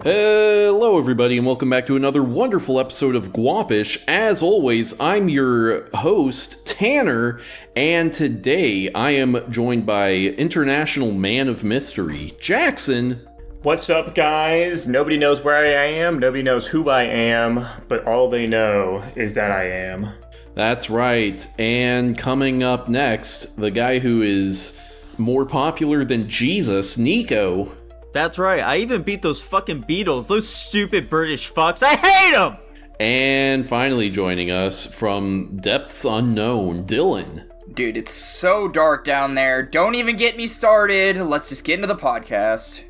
Hello everybody and welcome back to another wonderful episode of Guapish. As always, I'm your host, Tanner, and today I am joined by international man of mystery, Jackson. What's up, guys? Nobody knows where I am, nobody knows who I am, but all they know is that I am. That's right, and coming up next, the guy who is more popular than Jesus, Nico. That's right, I even beat those fucking Beatles, those stupid British fucks, I hate them! And finally joining us from depths unknown, Dylan. Dude, it's so dark down there, don't even get me started, let's just get into the podcast.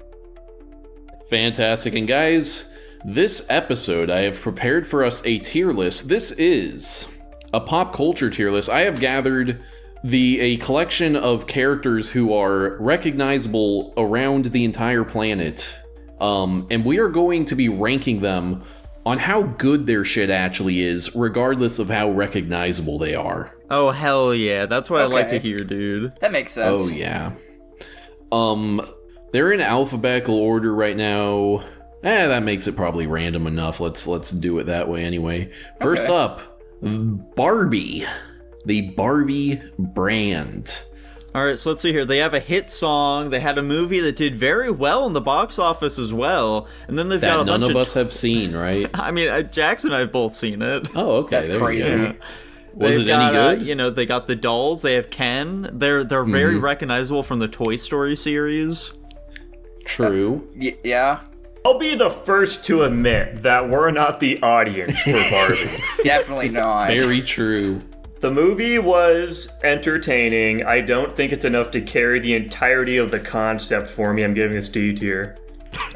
Fantastic, and guys, this episode I have prepared for us a tier list. This is a pop culture tier list. I have gathered a collection of characters who are recognizable around the entire planet, and we are going to be ranking them on how good their shit actually is, regardless of how recognizable they are. Oh, hell yeah, that's what I like to hear, dude. That makes sense. Oh, yeah. They're in alphabetical order right now. That makes it probably random enough. Let's do it that way anyway. First up, Barbie. The Barbie brand. Alright, so let's see here. They have a hit song. They had a movie that did very well in the box office as well. And then they've got a bunch none of us have seen, right? I mean, Jackson and I have both seen it. Oh, okay. That's crazy. Was it any good? They got the dolls. They have Ken. They're very recognizable from the Toy Story series. True. Yeah. I'll be the first to admit that we're not the audience for Barbie. Definitely not. Very true. The movie was entertaining. I don't think it's enough to carry the entirety of the concept for me. I'm giving it D tier.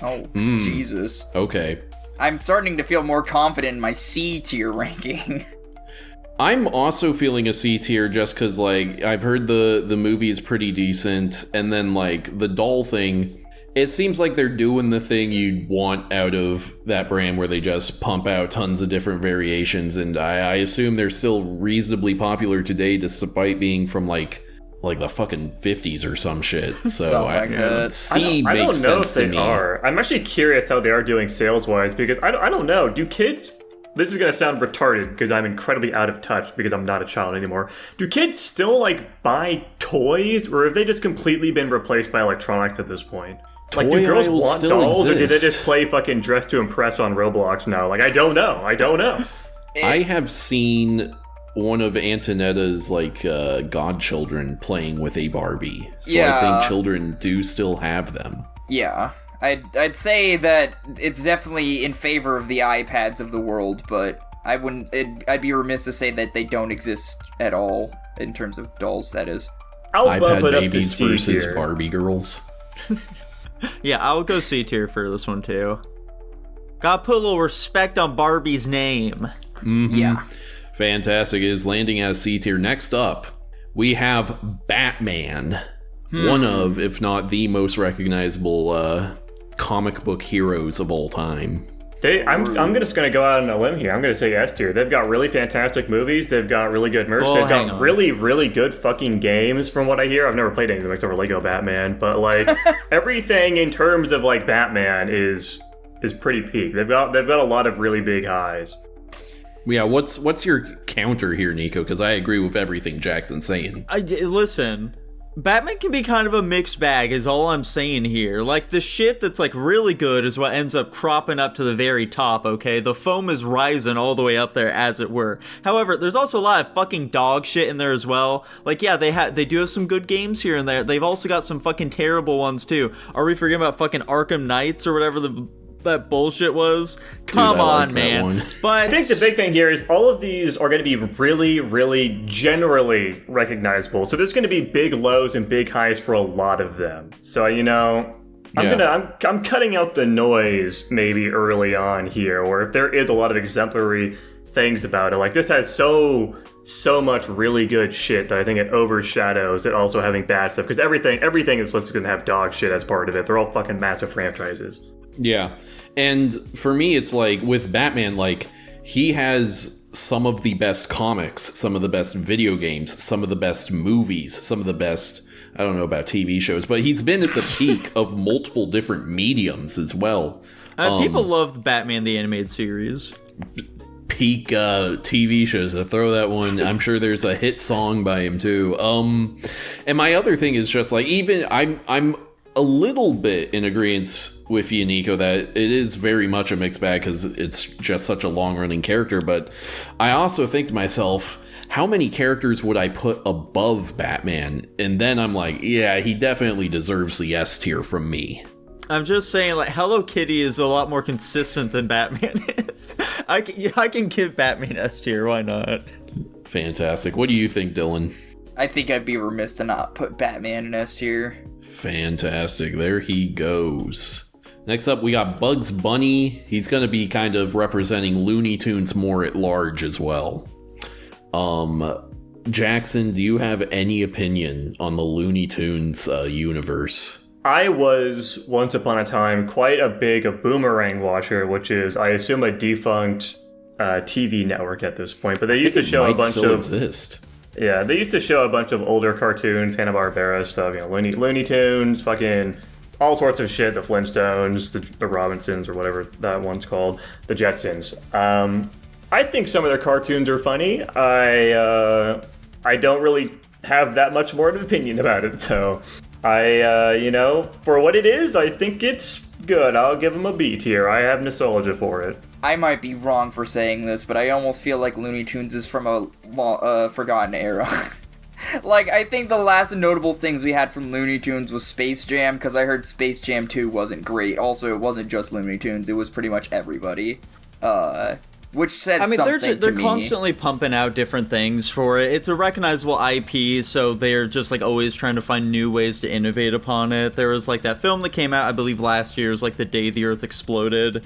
Oh, Jesus. Okay. I'm starting to feel more confident in my C tier ranking. I'm also feeling a C tier just because, like, I've heard the movie is pretty decent, and then, like, the doll thing, it seems like they're doing the thing you'd want out of that brand where they just pump out tons of different variations, and I assume they're still reasonably popular today despite being from, like the fucking 50s or some shit. So I makes sense to me. I don't know if they are. I'm actually curious how they are doing sales-wise, because I don't know. Do kids... This is going to sound retarded because I'm incredibly out of touch because I'm not a child anymore. Do kids still, like, buy toys, or have they just completely been replaced by electronics at this point? Like, do girls want dolls, or do they just play fucking Dress to Impress on Roblox now? Like, I don't know. I have seen one of Antonetta's, like, godchildren playing with a Barbie. So I think children do still have them. Yeah. I'd say that it's definitely in favor of the iPads of the world, but I'd be remiss to say that they don't exist at all in terms of dolls, that is. I'll iPad bump it up to babies C versus tier. Barbie girls. Yeah, I'll go C tier for this one too. Gotta put a little respect on Barbie's name. Mm-hmm. Yeah. Fantastic. It is landing as C tier. Next up, we have Batman. One of, if not the most recognizable comic book heroes of all time. I'm just going to go out on a limb here. I'm going to say S tier. They've got really fantastic movies. They've got really good merch. They've got really, really good fucking games from what I hear. I've never played anything except for Lego Batman, but like everything in terms of like Batman is pretty peak. They've got a lot of really big highs. Yeah, what's your counter here, Nico? Because I agree with everything Jackson's saying. Listen, Batman can be kind of a mixed bag is all I'm saying here. Like, the shit that's, like, really good is what ends up cropping up to the very top, okay? The foam is rising all the way up there, as it were. However, there's also a lot of fucking dog shit in there as well. Like, yeah, they do have some good games here and there. They've also got some fucking terrible ones, too. Are we forgetting about fucking Arkham Knights or whatever that bullshit was? Come on, man. But I think the big thing here is all of these are going to be really, really generally recognizable. So there's going to be big lows and big highs for a lot of them. So, I'm cutting out the noise maybe early on here, or if there is a lot of exemplary things about it. Like, this has so much really good shit that I think it overshadows it also having bad stuff, because everything is what's going to have dog shit as part of it. They're all fucking massive franchises. Yeah, and for me, it's like, with Batman, like, he has some of the best comics, some of the best video games, some of the best movies, some of the best, I don't know about TV shows, but he's been at the peak of multiple different mediums as well. People love Batman the Animated Series. Peak TV shows. To throw that one, I'm sure there's a hit song by him too. And my other thing is just like, even I'm a little bit in agreement with you, Nico, that it is very much a mixed bag because it's just such a long running character. But I also think to myself, how many characters would I put above Batman? And then I'm like, yeah, he definitely deserves the S tier from me. I'm just saying, like, Hello Kitty is a lot more consistent than Batman is. I can give Batman S tier, why not? Fantastic. What do you think, Dylan? I think I'd be remiss to not put Batman in S tier. Fantastic. There he goes. Next up, we got Bugs Bunny. He's going to be kind of representing Looney Tunes more at large as well. Jackson, do you have any opinion on the Looney Tunes universe? I was, once upon a time, quite a Boomerang watcher, which is, I assume, a defunct TV network at this point. But they used to show a bunch of... exist. Yeah, they used to show a bunch of older cartoons, Hanna-Barbera stuff, you know, Looney Tunes, fucking all sorts of shit, the Flintstones, the Robinsons, or whatever that one's called, the Jetsons. I think some of their cartoons are funny. I don't really have that much more of an opinion about it, though. For what it is, I think it's good. I'll give them a B tier. I have nostalgia for it. I might be wrong for saying this, but I almost feel like Looney Tunes is from a forgotten era. Like, I think the last notable things we had from Looney Tunes was Space Jam, because I heard Space Jam 2 wasn't great. Also, it wasn't just Looney Tunes, it was pretty much everybody. Which says something to me. They're constantly pumping out different things for it. It's a recognizable IP, so they're just like always trying to find new ways to innovate upon it. There was like that film that came out, I believe last year, it was like The Day the Earth Exploded.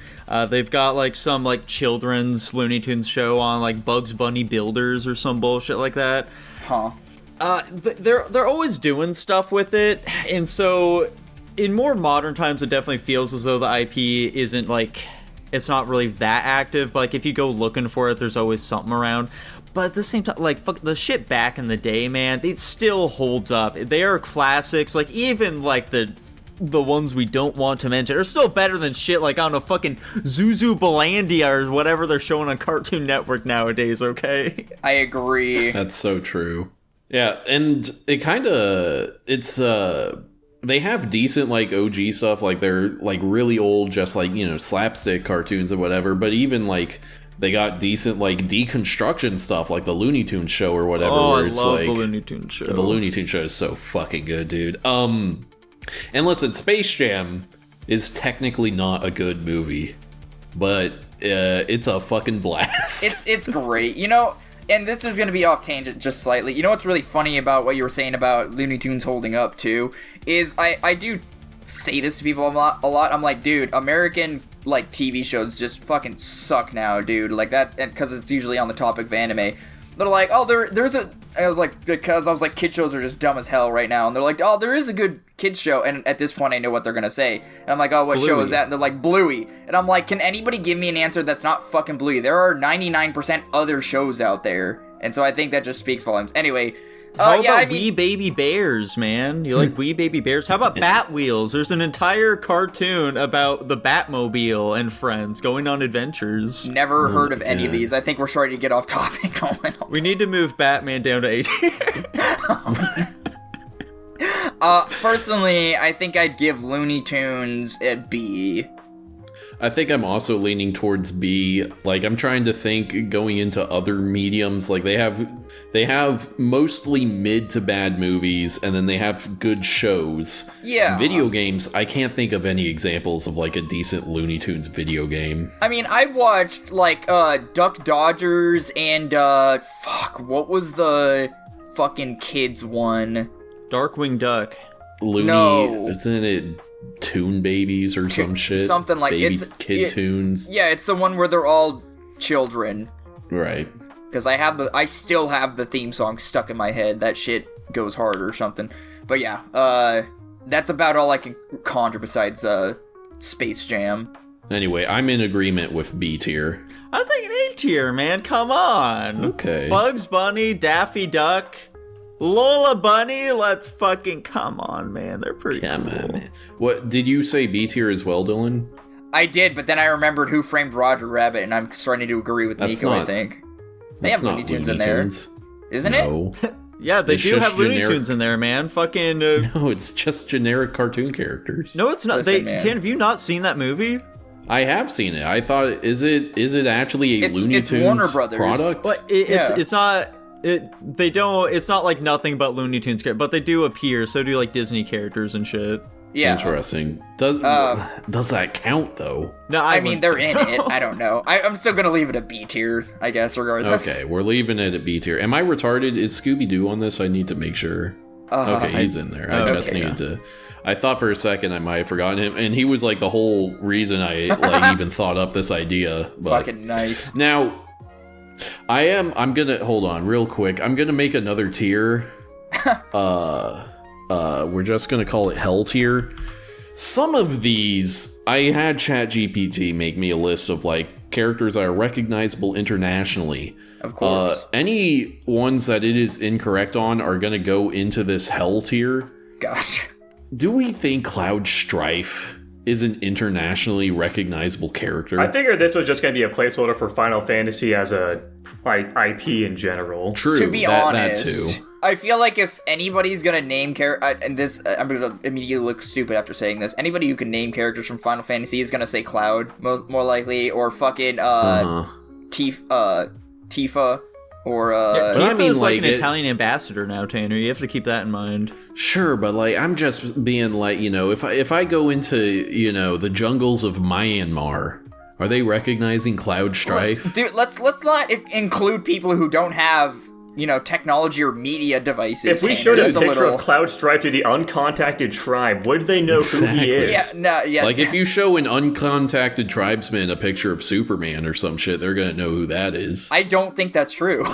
They've got like some like children's Looney Tunes show on, like Bugs Bunny Builders or some bullshit like that. Huh. They're always doing stuff with it, and so in more modern times, it definitely feels as though the IP isn't like... It's not really that active, but like if you go looking for it, there's always something around. But at the same time, like, fuck, the shit back in the day, man, it still holds up. They are classics. Like, even like the ones we don't want to mention are still better than shit like on a fucking Zuzu Balandia or whatever they're showing on Cartoon Network nowadays, okay? I agree. That's so true. Yeah, and it kind of, they have decent, like, OG stuff, like, they're, like, really old, just, like, you know, slapstick cartoons or whatever, but even, like, they got decent, like, deconstruction stuff, like the Looney Tunes show or whatever, where it's, like... the Looney Tunes show. The Looney Tunes show is so fucking good, dude. And listen, Space Jam is technically not a good movie, but it's a fucking blast. It's great, you know... And this is going to be off tangent just slightly. You know what's really funny about what you were saying about Looney Tunes holding up, too? Is I do say this to people a lot. I'm like, dude, American, like, TV shows just fucking suck now, dude. Like, that, because it's usually on the topic of anime. They're like, oh, there's a... I was like, because I was like, kid shows are just dumb as hell right now. And they're like, oh, there is a good kid show. And at this point, I know what they're going to say. And I'm like, oh, what show is that? And they're like, Bluey. And I'm like, can anybody give me an answer that's not fucking Bluey? There are 99% other shows out there. And so I think that just speaks volumes. Anyway... How about Wee Baby Bears, man? You like Wee Baby Bears? How about Bat Wheels? There's an entire cartoon about the Batmobile and friends going on adventures. Never heard of any of these. I think we're starting to get off topic. We need to move Batman down to A tier. Personally, I think I'd give Looney Tunes a B. I think I'm also leaning towards B. Like, I'm trying to think going into other mediums. Like, they have mostly mid to bad movies, and then they have good shows. Yeah. Video games, I can't think of any examples of, like, a decent Looney Tunes video game. I mean, I watched, like, Duck Dodgers and, what was the fucking kids one? Darkwing Duck. Looney, isn't it... Toon Babies or some shit. Something like Kid Tunes. Yeah, it's the one where they're all children. Right. Because I still have the theme song stuck in my head. That shit goes hard or something. But yeah, that's about all I can conjure besides Space Jam. Anyway, I'm in agreement with B tier. I think an A tier, man. Come on. Okay. Bugs Bunny, Daffy Duck, Lola Bunny, let's fucking come on, man. They're pretty cool. Man. What did you say B tier as well, Dylan? I did, but then I remembered Who Framed Roger Rabbit, and I'm starting to agree with Nico, I think. They have Looney Tunes in there. Isn't it? Yeah, they do have Looney Tunes in there, man. Fucking... No, it's just generic cartoon characters. No, it's not. Listen, Dan, have you not seen that movie? I have seen it. I thought, is it actually a Looney Tunes Warner Brothers product? But it's not... It's not like nothing but Looney Tunes, but they do appear, so do like Disney characters and shit. Yeah. Interesting. Does that count, though? No, I mean, they're in it. I don't know. I'm still gonna leave it a B tier, I guess, regardless. Okay, we're leaving it at B tier. Am I retarded? Is Scooby-Doo on this? I need to make sure. Okay, he's in there. I just needed to... I thought for a second I might have forgotten him, and he was like the whole reason I like even thought up this idea. But fucking nice. Now, I'm gonna... Hold on, real quick. I'm gonna make another tier. We're just gonna call it Hell tier. Some of these, I had ChatGPT make me a list of like characters that are recognizable internationally. Of course. Any ones that it is incorrect on are gonna go into this Hell tier. Gosh. Do we think Cloud Strife is an internationally recognizable character? I figured this was just going to be a placeholder for Final Fantasy as a IP in general. True. To be honest, that too. I feel like if anybody's gonna name and this, I'm gonna immediately look stupid after saying this. Anybody who can name characters from Final Fantasy is gonna say Cloud, more likely, or fucking Tifa, or Tifa is like an Italian ambassador now, Tanner. You have to keep that in mind. Sure, but like I'm just being like, if I go into, the jungles of Myanmar, are they recognizing Cloud Strife? Dude, let's not include people who don't have technology or media devices. If we showed a picture of Cloud Strife to the uncontacted tribe, would they know who he is? Yeah. Like if you show an uncontacted tribesman a picture of Superman or some shit, they're gonna know who that is. I don't think that's true.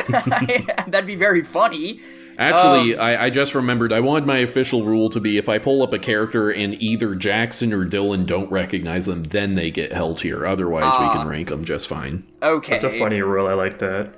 That'd be very funny. Actually, I just remembered, I wanted my official rule to be if I pull up a character and either Jackson or Dylan don't recognize them, then they get Hell tier. Otherwise, we can rank them just fine. Okay. That's a funny rule. I like that.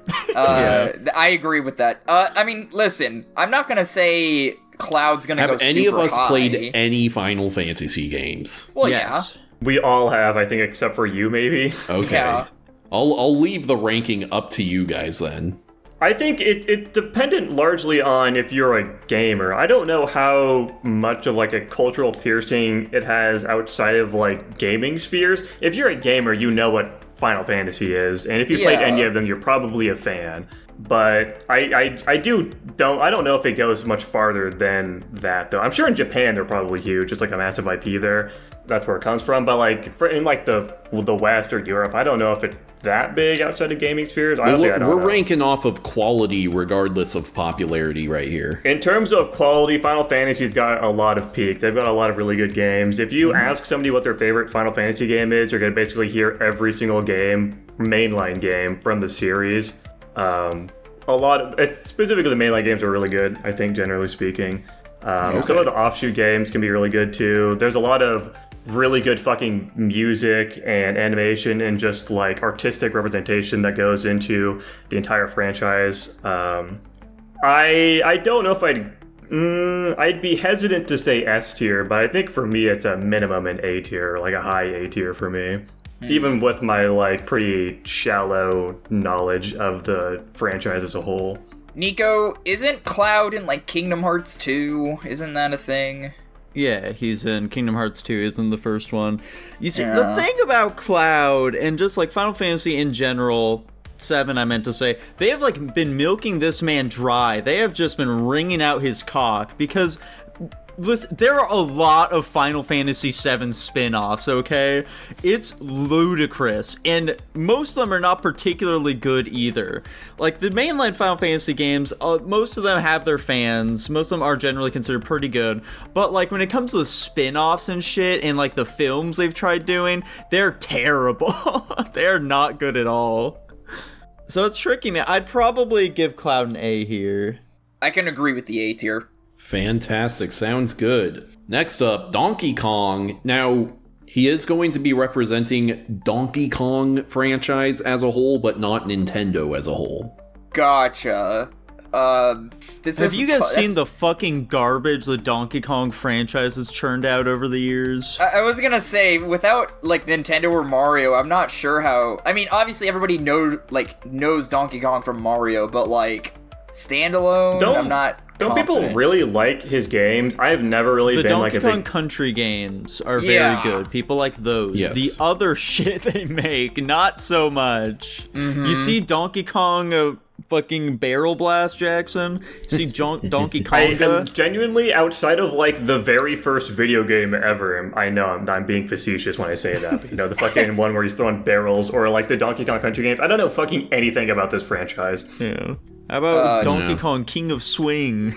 I agree with that. I mean, listen, I'm not going to say Cloud's going to go super high. Have any of us played any Final Fantasy games? Well, yes. Yeah. We all have, I think, except for you, maybe. Okay. Yeah. I'll leave the ranking up to you guys then. I think it's dependent largely on if you're a gamer. I don't know how much of like a cultural piercing it has outside of like gaming spheres. If you're a gamer, you know what Final Fantasy is, and if you played any of them, you're probably a fan. But I don't know if it goes much farther than that though. I'm sure in Japan they're probably huge. It's like a massive IP there. That's where it comes from. But like in like the West or Europe, I don't know if it's that big outside of gaming spheres. Honestly, I don't know. We're ranking off of quality regardless of popularity right here. In terms of quality, Final Fantasy's got a lot of peaks. They've got a lot of really good games. If you ask somebody what their favorite Final Fantasy game is, you're going to basically hear every single mainline game from the series. Specifically the mainline games are really good, I think, generally speaking. Some of the offshoot games can be really good too. There's a lot of really good fucking music and animation and just like artistic representation that goes into the entire franchise. I don't know if I'd be hesitant to say S tier, but I think for me it's a minimum an A tier, like a high A tier for me. Even with my like pretty shallow knowledge of the franchise as a whole. Nico, isn't Cloud in like Kingdom Hearts 2? Isn't that a thing? Yeah, he's in Kingdom Hearts 2, isn't the first one. You see, the thing about Cloud, and just like Final Fantasy in general, 7 I meant to say, they have like been milking this man dry. They have just been wringing out his cock, because listen, there are a lot of Final Fantasy VII spin-offs, okay? It's ludicrous, and most of them are not particularly good either. Like, the mainline Final Fantasy games, most of them have their fans, most of them are generally considered pretty good, but, like, when it comes to the spin-offs and shit, and, like, the films they've tried doing, they're terrible. They're not good at all. So it's tricky, man. I'd probably give Cloud an A here. I can agree with the A tier. Fantastic. Sounds good. Next up, Donkey Kong. Now, he is going to be representing Donkey Kong franchise as a whole, but not Nintendo as a whole. Gotcha. Have you guys seen the fucking garbage the Donkey Kong franchise has churned out over the years? I was gonna say, without, like, Nintendo or Mario, I'm not sure how... I mean, obviously everybody knows Donkey Kong from Mario, but, like, standalone, I'm not Don't confident. people really like his games? I have never really been like a big... The Donkey Kong Country games are very good. People like those. Yes. The other shit they make, not so much. Mm-hmm. You see Donkey Kong... fucking Barrel Blast, Jackson. See Donkey Konga. I'm genuinely, outside of like the very first video game ever, I know I'm being facetious when I say that, but, you know, the fucking one where he's throwing barrels, or like the Donkey Kong Country games. I don't know fucking anything about this franchise. Yeah. How about Donkey Kong King of Swing?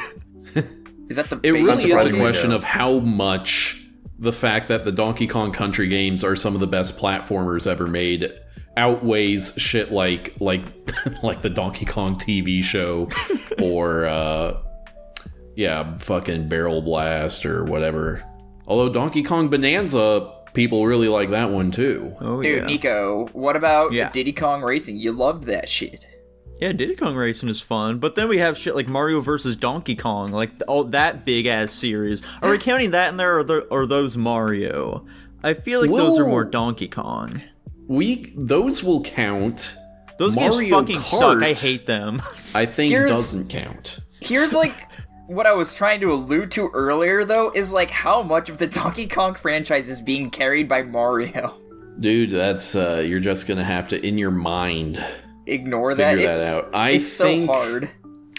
Is that the? It really is a question of how much the fact that the Donkey Kong Country games are some of the best platformers ever made outweighs shit like the Donkey Kong TV show or fucking Barrel Blast or whatever. Although Donkey Kong Bonanza, people really like that one too. Oh, dude, Nico, what about Diddy Kong Racing? You loved that shit. Yeah, Diddy Kong Racing is fun, but then we have shit like Mario vs. Donkey Kong, like all that big ass series. Are we counting that in there, or those Mario? I feel like those are more Donkey Kong. Those will count. Those Mario games fucking Kart, suck. I hate them. I think doesn't count. Here's like what I was trying to allude to earlier, though, is like how much of the Donkey Kong franchise is being carried by Mario. Dude, that's you're just gonna have to, in your mind, ignore that. Figure that out. It's so hard.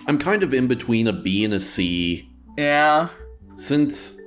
I'm kind of in between a B and a C. Yeah. Since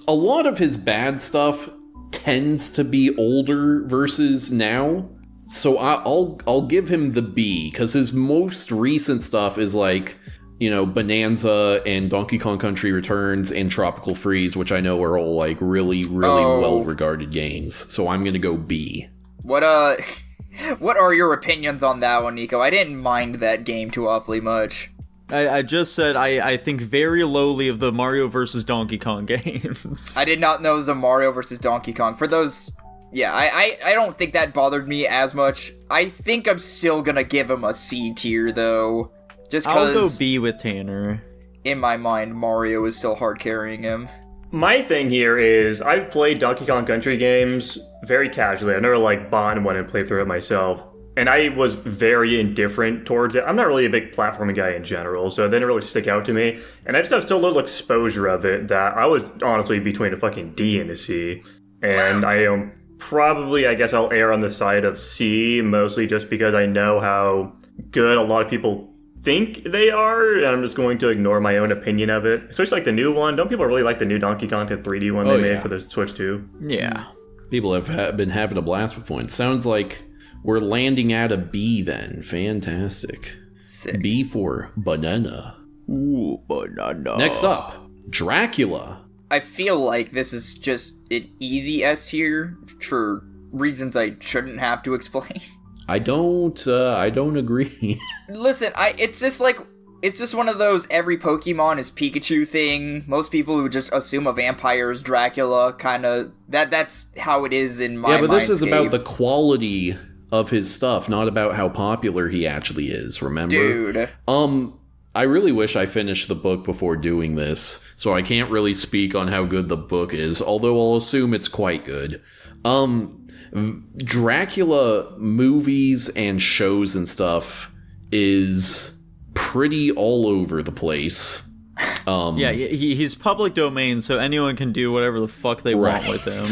a lot of his bad stuff tends to be older versus now, so I'll give him the B, because his most recent stuff is like, you know, Bonanza and Donkey Kong Country Returns and Tropical Freeze, which I know are all like really well regarded games. So I'm gonna go B. What are your opinions on that one, Nico? I didn't mind that game too awfully much. I just said I think very lowly of the Mario vs. Donkey Kong games. I did not know it was a Mario vs. Donkey Kong. For those, I don't think that bothered me as much. I think I'm still gonna give him a C tier, though. Just because I'll go B with Tanner. In my mind, Mario is still hard carrying him. My thing here is, I've played Donkey Kong Country games very casually. I've never like bought one and played through it myself. And I was very indifferent towards it. I'm not really a big platforming guy in general, so it didn't really stick out to me. And I just have so little exposure of it that I was honestly between a fucking D and a C. And I am probably, I guess I'll err on the side of C, mostly just because I know how good a lot of people think they are, and I'm just going to ignore my own opinion of it. Especially like the new one. Don't people really like the new Donkey Kong 3D one they made for the Switch 2? Yeah. People have been having a blast with one. Sounds like we're landing at a B then. Fantastic. Sick. B for banana. Ooh, banana. Next up, Dracula. I feel like this is just an easy S tier for reasons I shouldn't have to explain. I don't agree. Listen, it's just one of those every Pokemon is Pikachu thing. Most people who just assume a vampire is Dracula, kind of. That's how it is in my mind. Yeah, but this is about the quality of his stuff, not about how popular he actually is, remember? Dude. I really wish I finished the book before doing this, so I can't really speak on how good the book is, although I'll assume it's quite good. Dracula movies and shows and stuff is pretty all over the place. He's public domain, so anyone can do whatever the fuck they want with him.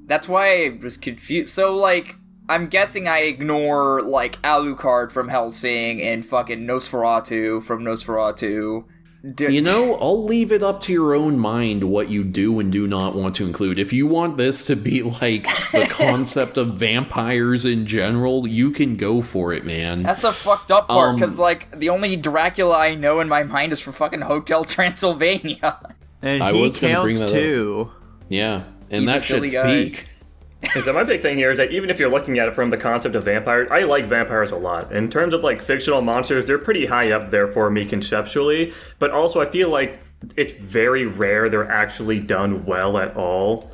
That's why I was confused. So, like, I'm guessing I ignore, like, Alucard from Hellsing and fucking Nosferatu from Nosferatu. You know, I'll leave it up to your own mind what you do and do not want to include. If you want this to be, like, the concept of vampires in general, you can go for it, man. That's the fucked up part, because, like, the only Dracula I know in my mind is from fucking Hotel Transylvania. And he counts, too. Yeah, and that shit's peak. So my big thing here is that even if you're looking at it from the concept of vampires, I like vampires a lot. In terms of like fictional monsters, they're pretty high up there for me conceptually, but also I feel like it's very rare they're actually done well at all.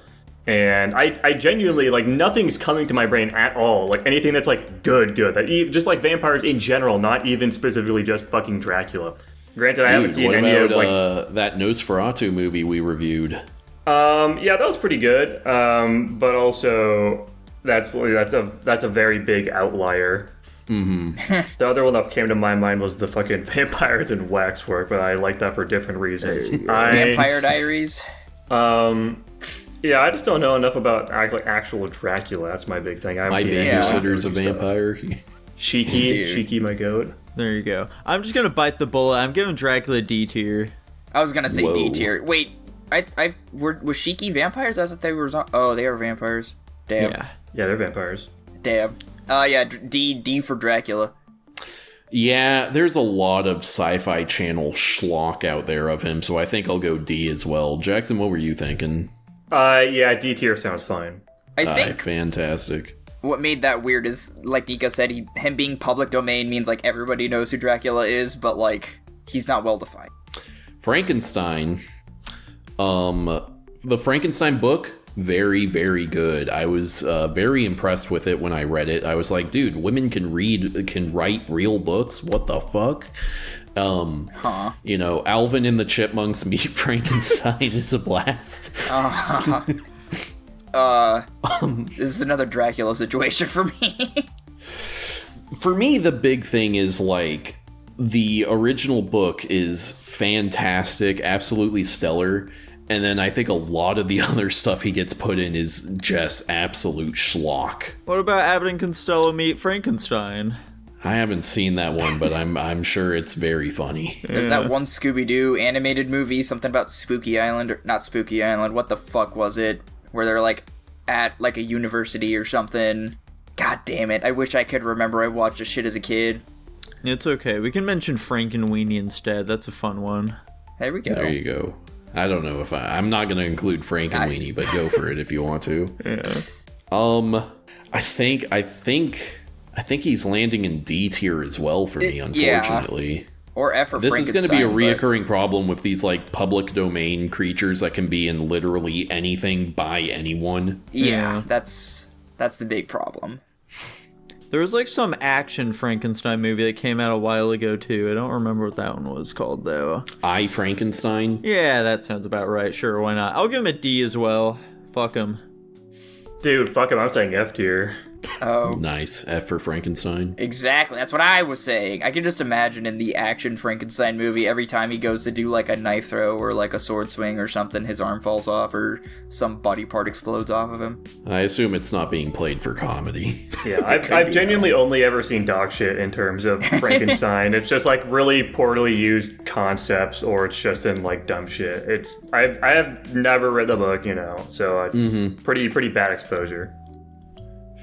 And I genuinely, like, nothing's coming to my brain at all. Like, anything that's, like, good. Just, like, vampires in general, not even specifically just fucking Dracula. Granted, I haven't seen any of, like... that Nosferatu movie we reviewed? Yeah, that was pretty good. But also, that's a very big outlier. Mm-hmm. The other one that came to my mind was the fucking vampires and waxwork, but I like that for different reasons. Vampire Diaries? Yeah, I just don't know enough about actual Dracula. That's my big thing. My babysitter's a vampire. Shiki, my goat. There you go. I'm just gonna bite the bullet. I'm giving Dracula D tier. I was gonna say D tier. Wait, was Shiki vampires? I thought they were. Oh, they are vampires. Damn. Yeah, they're vampires. Damn. Yeah, D for Dracula. Yeah, there's a lot of Sci-Fi Channel schlock out there of him, so I think I'll go D as well. Jackson, what were you thinking? Yeah, D tier sounds fine. I think fantastic. What made that weird is, like Nico said, him being public domain means like everybody knows who Dracula is, but like he's not well defined. Frankenstein, the Frankenstein book, very, very good. I was very impressed with it when I read it. I was like, dude, women can write real books. What the fuck? You know, Alvin and the Chipmunks meet Frankenstein is a blast. This is another Dracula situation for me. For me, the big thing is, like, the original book is fantastic, absolutely stellar, and then I think a lot of the other stuff he gets put in is just absolute schlock. What about Abbott and Costello meet Frankenstein? I haven't seen that one, but I'm sure it's very funny. There's that one Scooby-Doo animated movie, something about Spooky Island, or not Spooky Island, what the fuck was it? Where they're like at like a university or something. God damn it, I wish I could remember. I watched this shit as a kid. It's okay, we can mention Frankenweenie instead. That's a fun one. There we go. There you go. I don't know if I'm not going to include Frankenweenie, but go for it if you want to. Yeah. I think he's landing in D tier as well for me, unfortunately. Yeah. Or F for This is going to be a Frankenstein, reoccurring problem with these like public domain creatures that can be in literally anything by anyone. Yeah, that's the big problem. There was like some action Frankenstein movie that came out a while ago too. I don't remember what that one was called though. I, Frankenstein? Yeah, that sounds about right. Sure, why not? I'll give him a D as well. Fuck him. Dude, fuck him. I'm saying F tier. Oh. Nice. F for Frankenstein. Exactly, that's what I was saying. I can just imagine in the action Frankenstein movie, every time he goes to do like a knife throw or like a sword swing or something, his arm falls off or some body part explodes off of him. I assume it's not being played for comedy. Yeah, I've genuinely only ever seen dog shit in terms of Frankenstein. It's just like really poorly used concepts, or it's just in like dumb shit. I have never read the book, you know, so it's pretty bad exposure.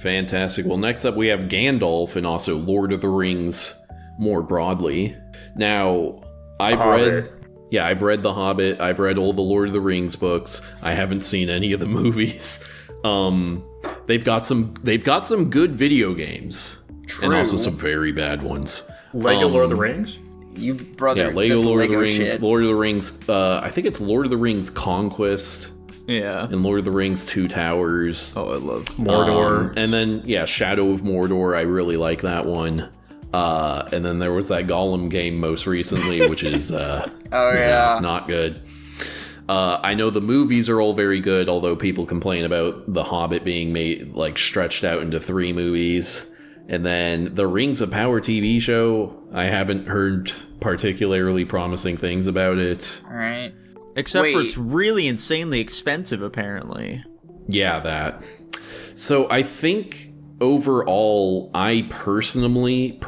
Fantastic. Well, next up we have Gandalf and also Lord of the Rings more broadly. Now, I've read The Hobbit. I've read all the Lord of the Rings books. I haven't seen any of the movies. They've got some good video games. True. And also some very bad ones. Lego Lord of the Rings? You brother, Yeah, Lego Lord of the Rings. Shit. Lord of the Rings. I think it's Lord of the Rings Conquest. Yeah. And Lord of the Rings Two Towers. Oh, I love Mordor. And then, Shadow of Mordor. I really like that one. And then there was that Gollum game most recently, which is not good. I know the movies are all very good, although people complain about The Hobbit being made like stretched out into 3 movies. And then the Rings of Power TV show, I haven't heard particularly promising things about it. All right. Except for it's really insanely expensive, apparently. Yeah, that. So I think overall, I personally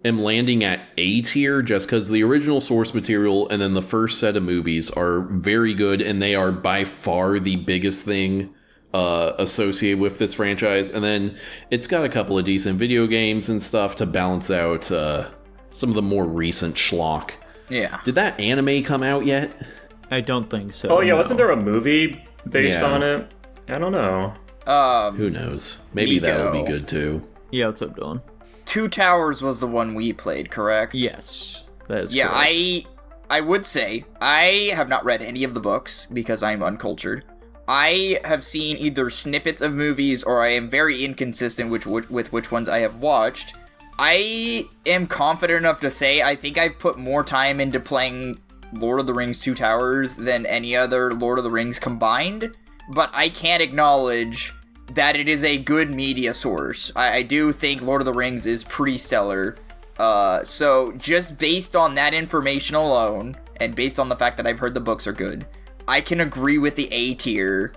am landing at A tier just because the original source material and then the first set of movies are very good, and they are by far the biggest thing associated with this franchise. And then it's got a couple of decent video games and stuff to balance out some of the more recent schlock. Yeah. Did that anime come out yet? I don't think so. Oh yeah, wasn't there a movie based on it? I don't know. Who knows? Maybe that would be good too. Yeah, what's up, Dylan? Two Towers was the one we played, correct? Yes, that is correct. I would say I have not read any of the books because I'm uncultured. I have seen either snippets of movies or I am very inconsistent with which ones I have watched. I am confident enough to say I think I've put more time into playing Lord of the Rings Two Towers than any other Lord of the Rings combined, but I can't acknowledge that it is a good media source. I do think Lord of the Rings is pretty stellar. So just based on that information alone, and based on the fact that I've heard the books are good, I can agree with the A tier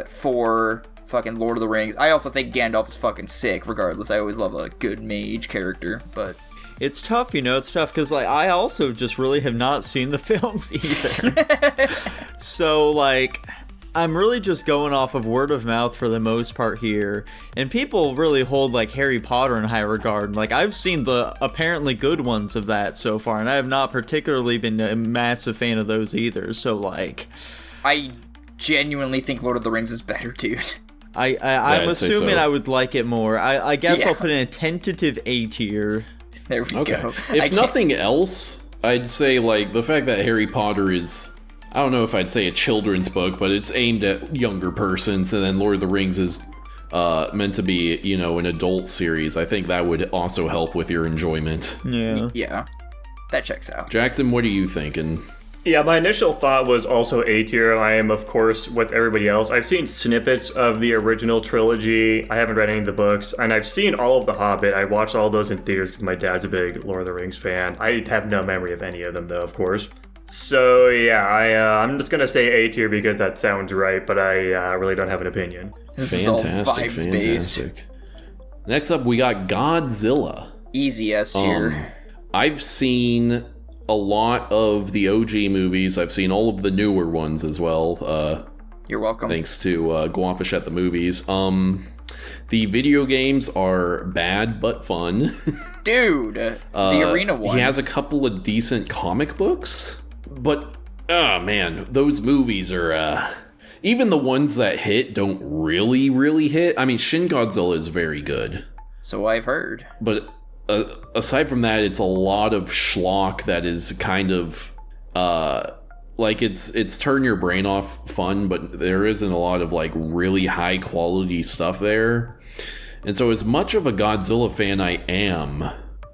for fucking Lord of the Rings. I also think Gandalf is fucking sick, regardless. I always love a good mage character, but... It's tough, it's tough, because, like, I also just really have not seen the films either. So, like, I'm really just going off of word of mouth for the most part here, and people really hold, like, Harry Potter in high regard. Like, I've seen the apparently good ones of that so far, and I have not particularly been a massive fan of those either, so, like... I genuinely think Lord of the Rings is better, dude. I'm assuming I would like it more. I guess Yeah. I'll put in a tentative A tier. There we go. If nothing else, I'd say, like, the fact that Harry Potter is, I don't know if I'd say a children's book, but it's aimed at younger persons, and then Lord of the Rings is meant to be, you know, an adult series. I think that would also help with your enjoyment. Yeah. Yeah. That checks out. Jackson, what are you thinking? Yeah, my initial thought was also A tier. I am, of course, with everybody else. I've seen snippets of the original trilogy. I haven't read any of the books, and I've seen all of The Hobbit. I watched all those in theaters because my dad's a big Lord of the Rings fan. I have no memory of any of them, though, of course. So, yeah, I'm just going to say A tier because that sounds right, but I really don't have an opinion. This is all vibes Fantastic. Next up, we got Godzilla. Easy S tier. I've seen a lot of the OG movies. I've seen all of the newer ones as well. You're welcome. Thanks to Guapish at the movies. The video games are bad but fun. Dude, the arena one. He has a couple of decent comic books, but oh man, those movies are even the ones that hit don't really hit. I mean, Shin Godzilla is very good. So I've heard. But aside from that, it's a lot of schlock that is kind of like it's turn your brain off fun, but there isn't a lot of like really high quality stuff there. And so as much of a Godzilla fan I am,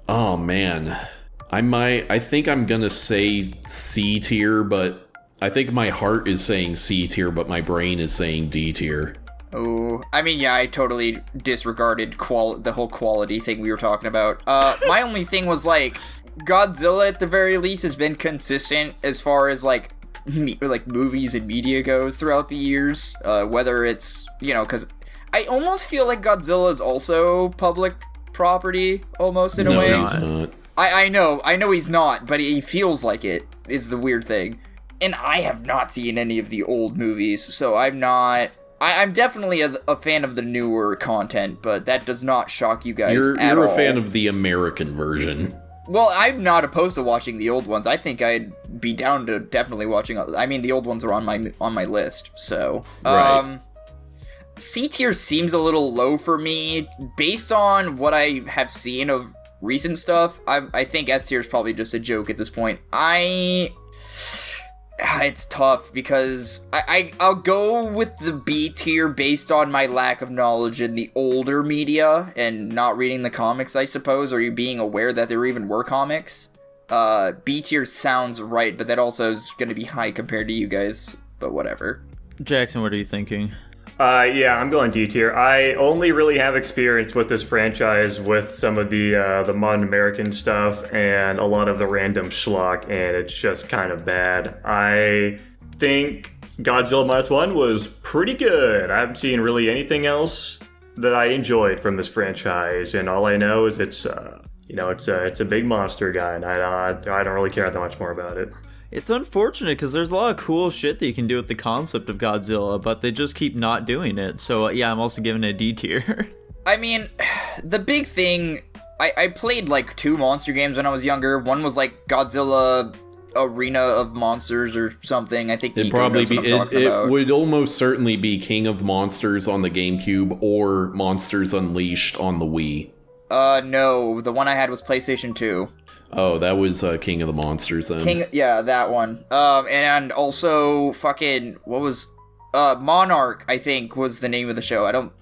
oh man, I think I'm gonna say C tier, but I think my heart is saying C tier, but my brain is saying D tier. Oh, I mean, yeah, I totally disregarded the whole quality thing we were talking about. My only thing was, like, Godzilla, at the very least, has been consistent as far as, like, movies and media goes throughout the years. Whether it's, you know, because I almost feel like Godzilla is also public property, almost, in a way. No, he's not. I know he's not, but he feels like it, is the weird thing. And I have not seen any of the old movies, so I'm not... I'm definitely a fan of the newer content, but that does not shock you guys at all. You're a fan of the American version. Well, I'm not opposed to watching the old ones. I think I'd be down to definitely watching... I mean, the old ones are on my list, so... Right. C tier seems a little low for me. Based on what I have seen of recent stuff, I think S tier is probably just a joke at this point. It's tough because I'll go with the B tier based on my lack of knowledge in the older media and not reading the comics, I suppose, or you being aware that there even were comics. B tier sounds right, but that also is going to be high compared to you guys, but whatever. Jackson, what are you thinking? Yeah, I'm going D tier. I only really have experience with this franchise with some of the modern American stuff and a lot of the random schlock, and it's just kind of bad. I think Godzilla Minus One was pretty good. I haven't seen really anything else that I enjoyed from this franchise, and all I know is it's a big monster guy, and I don't really care that much more about it. It's unfortunate because there's a lot of cool shit that you can do with the concept of Godzilla, but they just keep not doing it. So yeah, I'm also giving it a D tier. I mean, the big thing, I played like 2 monster games when I was younger. One was like Godzilla Arena of Monsters or something. I think it would almost certainly be King of Monsters on the GameCube or Monsters Unleashed on the Wii. No, the one I had was PlayStation 2. Oh, that was King of the Monsters then. Yeah, that one. And also fucking what was Monarch, I think was the name of the show. I don't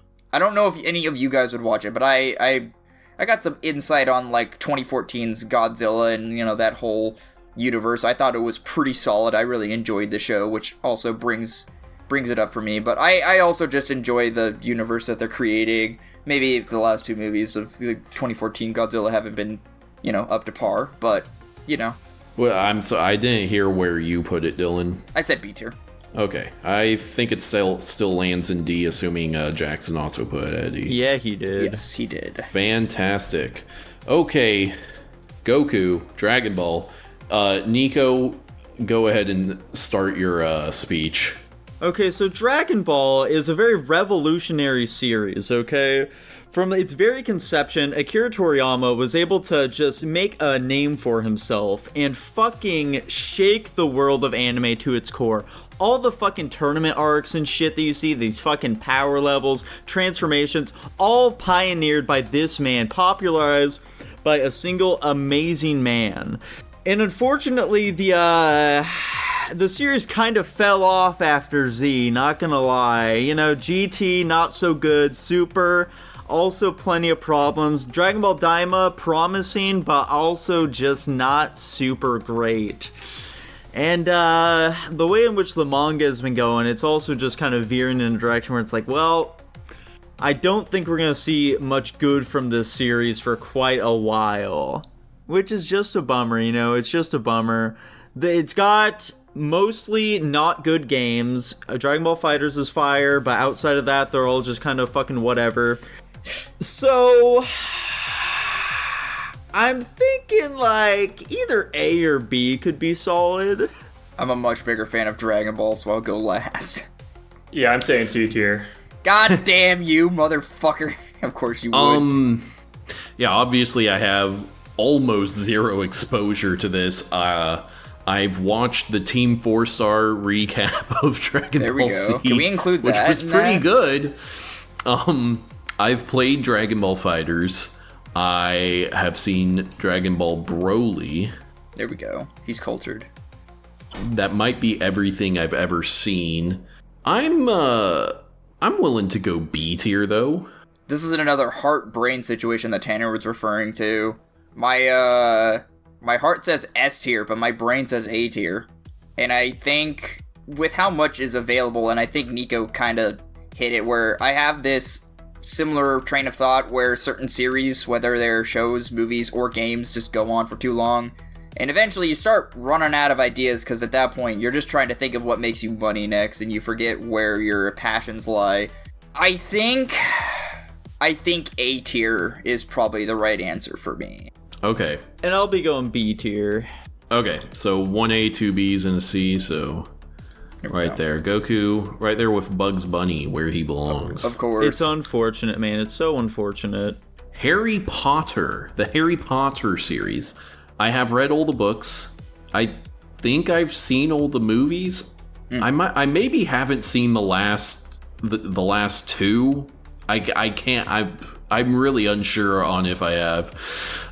know if any of you guys would watch it, but I got some insight on like 2014's Godzilla and that whole universe. I thought it was pretty solid. I really enjoyed the show, which also brings it up for me. But I also just enjoy the universe that they're creating. Maybe the last two movies of the 2014 Godzilla haven't been up to par, but Well, I didn't hear where you put it, Dylan. I said B tier. Okay, I think it still lands in D, assuming Jackson also put it at D. Yeah, he did. Yes, he did. Fantastic. Okay, Goku, Dragon Ball. Nico, go ahead and start your speech. Okay, so Dragon Ball is a very revolutionary series, okay? From its very conception, Akira Toriyama was able to just make a name for himself and fucking shake the world of anime to its core. All the fucking tournament arcs and shit that you see, these fucking power levels, transformations, all pioneered by this man, popularized by a single amazing man. And unfortunately, the series kind of fell off after Z, not gonna lie. GT, not so good. Super, also plenty of problems. Dragon Ball Daima, promising, but also just not super great. And the way in which the manga has been going, it's also just kind of veering in a direction where it's like, well, I don't think we're gonna see much good from this series for quite a while. Which is just a bummer, it's just a bummer. It's got mostly not good games. Dragon Ball FighterZ is fire, but outside of that, they're all just kind of fucking whatever. So, I'm thinking like either A or B could be solid. I'm a much bigger fan of Dragon Ball, so I'll go last. Yeah, I'm saying C tier. God damn you, motherfucker. Of course you would. Yeah, obviously I have almost zero exposure to this. I've watched the Team 4-Star recap of Dragon Ball Z. There we go. Can we include that? Which was pretty good. I've played Dragon Ball FighterZ. I have seen Dragon Ball Broly. There we go. He's cultured. That might be everything I've ever seen. I'm willing to go B tier though. This is another heart-brain situation that Tanner was referring to. My heart says S tier, but my brain says A tier. And I think with how much is available, and I think Nico kind of hit it, where I have this similar train of thought where certain series, whether they're shows, movies, or games, just go on for too long. And eventually you start running out of ideas because at that point you're just trying to think of what makes you money next and you forget where your passions lie. I think A tier is probably the right answer for me. Okay. And I'll be going B tier. Okay, so 1A, 2 Bs, and a C, so right there. Goku, right there with Bugs Bunny, where he belongs. Of course. It's unfortunate, man. It's so unfortunate. Harry Potter, the Harry Potter series. I have read all the books. I think I've seen all the movies. I maybe haven't seen the last two. I can't. I'm really unsure on if I have.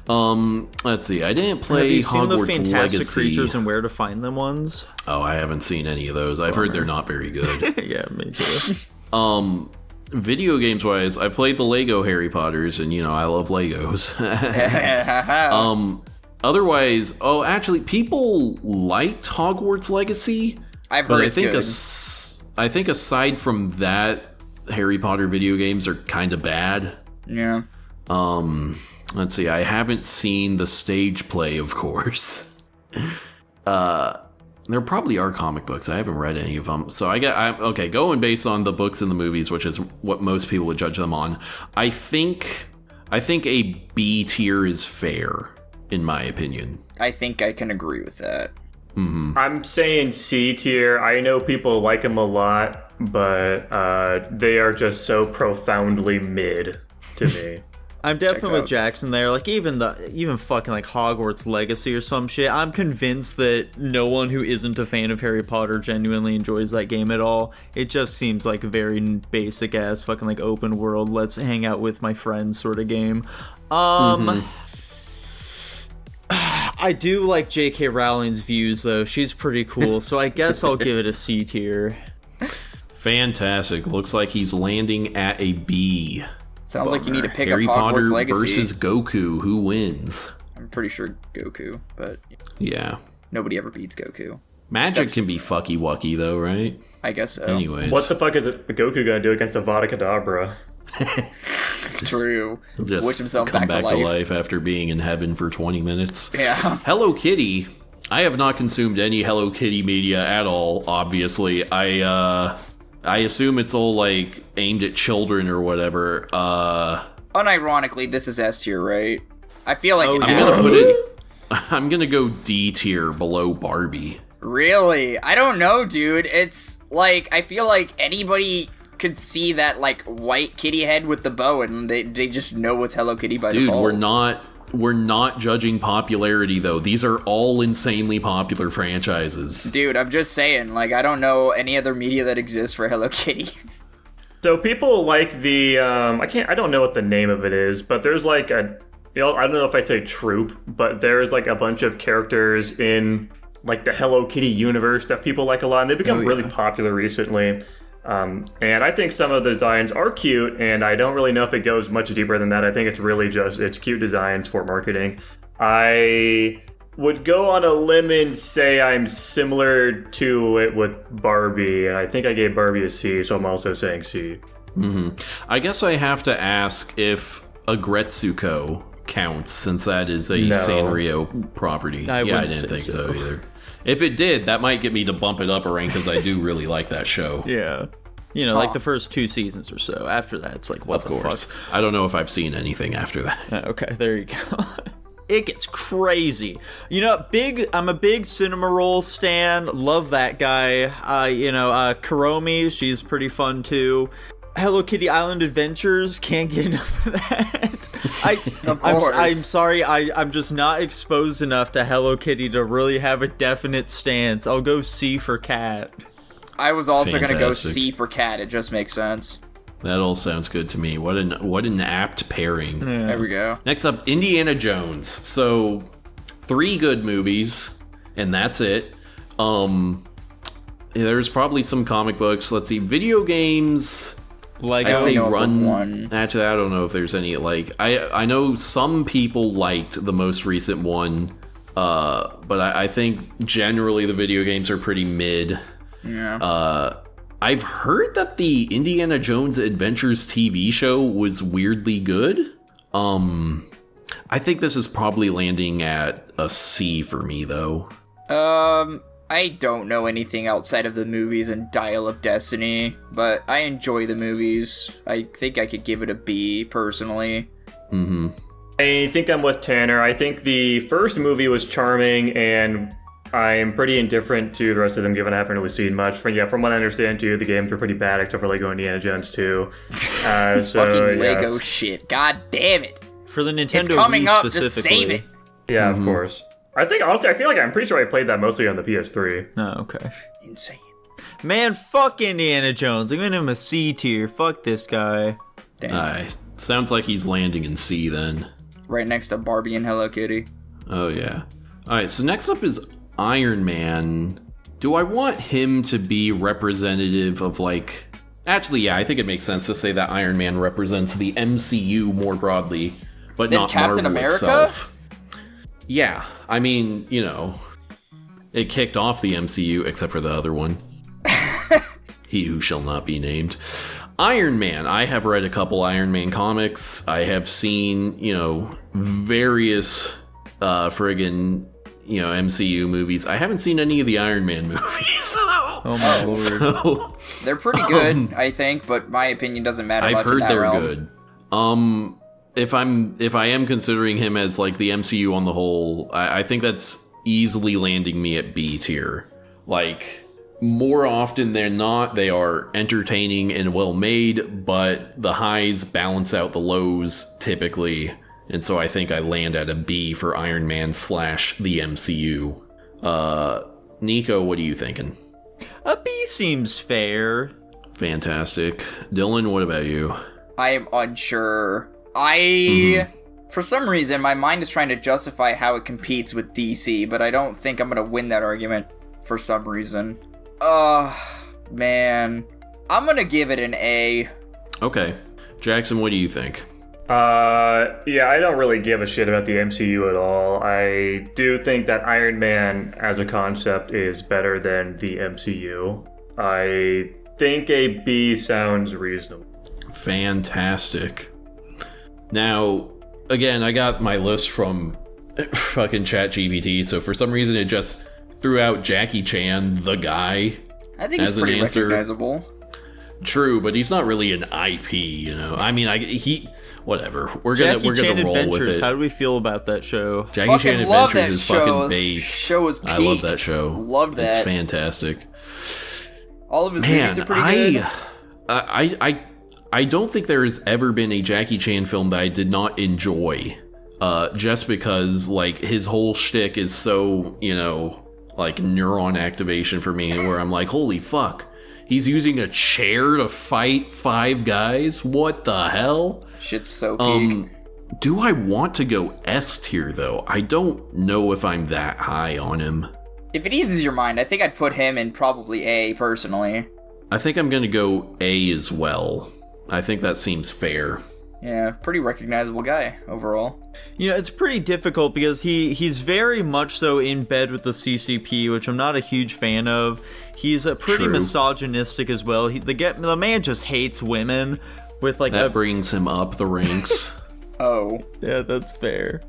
Let's see. I didn't play Have you seen Hogwarts the Fantastic Legacy. Creatures and Where to Find Them ones? Oh, I haven't seen any of those. I've heard they're not very good. Yeah, me too. Video games wise, I played the Lego Harry Potters, and I love Legos. Otherwise, actually, people liked Hogwarts Legacy. I've heard it's good. I think aside from that, Harry Potter video games are kind of bad. Yeah. Let's see. I haven't seen the stage play, of course. There probably are comic books. I haven't read any of them. So okay, going based on the books and the movies, which is what most people would judge them on. I think a B tier is fair, in my opinion. I think I can agree with that. Mm-hmm. I'm saying C tier. I know people like them a lot, but they are just so profoundly mid to me. I'm definitely with Jackson there. Like even fucking like Hogwarts Legacy or some shit. I'm convinced that no one who isn't a fan of Harry Potter genuinely enjoys that game at all. It just seems like a very basic ass fucking like open world, let's hang out with my friends sort of game. I do like J.K. Rowling's views though. She's pretty cool, so I guess I'll give it a C tier. Fantastic. Looks like he's landing at a B. Sounds like you need to pick Harry up Hogwarts Potter Legacy versus Goku. Who wins? I'm pretty sure Goku, but yeah, nobody ever beats Goku. Magic can be fucky wucky though, right? I guess so. Anyways, what the fuck is Goku gonna do against Avada Kedavra? True. He'll just Witch himself come back to to life after being in heaven for 20 minutes. Yeah. Hello Kitty. I have not consumed any Hello Kitty media at all. Obviously, I assume it's all like aimed at children or whatever. Unironically, this is S tier, right? I feel like I'm gonna go D tier below Barbie. Really? I don't know, dude. It's like I feel like anybody could see that like white kitty head with the bow and they just know it's Hello Kitty by default. Dude, we're not judging popularity though. These are all insanely popular franchises. Dude, I'm just saying, like I don't know any other media that exists for Hello Kitty. So people like the I don't know what the name of it is, but there's like I don't know if I'd say troop, but there's like a bunch of characters in like the Hello Kitty universe that people like a lot, and they've become really popular recently. And I think some of the designs are cute, and I don't really know if it goes much deeper than that. I think it's really just, it's cute designs for marketing. I would go on a limb and say I'm similar to it with Barbie, and I think I gave Barbie a C, so I'm also saying C. I guess I have to ask if Agretsuko counts, since that is a Sanrio property. I didn't think so either. If it did, that might get me to bump it up a rank, because I do really like that show. Yeah. You know, like the first 2 seasons or so. After that, it's like, what the fuck? I don't know if I've seen anything after that. Okay, there you go. It gets crazy. You know, I'm a big Cinema Roll stan. Love that guy. Kuromi, she's pretty fun too. Hello Kitty Island Adventures, can't get enough of that. I'm sorry, I'm just not exposed enough to Hello Kitty to really have a definite stance. I'll go C for cat. I was also gonna go C for cat. It just makes sense. That all sounds good to me. What an apt pairing. Yeah. There we go. Next up, Indiana Jones. So 3 good movies, and that's it. There's probably some comic books. Let's see, video games. Lego. I'd say Run. Actually, I don't know if there's any. Like, I know some people liked the most recent one, but I think generally the video games are pretty mid. Yeah. I've heard that the Indiana Jones Adventures TV show was weirdly good. I think this is probably landing at a C for me, though. I don't know anything outside of the movies and Dial of Destiny, but I enjoy the movies. I think I could give it a B, personally. Mm-hmm. I think I'm with Tanner. I think the first movie was charming, and I'm pretty indifferent to the rest of them, given I haven't really seen much. From what I understand, too, the games were pretty bad, except for Lego Indiana Jones 2. Fucking Lego shit. God damn it. For the Nintendo it's coming Wii up, specifically. just save it. Yeah, of course. I think, honestly, I feel like I'm pretty sure I played that mostly on the PS3. Oh, okay. Insane. Man, fuck Indiana Jones. I'm giving him a C tier. Fuck this guy. Damn. Sounds like he's landing in C then. Right next to Barbie and Hello Kitty. Oh, yeah. Alright, so next up is Iron Man. Do I want him to be representative of, like... Actually, yeah, I think it makes sense to say that Iron Man represents the MCU more broadly, but Then not Captain Marvel America? itself. Yeah, I mean, you know, it kicked off the MCU, except for the other one. He who shall not be named. Iron Man. I have read a couple Iron Man comics. I have seen, various MCU movies. I haven't seen any of the Iron Man movies. Oh my lord. So, They're pretty good, I think, but my opinion doesn't matter much I've heard in that they're realm. good. If I am considering him as like the MCU on the whole, I think that's easily landing me at B tier. Like, more often than not, they are entertaining and well made, but the highs balance out the lows typically. And so I think I land at a B for Iron Man / the MCU. Nico, what are you thinking? A B seems fair. Fantastic. Dylan, what about you? I am unsure. For some reason, my mind is trying to justify how it competes with DC, but I don't think I'm gonna win that argument for some reason. Man. I'm gonna give it an A. Okay. Jackson, what do you think? Yeah, I don't really give a shit about the MCU at all. I do think that Iron Man as a concept is better than the MCU. I think a B sounds reasonable. Fantastic. Now, again, I got my list from fucking ChatGPT, so for some reason it just threw out Jackie Chan, the guy, I think as he's an pretty answer. recognizable. True, but he's not really an IP, you know. I mean, whatever. We're gonna Jackie Chan roll Adventures, with it. how do we feel about that show? Jackie Chan Fucking love Adventures that is show. fucking base. Show is I love peak. that show. Love that. It's fantastic. All of his movies are pretty good. I don't think there has ever been a Jackie Chan film that I did not enjoy. Just because, like, his whole shtick is so, you know, like, neuron activation for me, where I'm like, holy fuck. He's using a chair to fight 5 guys? What the hell? Shit's so peak. Do I want to go S tier, though? I don't know if I'm that high on him. If it eases your mind, I think I'd put him in probably A, personally. I think I'm gonna go A as well. I think that seems fair. Yeah, pretty recognizable guy, overall. You know, it's pretty difficult because he's very much so in bed with the CCP, which I'm not a huge fan of. He's pretty True. misogynistic as well. The man just hates women with like That brings him up the ranks. Oh. Yeah, that's fair.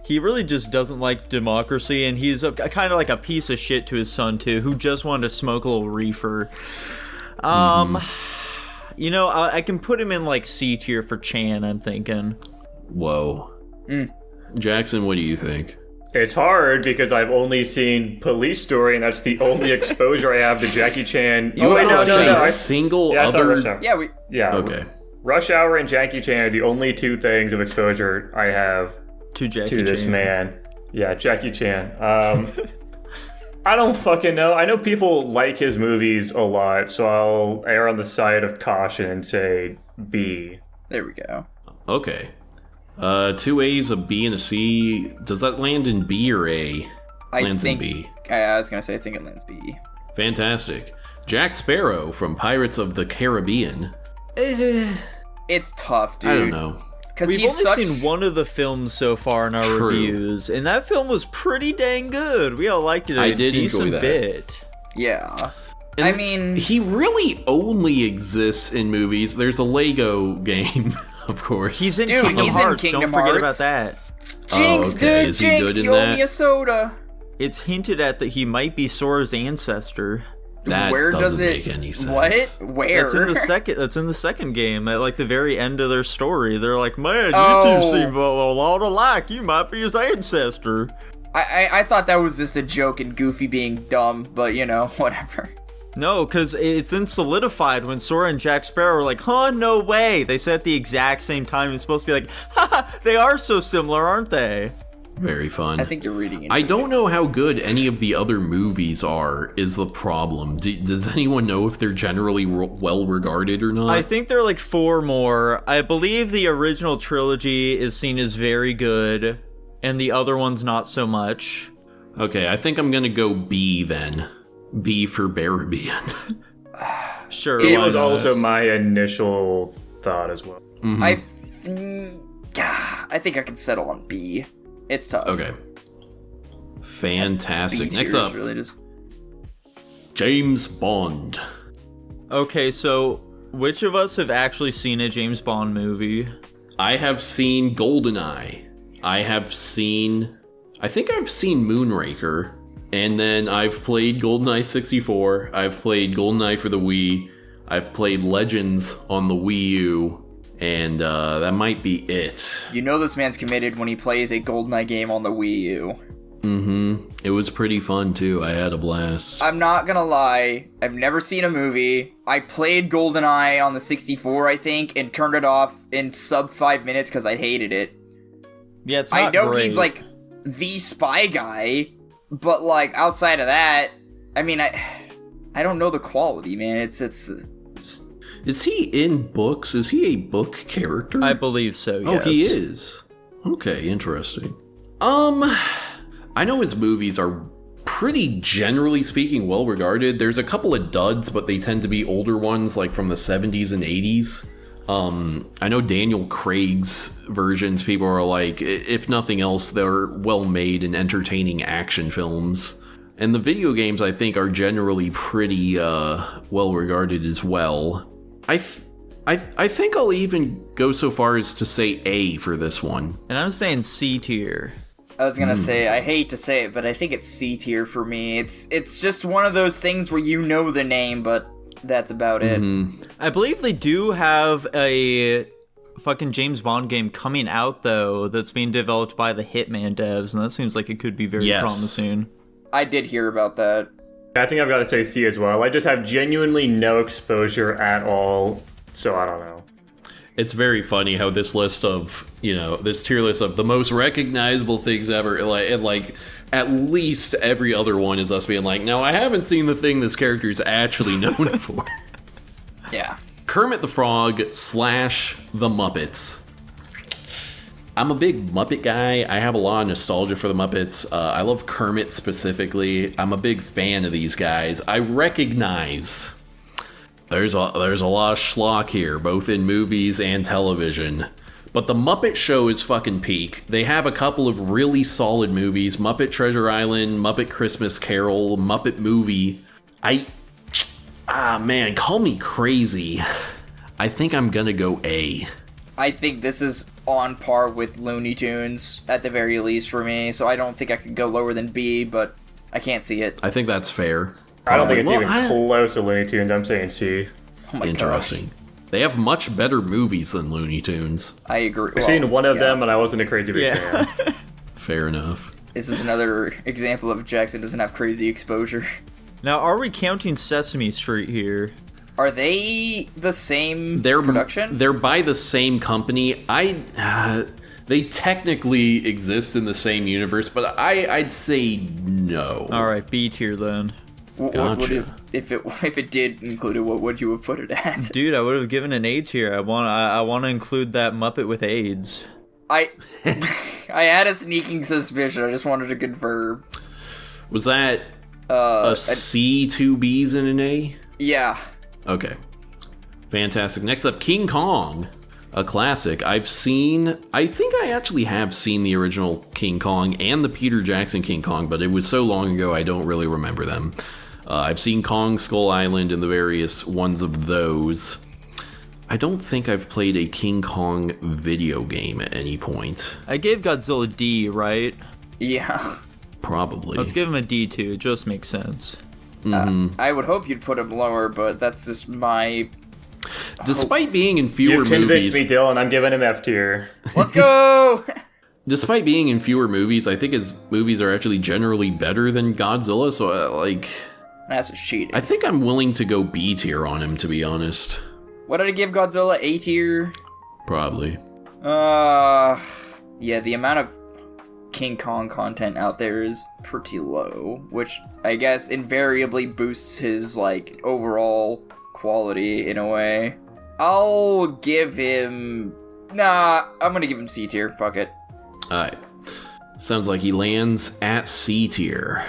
He really just doesn't like democracy, and he's kind of like a piece of shit to his son too, who just wanted to smoke a little reefer. You know, I can put him in like C tier for Chan, I'm thinking. Whoa. Jackson, what do you think? It's hard because I've only seen Police Story, and that's the only exposure I have to Jackie Chan. You haven't seen a single Yeah, I saw Rush other... Hour. Yeah, Yeah. Okay. Rush Hour and Jackie Chan are the only 2 things of exposure I have To Jackie to this Chan. man. Yeah, Jackie Chan. I don't fucking know. I know people like his movies a lot, so I'll err on the side of caution and say B. there we go. Okay. 2 A's, a B, and a C. Does that land in B or A? Lands in B. I was gonna say, I think it lands B. Fantastic. Jack Sparrow from Pirates of the Caribbean. It's tough, dude. I don't know. Because We've he's only such... seen one of the films so far in our True. reviews, and that film was pretty dang good. We all liked it a I did enjoy decent that. bit. Yeah. And I mean... he really only exists in movies. There's a Lego game, of course. He's in Dude, Kingdom he's in Hearts. Kingdom Don't forget Hearts. about that. Jinx, okay. dude, Is he Jinx, good in you owe that? me a soda. It's hinted at that he might be Sora's ancestor. That Where doesn't does it... make any sense. What? Where? That's in the second game. At like the very end of their story, they're like, "Man, you Oh. two seem a lot alike. You might be his ancestor." I thought that was just a joke and Goofy being dumb, but you know, whatever. No, because it's then solidified when Sora and Jack Sparrow are like, "Huh, no way." They said at the exact same time. It's supposed to be like, "Haha, they are so similar, aren't they?" Very fun. I think you're reading it. I don't know how good any of the other movies are, is the problem. Does anyone know if they're generally well regarded or not? I think there are like 4 more. I believe the original trilogy is seen as very good, and the other ones not so much. Okay, I think I'm gonna go B then. B for Barabian. Sure. It why was not? also my initial thought as well. I think I can settle on B. It's tough. Okay. Fantastic. B Next tier up, is really just... James Bond. Okay, so which of us have actually seen a James Bond movie? I have seen GoldenEye. I think I've seen Moonraker. And then I've played GoldenEye 64. I've played GoldenEye for the Wii. I've played Legends on the Wii U. And that might be it. You know this man's committed when he plays a GoldenEye game on the Wii U. It was pretty fun, too. I had a blast. I'm not gonna lie, I've never seen a movie. I played GoldenEye on the 64, I think, and turned it off in sub 5 minutes because I hated it. Yeah, it's not I know great. he's, like, the spy guy, but, like, outside of that, I mean, I don't know the quality, man. It's Is he in books? Is he a book character? I believe so, yes. Oh, he is. Okay, interesting. I know his movies are pretty generally speaking well regarded. There's a couple of duds, but they tend to be older ones, like from the 70s and 80s. I know Daniel Craig's versions, people are like, if nothing else, they're well-made and entertaining action films. And the video games, I think, are generally pretty well-regarded as well. I think I'll even go so far as to say A for this one. And I'm saying C tier. I was gonna say, I hate to say it, but I think it's C tier for me. It's just one of those things where you know the name, but that's about it. I believe they do have a fucking James Bond game coming out, though, that's being developed by the Hitman devs, and that seems like it could be very promising. I did hear about that. I think I've got to say C as well. I just have genuinely no exposure at all, so I don't know. It's very funny how this list of, this tier list of the most recognizable things ever, like at least every other one is us being like, no, I haven't seen the thing this character is actually known for. Yeah. Kermit the Frog / the Muppets. I'm a big Muppet guy. I have a lot of nostalgia for the Muppets. I love Kermit specifically. I'm a big fan of these guys. I recognize there's a lot of schlock here, both in movies and television. But the Muppet Show is fucking peak. They have a couple of really solid movies. Muppet Treasure Island, Muppet Christmas Carol, Muppet Movie. Man, call me crazy. I think I'm gonna go A. I think this is on par with Looney Tunes, at the very least for me, so I don't think I could go lower than B, but I can't see it. I think that's fair. I don't think it's even close to Looney Tunes. I'm saying C. Oh my Interesting. gosh. They have much better movies than Looney Tunes. I agree. I've seen one of them, and I wasn't a crazy big fan. Fair enough. This is another example of Jackson doesn't have crazy exposure. Now, are we counting Sesame Street here? Are they the same They're production? They're by the same company. They technically exist in the same universe, but I'd say no. All right, B tier then. Gotcha. If it did include it, what would you have put it at? Dude, I would have given an A tier. I want to include that Muppet with AIDS. I had a sneaking suspicion. I just wanted to confirm. Was that a C, 2 B's, and an A? Yeah. Okay. Fantastic. Next up, King Kong. A classic. I think I actually have seen the original King Kong and the Peter Jackson King Kong, but it was so long ago I don't really remember them. I've seen Kong Skull Island and the various ones of those. I don't think I've played a King Kong video game at any point. I gave Godzilla D, right? Yeah. Probably. Let's give him a D too. It just makes sense. I would hope you'd put him lower, but that's just my... Despite being in fewer You've convinced movies... me, Dylan. I'm giving him F tier. Let's go! Despite being in fewer movies, I think his movies are actually generally better than Godzilla, so, That's cheating. I think I'm willing to go B tier on him, to be honest. What did I give Godzilla? A tier? Probably. Yeah, the amount of King Kong content out there is pretty low, which I guess invariably boosts his, overall quality in a way. I'll give him... Nah, I'm gonna give him C tier. Fuck it. Alright. Sounds like he lands at C tier.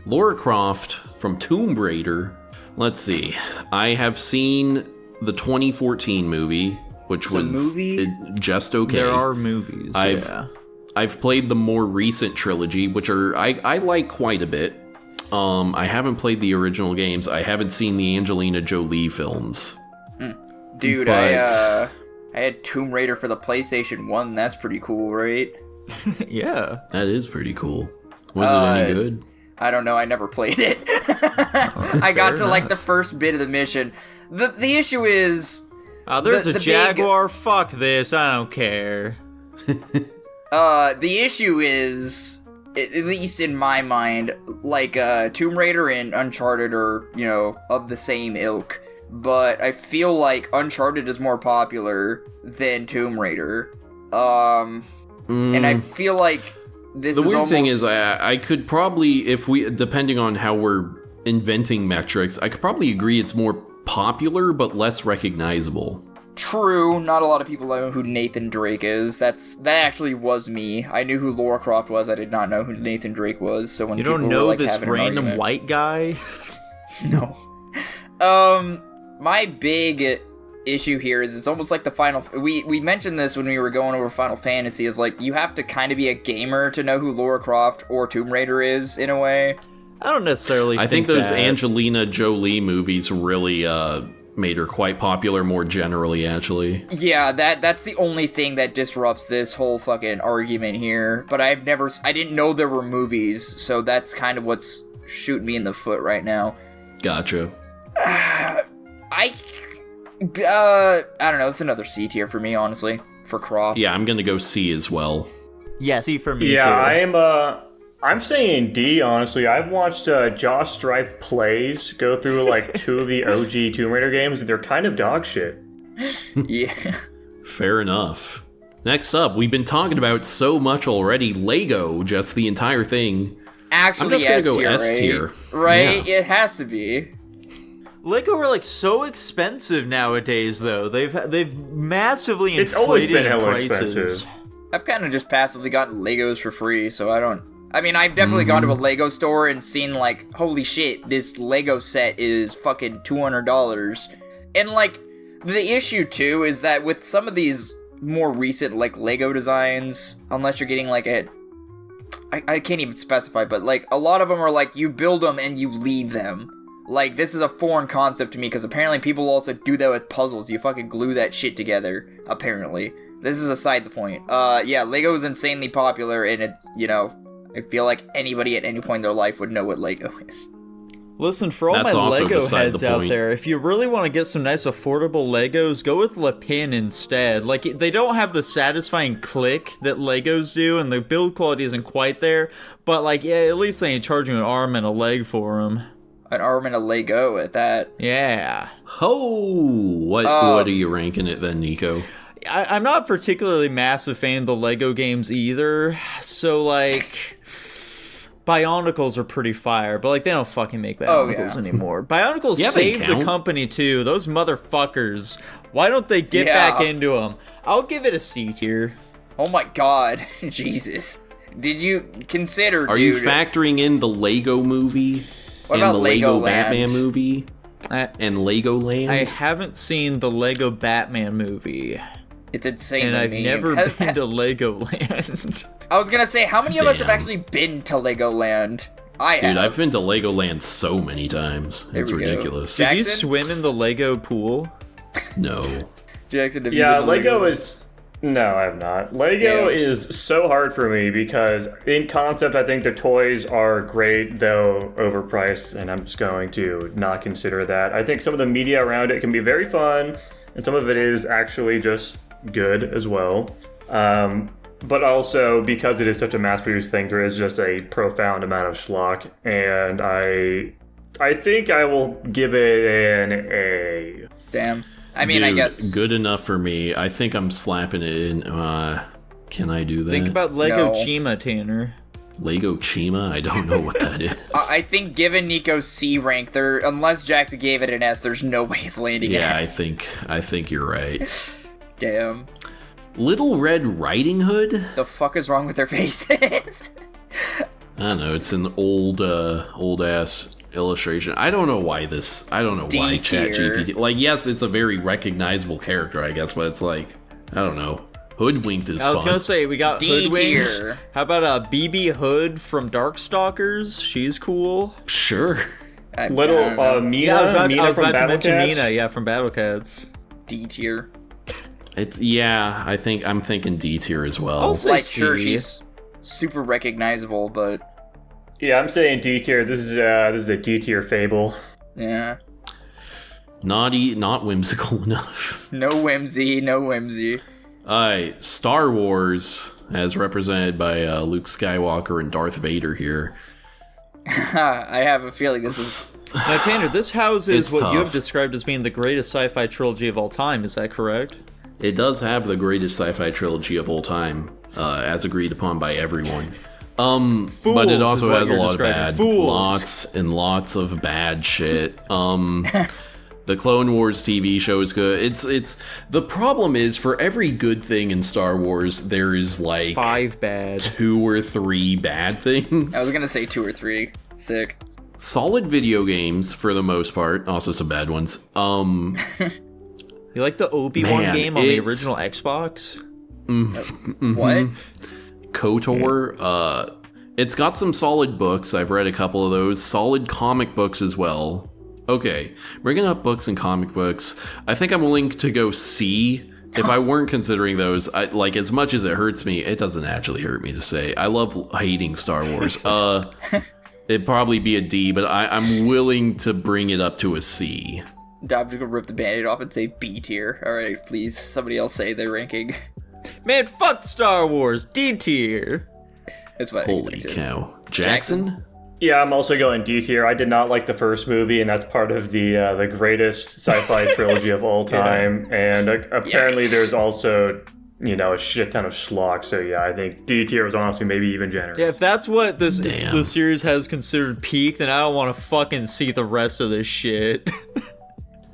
Lara Croft from Tomb Raider. Let's see. I have seen the 2014 movie, which was just okay. There are movies, I've played the more recent trilogy, which I like quite a bit. I haven't played the original games. I haven't seen the Angelina Jolie films. Dude, I had Tomb Raider for the PlayStation 1. That's pretty cool, right? Yeah. That is pretty cool. Was it any good? I don't know. I never played it. I got to the first bit of the mission. The issue is... there's a Jaguar. Fuck this. I don't care. The issue is at least in my mind, like Tomb Raider and Uncharted are, of the same ilk. But I feel like Uncharted is more popular than Tomb Raider. And I feel like this is the weird almost... thing is, I could probably, depending on how we're inventing metrics, I could probably agree it's more popular but less recognizable. True, not a lot of people know who Nathan Drake is. That actually was me. I knew who Lara Croft was. I did not know who Nathan Drake was. So when you people don't know were, like, this having an random argument, white guy? no. My big issue here is it's almost like the Final... We mentioned this when we were going over Final Fantasy, is like, you have to kind of be a gamer to know who Lara Croft or Tomb Raider is, in a way. I don't necessarily I think those that. Angelina Jolie movies really made her quite popular more generally, actually. Yeah, that's the only thing that disrupts this whole fucking argument here. But I didn't know there were movies, so that's kind of what's shooting me in the foot right now. Gotcha. I don't know, it's another C tier for me, honestly, for Croft. Yeah, I'm gonna go C as well. Yeah, C for me, Yeah, too. I'm saying D, honestly. I've watched Josh Strife plays go through, like, 2 of the OG Tomb Raider games, and they're kind of dog shit. Yeah. Fair enough. Next up, we've been talking about so much already. Lego, just the entire thing. Actually, I'm just gonna go S S tier. Right? Yeah. It has to be. Lego are like so expensive nowadays, though. They've massively It's always inflated been hella prices. expensive. I've kind of just passively gotten Legos for free, so I mean, I've definitely gone to a Lego store and seen, like, holy shit, this Lego set is fucking $200. And, like, the issue, too, is that with some of these more recent, like, Lego designs, unless you're getting, like, I can't even specify, but, like, a lot of them are, like, you build them and you leave them. Like, this is a foreign concept to me, because apparently people also do that with puzzles. You fucking glue that shit together, apparently. This is aside the point. Yeah, Lego is insanely popular, and it, I feel like anybody at any point in their life would know what Lego is. Listen, for all That's my also Lego beside heads the out point. there, if you really want to get some nice affordable Legos, go with Le Pin instead. Like, they don't have the satisfying click that Legos do, and the build quality isn't quite there, but, like, yeah, at least they ain't charging an arm and a leg for them. An arm and a Lego at that. Yeah. Oh, what are you ranking it then, Nico? I'm not a particularly massive fan of the Lego games either, so, like... Bionicles are pretty fire, but, like, they don't fucking make Bionicles anymore. Bionicles Yeah, they saved the count. company, too. Those motherfuckers. Why don't they get back into them? I'll give it a C tier. Oh my god. Jesus. Did you consider, Are you factoring in the Lego movie? What and about the Lego Legoland? Batman movie? And Legoland? I haven't seen the Lego Batman movie, It's insane. and I've never been to Legoland. I was gonna say, how many of us have Damn. actually been to Legoland? I Dude, have. I've been to Legoland so many times. It's we go. ridiculous. Jack- Did you Jackson? swim in the Lego pool? No. Jackson, have you Yeah, been to Lego Legoland? is... No, I have not. Lego Damn. is so hard for me because in concept, I think the toys are great, though overpriced, and I'm just going to not consider that. I think some of the media around it can be very fun, and some of it is actually just good as well. But also, because it is such a mass-produced thing, there is just a profound amount of schlock, and I think I will give it an A. Damn. I mean, Dude, I guess. good enough for me. I think I'm slapping it in. Can I do that? Think about Lego No. Chima, Tanner. Lego Chima? I don't know what that is. I think given Nico's C rank, unless Jackson gave it an S, there's no way it's landing Yeah, at. I think you're right. Damn. Little Red Riding Hood? The fuck is wrong with their faces? I don't know. It's an old ass illustration. I don't know why D ChatGPT. tier. Like, yes, it's a very recognizable character, I guess, but it's like, I don't know. Hoodwinked is I was fun. gonna say, we got D Hoodwinked. tier. How about BB Hood from Darkstalkers? She's cool. Sure. I don't Mina, Yeah, I was Mina from about to Battle mention Cats? Mina, yeah, from Battle Cats. D tier. It's I'm thinking D tier as well. I'll say Like, C. sure, she's super recognizable, but Yeah, I'm saying D tier. This is a D tier fable. yeah. Not whimsical enough. No whimsy, no whimsy. Star Wars, as represented by Luke Skywalker and Darth Vader here. I have a feeling this is... Now, Tanner, this houses It's what tough. you have described as being the greatest sci-fi trilogy of all time. Is that correct? It does have the greatest sci-fi trilogy of all time, as agreed upon by everyone. But it also is what has a you're lot of describing. bad, Fools. lots and lots of bad shit. The Clone Wars TV show is good. It's the problem is for every good thing in Star Wars, there is like 5 bad. 2 or 3 bad things. I was gonna say 2 or 3. Sick. Solid video games for the most part, also some bad ones. You like the Obi-Wan Man, game on the it's- original Xbox? What? KOTOR, it's got some solid books. I've read a couple of those. Solid comic books as well. Okay, bringing up books and comic books, I think I'm willing to go C. If I weren't considering those, like, as much as it hurts me, it doesn't actually hurt me to say. I love hating Star Wars. It'd probably be a D, but I'm willing to bring it up to a C. I'm just gonna rip the band-aid off and say B tier. Alright, please, somebody else say their ranking. Man, fuck Star Wars. D tier. That's what I Holy expected. cow. Jackson? Yeah, I'm also going D tier. I did not like the first movie, and that's part of the greatest sci-fi trilogy of all time. And apparently, Yikes. there's also a shit ton of schlock. So yeah, I think D tier was honestly maybe even generous. Yeah, if that's what the Damn. series has considered peak, then I don't want to fucking see the rest of this shit.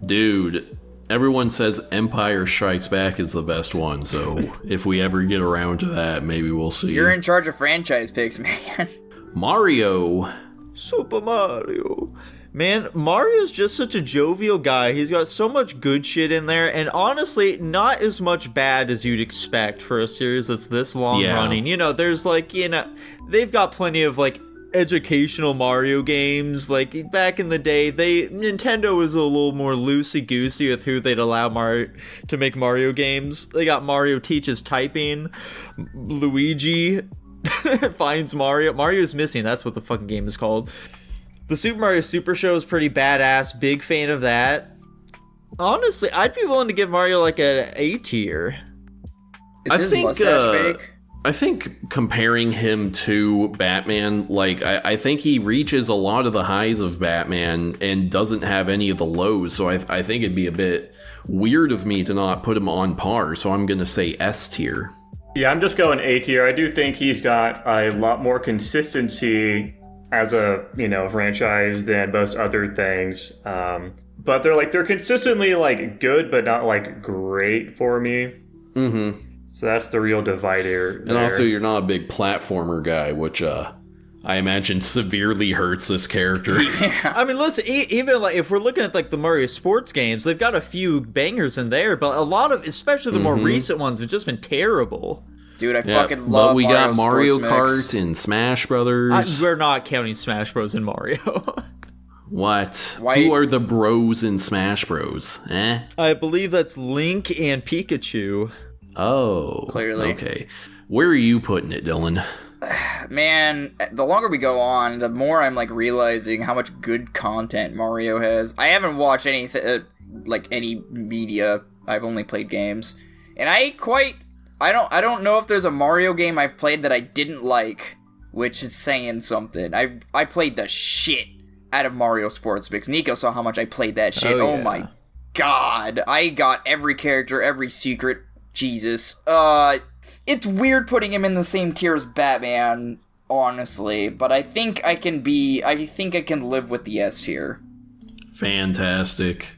Dude, everyone says Empire Strikes Back is the best one, so if we ever get around to that, maybe we'll see. You're in charge of franchise picks, man. Mario. Super Mario. Man, Mario's just such a jovial guy. He's got so much good shit in there, and honestly, not as much bad as you'd expect for a series that's this long Yeah. running. There's they've got plenty of educational Mario games. Like back in the day, Nintendo was a little more loosey-goosey with who they'd allow Mario to make Mario games. They got Mario teaches typing, Luigi finds Mario. Mario's missing, that's what the fucking game is called. The Super Mario Super Show is pretty badass. Big fan of that. Honestly, I'd be willing to give Mario an A tier. Is I his think, mustache fake? I think comparing him to Batman, I think he reaches a lot of the highs of Batman and doesn't have any of the lows, so I think it'd be a bit weird of me to not put him on par, so I'm gonna say S tier. Yeah, I'm just going A tier. I do think he's got a lot more consistency as a franchise than most other things. But they're consistently good, but not great for me. Mm-hmm. So that's the real divider. And also, you're not a big platformer guy, which I imagine severely hurts this character. I mean, listen, even if we're looking at the Mario sports games, they've got a few bangers in there, but a lot of, especially the more recent ones, have just been terrible. Dude, I Yeah, fucking love but we got Mario Sports Mix. Kart and Smash Brothers. We're not counting Smash Bros. In Mario. What? Why- Who are the bros in Smash Bros? I believe that's Link and Pikachu. Oh. Clearly. Okay. Where are you putting it, Dylan? Man, the longer we go on, the more I'm realizing how much good content Mario has. I haven't watched anything any media. I've only played games, and I don't know if there's a Mario game I've played that I didn't like, which is saying something. I played the shit out of Mario Sports Mix. Nico saw how much I played that shit. Oh, Oh yeah. my god, I got every character, every secret. Jesus. It's weird putting him in the same tier as Batman, honestly, but I think I can live with the S tier. Fantastic.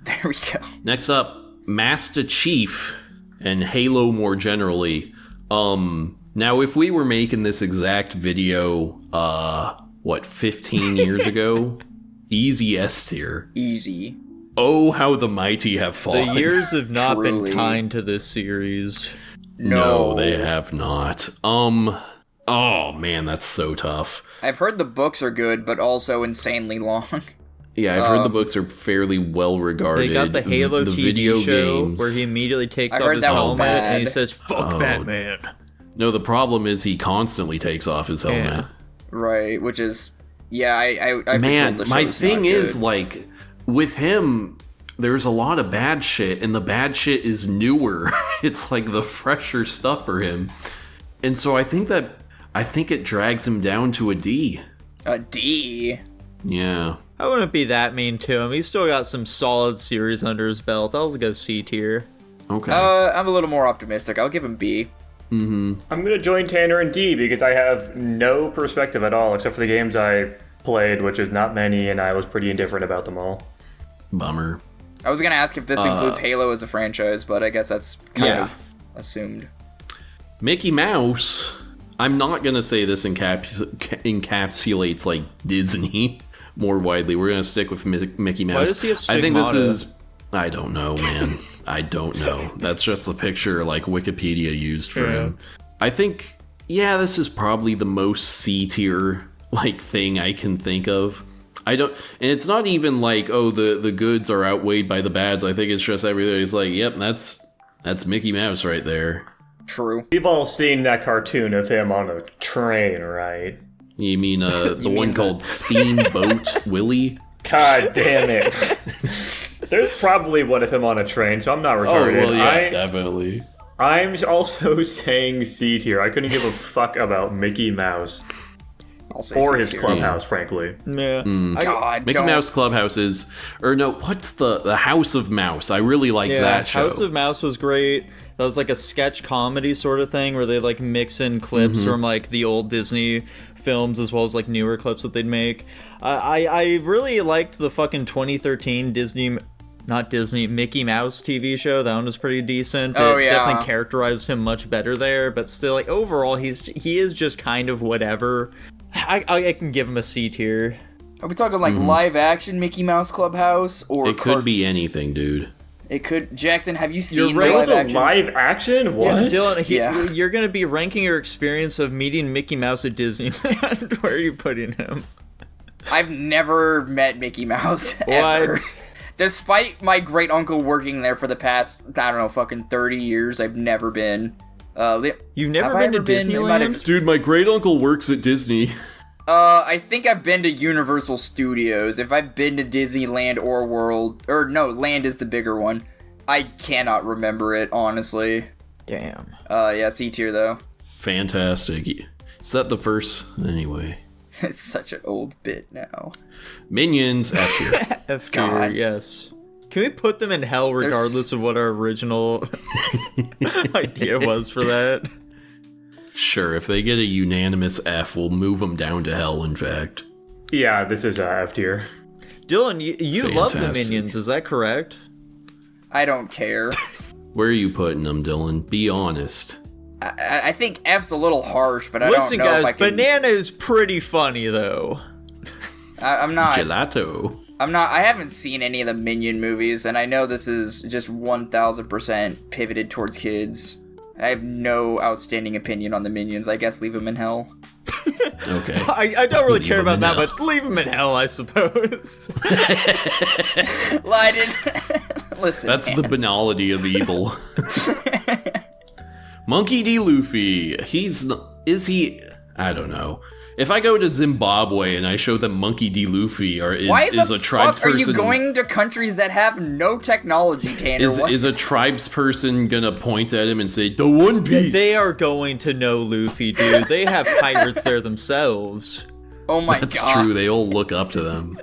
There we go. Next up, Master Chief and Halo more generally. Now if we were making this exact video, 15 years ago? Easy S tier. Easy. Oh, how the mighty have fallen. The years have not Truly. been kind to this series. No, they have not. Oh man, that's so tough. I've heard the books are good, but also insanely long. Yeah, I've heard the books are fairly well regarded. They got the Halo the TV video show games. where he immediately takes I off heard his that was helmet and he bad. says, "Fuck Oh. Batman." No, the problem is he constantly takes off his helmet. Yeah. Right, which is... Yeah, I've been Man, told the my show's thing not is good. with him, there's a lot of bad shit, and the bad shit is newer. It's like the fresher stuff for him. And so I think it drags him down to a D. A D? Yeah. I wouldn't be that mean to him. He's still got some solid series under his belt. I'll go C tier. Okay. I'm a little more optimistic. I'll give him B. I'm gonna join Tanner in D because I have no perspective at all except for the games I played, which is not many, and I was pretty indifferent about them all. Bummer. I was gonna ask if this includes Halo as a franchise, but I guess that's kind of assumed. Mickey Mouse, I'm not gonna say this encapsulates like Disney more widely. We're gonna stick with Mickey Mouse. Why does he have I think this stigmata? is, I don't know, man. I don't know. That's just the picture like Wikipedia used for him. I think, this is probably the most C tier like thing I can think of. And it's not even like, oh, the goods are outweighed by the bads. I think it's just everybody's like, yep, that's Mickey Mouse right there. True. We've all seen that cartoon of him on a train, right? You mean the one called Steamboat Willie? God damn it. There's probably one of him on a train, so I'm not retarded. Oh, well, yeah, definitely. I'm also saying C tier. I couldn't give a fuck about Mickey Mouse. I'll say Or C his tier. clubhouse, frankly. Yeah. God, Mickey Mouse Clubhouse is, or no, what's the House of Mouse? I really liked that show. House of Mouse was great. That was like a sketch comedy sort of thing where they like mix in clips from like the old Disney films as well as like newer clips that they'd make. I really liked the fucking 2013 Mickey Mouse TV show. That one was pretty decent. Oh, It yeah. definitely characterized him much better there, but still, like, overall, he is just kind of whatever. I can give him a C tier. Are we talking like live action Mickey Mouse Clubhouse or It could be anything, dude. It could. Jackson, have you seen right. There the was live a action? live action? What? Dylan, you're going to be ranking your experience of meeting Mickey Mouse at Disneyland. Where are you putting him? I've never met Mickey Mouse ever. What? Despite my great uncle working there for the past, I don't know, fucking 30 years, I've never been. You've never have I been to ever been? It might have Disneyland? just- Dude, my great uncle works at Disney. I think I've been to Universal Studios. If I've been to Disneyland or World, or no, Land is the bigger one. I cannot remember it, honestly. Damn. Yeah, C tier though. Fantastic. Is that the first? Anyway. It's such an old bit now. Minions, F tier. F tier, God. yes. Can we put them in hell regardless of what our original idea was for that? Sure, if they get a unanimous F, we'll move them down to hell, in fact. Yeah, this is F tier. Dylan, you love the Fantastic. Minions, is that correct? I don't care. Where are you putting them, Dylan? Be honest. I think F's a little harsh, but I Listen, don't know guys, if I can. Banana is pretty funny, though. I'm not. Gelato. I haven't seen any of the Minion movies, and I know this is just 1000% pivoted towards kids. I have no outstanding opinion on the Minions. I guess leave them in hell. Okay. I don't really Leave care them about in that hell. much. Leave them in hell, I suppose. Well, I didn't. Listen. That's the banality of evil. Monkey D. Luffy. Is he? I don't know. If I go to Zimbabwe and I show them Monkey D. Luffy, Why is the a tribes fuck are person? you going to countries that have no technology, Tanner? What? Is a tribes person gonna point at him and say, "The One Piece"? They are going to know Luffy, dude. They have pirates there themselves. Oh my That's god. true. They all look up to them.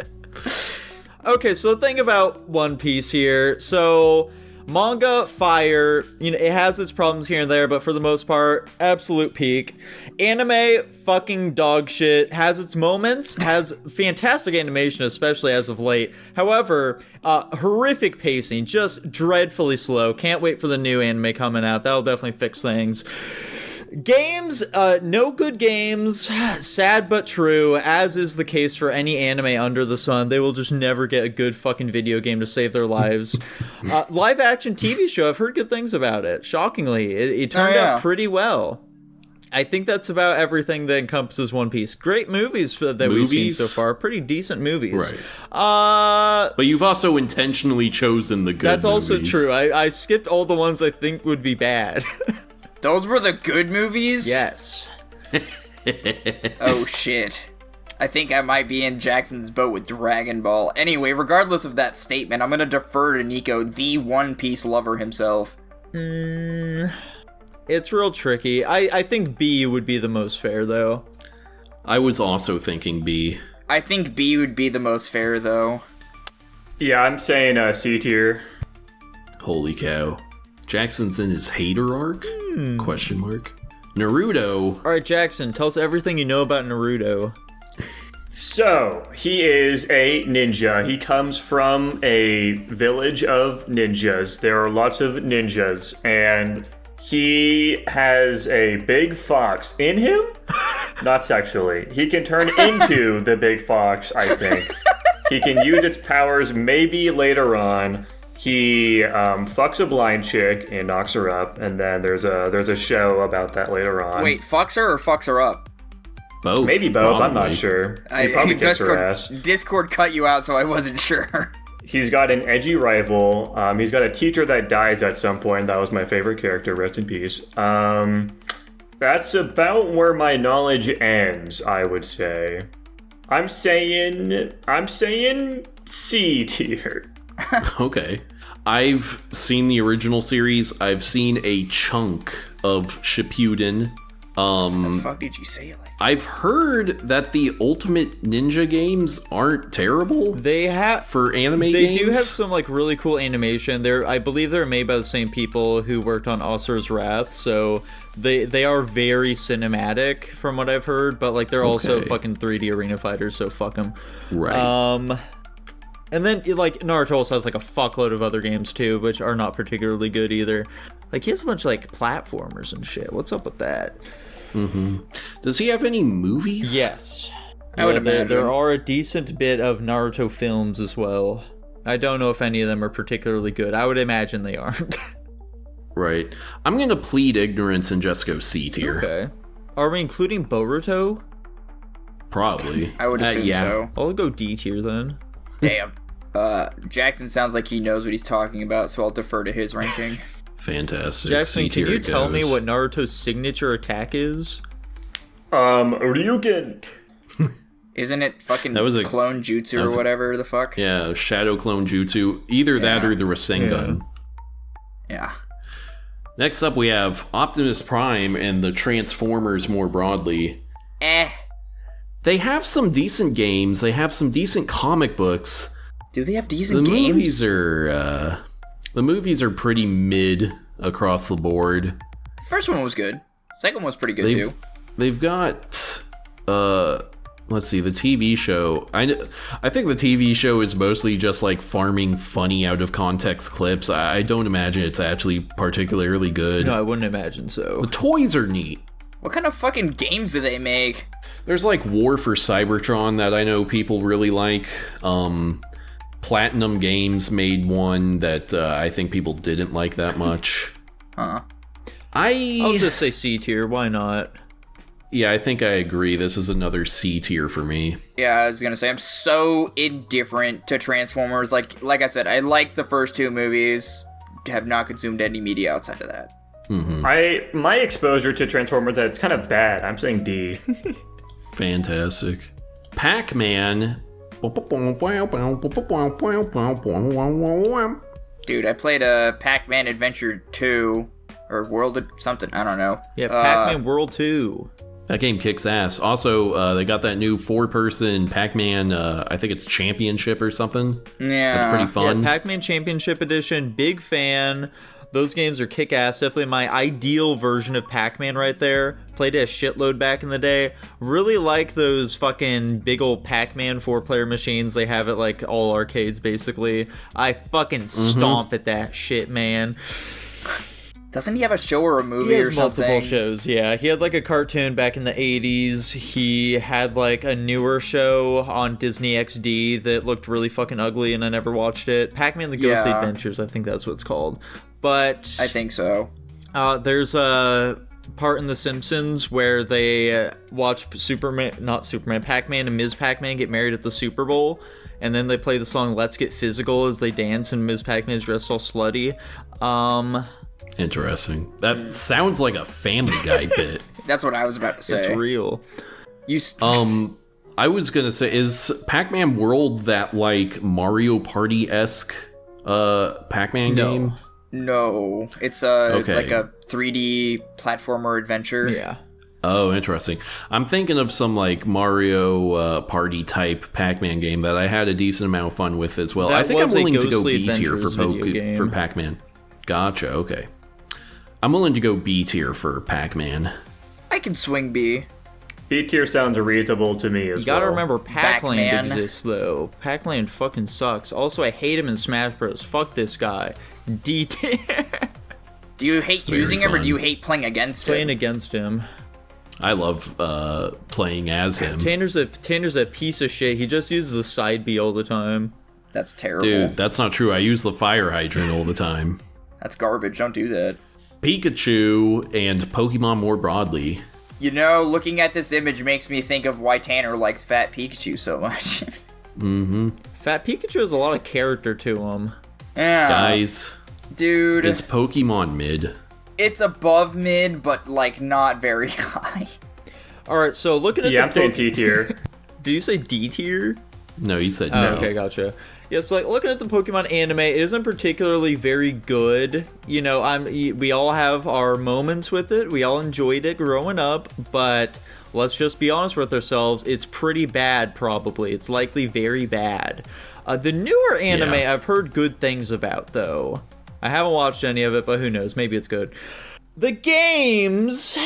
Okay, so the thing about One Piece here, so manga, fire, it has its problems here and there, but for the most part, absolute peak. Anime, fucking dog shit, has its moments, has fantastic animation, especially as of late. However, horrific pacing, just dreadfully slow. Can't wait for the new anime coming out. That'll definitely fix things. Games, no good games, sad but true, as is the case for any anime under the sun. They will just never get a good fucking video game to save their lives. Live action TV show, I've heard good things about it. Shockingly, it turned out pretty well. I think that's about everything that encompasses One Piece. Great movies that we've seen so far. Pretty decent movies. Right. But you've also intentionally chosen the good That's also movies. true. I skipped all the ones I think would be bad. Those were the good movies? Yes. Oh shit. I think I might be in Jackson's boat with Dragon Ball. Anyway, regardless of that statement, I'm gonna defer to Nico, the One Piece lover himself. It's real tricky. I think B would be the most fair, though. I was also thinking B. I think B would be the most fair, though. Yeah, I'm saying C tier. Holy cow. Jackson's in his hater arc? Question mark. Naruto. All right, Jackson, tell us everything you know about Naruto. So, he is a ninja. He comes from a village of ninjas. There are lots of ninjas, and he has a big fox in him. Not sexually. He can turn into the big fox, I think. He can use its powers maybe later on. He fucks a blind chick and knocks her up, and then there's a show about that later on. Wait, fucks her or fucks her up? Both. Maybe both, probably. I'm not sure. He probably kicks her ass. Discord cut you out, so I wasn't sure. He's got an edgy rival. He's got a teacher that dies at some point. That was my favorite character. Rest in peace. That's about where my knowledge ends, I would say. I'm saying C tier. Okay. I've seen the original series. I've seen a chunk of Shippuden. The fuck did you say it like that? I've heard that the Ultimate Ninja games aren't terrible. They have for anime games. They do have some like really cool animation. I believe they're made by the same people who worked on Asur's Wrath, so they are very cinematic from what I've heard. But like they're also fucking 3D arena fighters, so fuck them. Right. And then like Naruto also has like a fuckload of other games too, which are not particularly good either. Like he has a bunch of like platformers and shit. What's up with that? Mm-hmm. Does he have any movies? Yes. I would imagine. There are a decent bit of Naruto films as well. I don't know if any of them are particularly good. I would imagine they aren't. Right. I'm going to plead ignorance and just go C tier. Okay. Are we including Boruto? Probably. I would assume so. I'll go D tier then. Damn. Jackson sounds like he knows what he's talking about, so I'll defer to his ranking. Fantastic. Jackson, can you tell me goes. what Naruto's signature attack is? Ryugen. Isn't it fucking That was a- clone jutsu or whatever the fuck? Yeah, Shadow Clone Jutsu. Either that or the Rasengan. Yeah. Next up, we have Optimus Prime and the Transformers more broadly. They have some decent games. They have some decent comic books. Do they have decent games? The movies are pretty mid across the board. The first one was good. Second one was pretty good too. They've got let's see, the TV show. I think the TV show is mostly just like farming funny out of context clips. I don't imagine it's actually particularly good. No, I wouldn't imagine so. The toys are neat. What kind of fucking games do they make? There's like War for Cybertron that I know people really like. Platinum Games made one that I think people didn't like that much. Huh. I'll just say C tier. Why not? Yeah, I think I agree. This is another C tier for me. Yeah, I was gonna say I'm so indifferent to Transformers. Like I said, I like the first two movies. Have not consumed any media outside of that. Mm-hmm. My exposure to Transformers, it's kind of bad. I'm saying D. Fantastic. Pac-Man. Dude, I played a Pac-Man Adventure 2 or World of something. I don't know. Yeah, Pac-Man World 2. That game kicks ass. Also, they got that new 4-person Pac-Man, I think it's Championship or something. Yeah. That's pretty fun. Yeah, Pac-Man Championship Edition, big fan. Those games are kick-ass. Definitely my ideal version of Pac-Man right there. Played it a shitload back in the day. Really like those fucking big old Pac-Man 4-player machines. They have it like all arcades, basically. I fucking stomp at that shit, man. Doesn't he have a show or a movie He has or something? multiple shows, yeah. He had like a cartoon back in the 80s. He had like a newer show on Disney XD that looked really fucking ugly and I never watched it. Pac-Man the Ghostly Adventures, I think that's what it's called. But I think so. There's a part in The Simpsons where they watch Pac-Man and Ms. Pac-Man get married at the Super Bowl. And then they play the song Let's Get Physical as they dance and Ms. Pac-Man's dressed all slutty. Interesting. That sounds like a Family Guy bit. That's what I was about to say. It's real. I was gonna say, is Pac-Man World that like Mario Party-esque Pac-Man game? No, it's like a 3D platformer adventure. Yeah. Oh, interesting. I'm thinking of some like Mario Party type Pac-Man game that I had a decent amount of fun with as well. That I think I'm was a willing to go Ghostly B tier Adventures for Pac-Man. Gotcha. Okay. I'm willing to go B tier for Pac-Man. I can swing B. B tier sounds reasonable to me as well. You gotta remember, Pac-Land Pac-Man. exists, though. Pac-Land fucking sucks. Also, I hate him in Smash Bros. Fuck this guy. D tier. Do you hate Very using him, or fun. do you hate playing against Playing him? against him. I love playing as him. Tanner's a piece of shit. He just uses the side B all the time. That's terrible. Dude, that's not true. I use the fire hydrant all the time. That's garbage. Don't do that. Pikachu and Pokemon more broadly. You know, looking at this image makes me think of why Tanner likes Fat Pikachu so much. Fat Pikachu has a lot of character to him. Yeah. Guys, Dude, is Pokemon mid? it's above mid, but, like, not very high. Alright, so looking at Yeah, the I'm saying T tier. Do you say D tier? No, you said Oh, no. okay, gotcha. Yeah, so like looking at the Pokemon anime, it isn't particularly very good. You know, we all have our moments with it. We all enjoyed it growing up, but let's just be honest with ourselves. It's pretty bad, probably. It's likely very bad. The newer anime Yeah. I've heard good things about, though. I haven't watched any of it, but who knows? Maybe it's good. The games...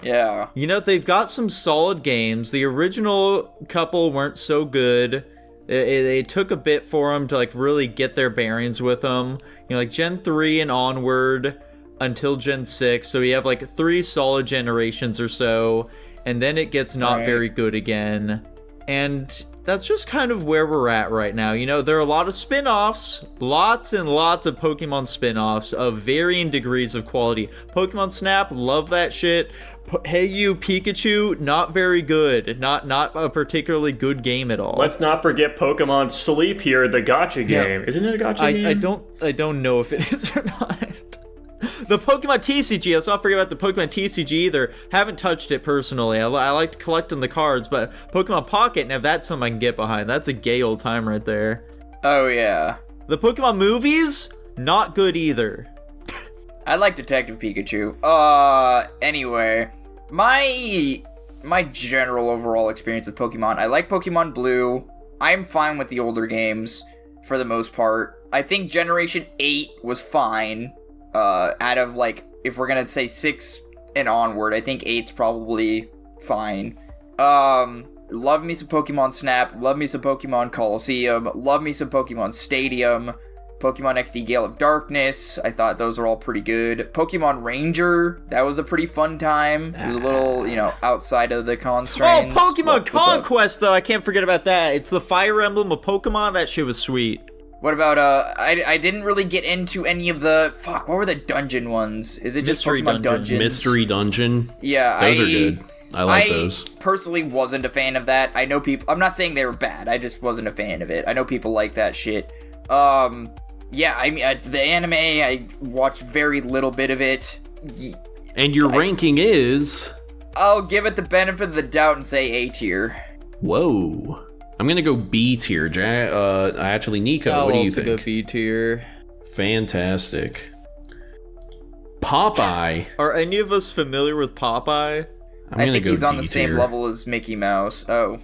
Yeah. You know, they've got some solid games. The original couple weren't so good. It took a bit for them to, like, really get their bearings with them. You know, like, Gen 3 and onward until Gen 6. So we have, like, 3 solid generations or so. And then it gets not Right. very good again. And that's just kind of where we're at right now. You know, there are a lot of spin-offs, lots and lots of Pokemon spin-offs of varying degrees of quality. Pokemon Snap, love that shit. Hey You Pikachu, not very good. Not a particularly good game at all. Let's not forget Pokemon Sleep here, the gacha game. Isn't it a gacha game? I don't know if it is or not. The Pokemon TCG, let's not forget about the Pokemon TCG either. Haven't touched it personally. I liked collecting the cards, but Pokemon Pocket, now that's something I can get behind. That's a gay old time right there. Oh, yeah. The Pokemon movies, not good either. I like Detective Pikachu. Anyway. My general overall experience with Pokemon, I like Pokemon Blue. I'm fine with the older games, for the most part. I think Generation 8 was fine. Out of, like, if we're gonna say 6 and onward, I think 8's probably fine. Love me some Pokemon Snap, love me some Pokemon Coliseum, love me some Pokemon Stadium, Pokemon XD Gale of Darkness, I thought those were all pretty good. Pokemon Ranger, that was a pretty fun time. It was a little, you know, outside of the constraints. Oh, Pokemon What's up? Conquest, though, I can't forget about that. It's the Fire Emblem of Pokemon, that shit was sweet. What about, I didn't really get into any of the, what were the dungeon ones? Is it just Mystery Pokemon Dungeon. Dungeons? Mystery Dungeon. Yeah, Those are good. I like those. personally wasn't a fan of that. I know people, I'm not saying they were bad, I just wasn't a fan of it. I know people like that shit. Yeah, I mean, the anime, I watched very little bit of it. And your ranking is... I'll give it the benefit of the doubt and say A tier. Whoa. I'm gonna go B tier. Actually, Nico, I'll what do you also think? go B tier. Fantastic. Popeye. Are any of us familiar with Popeye? I'm I gonna think go he's on D the same tier. level as Mickey Mouse. Oh.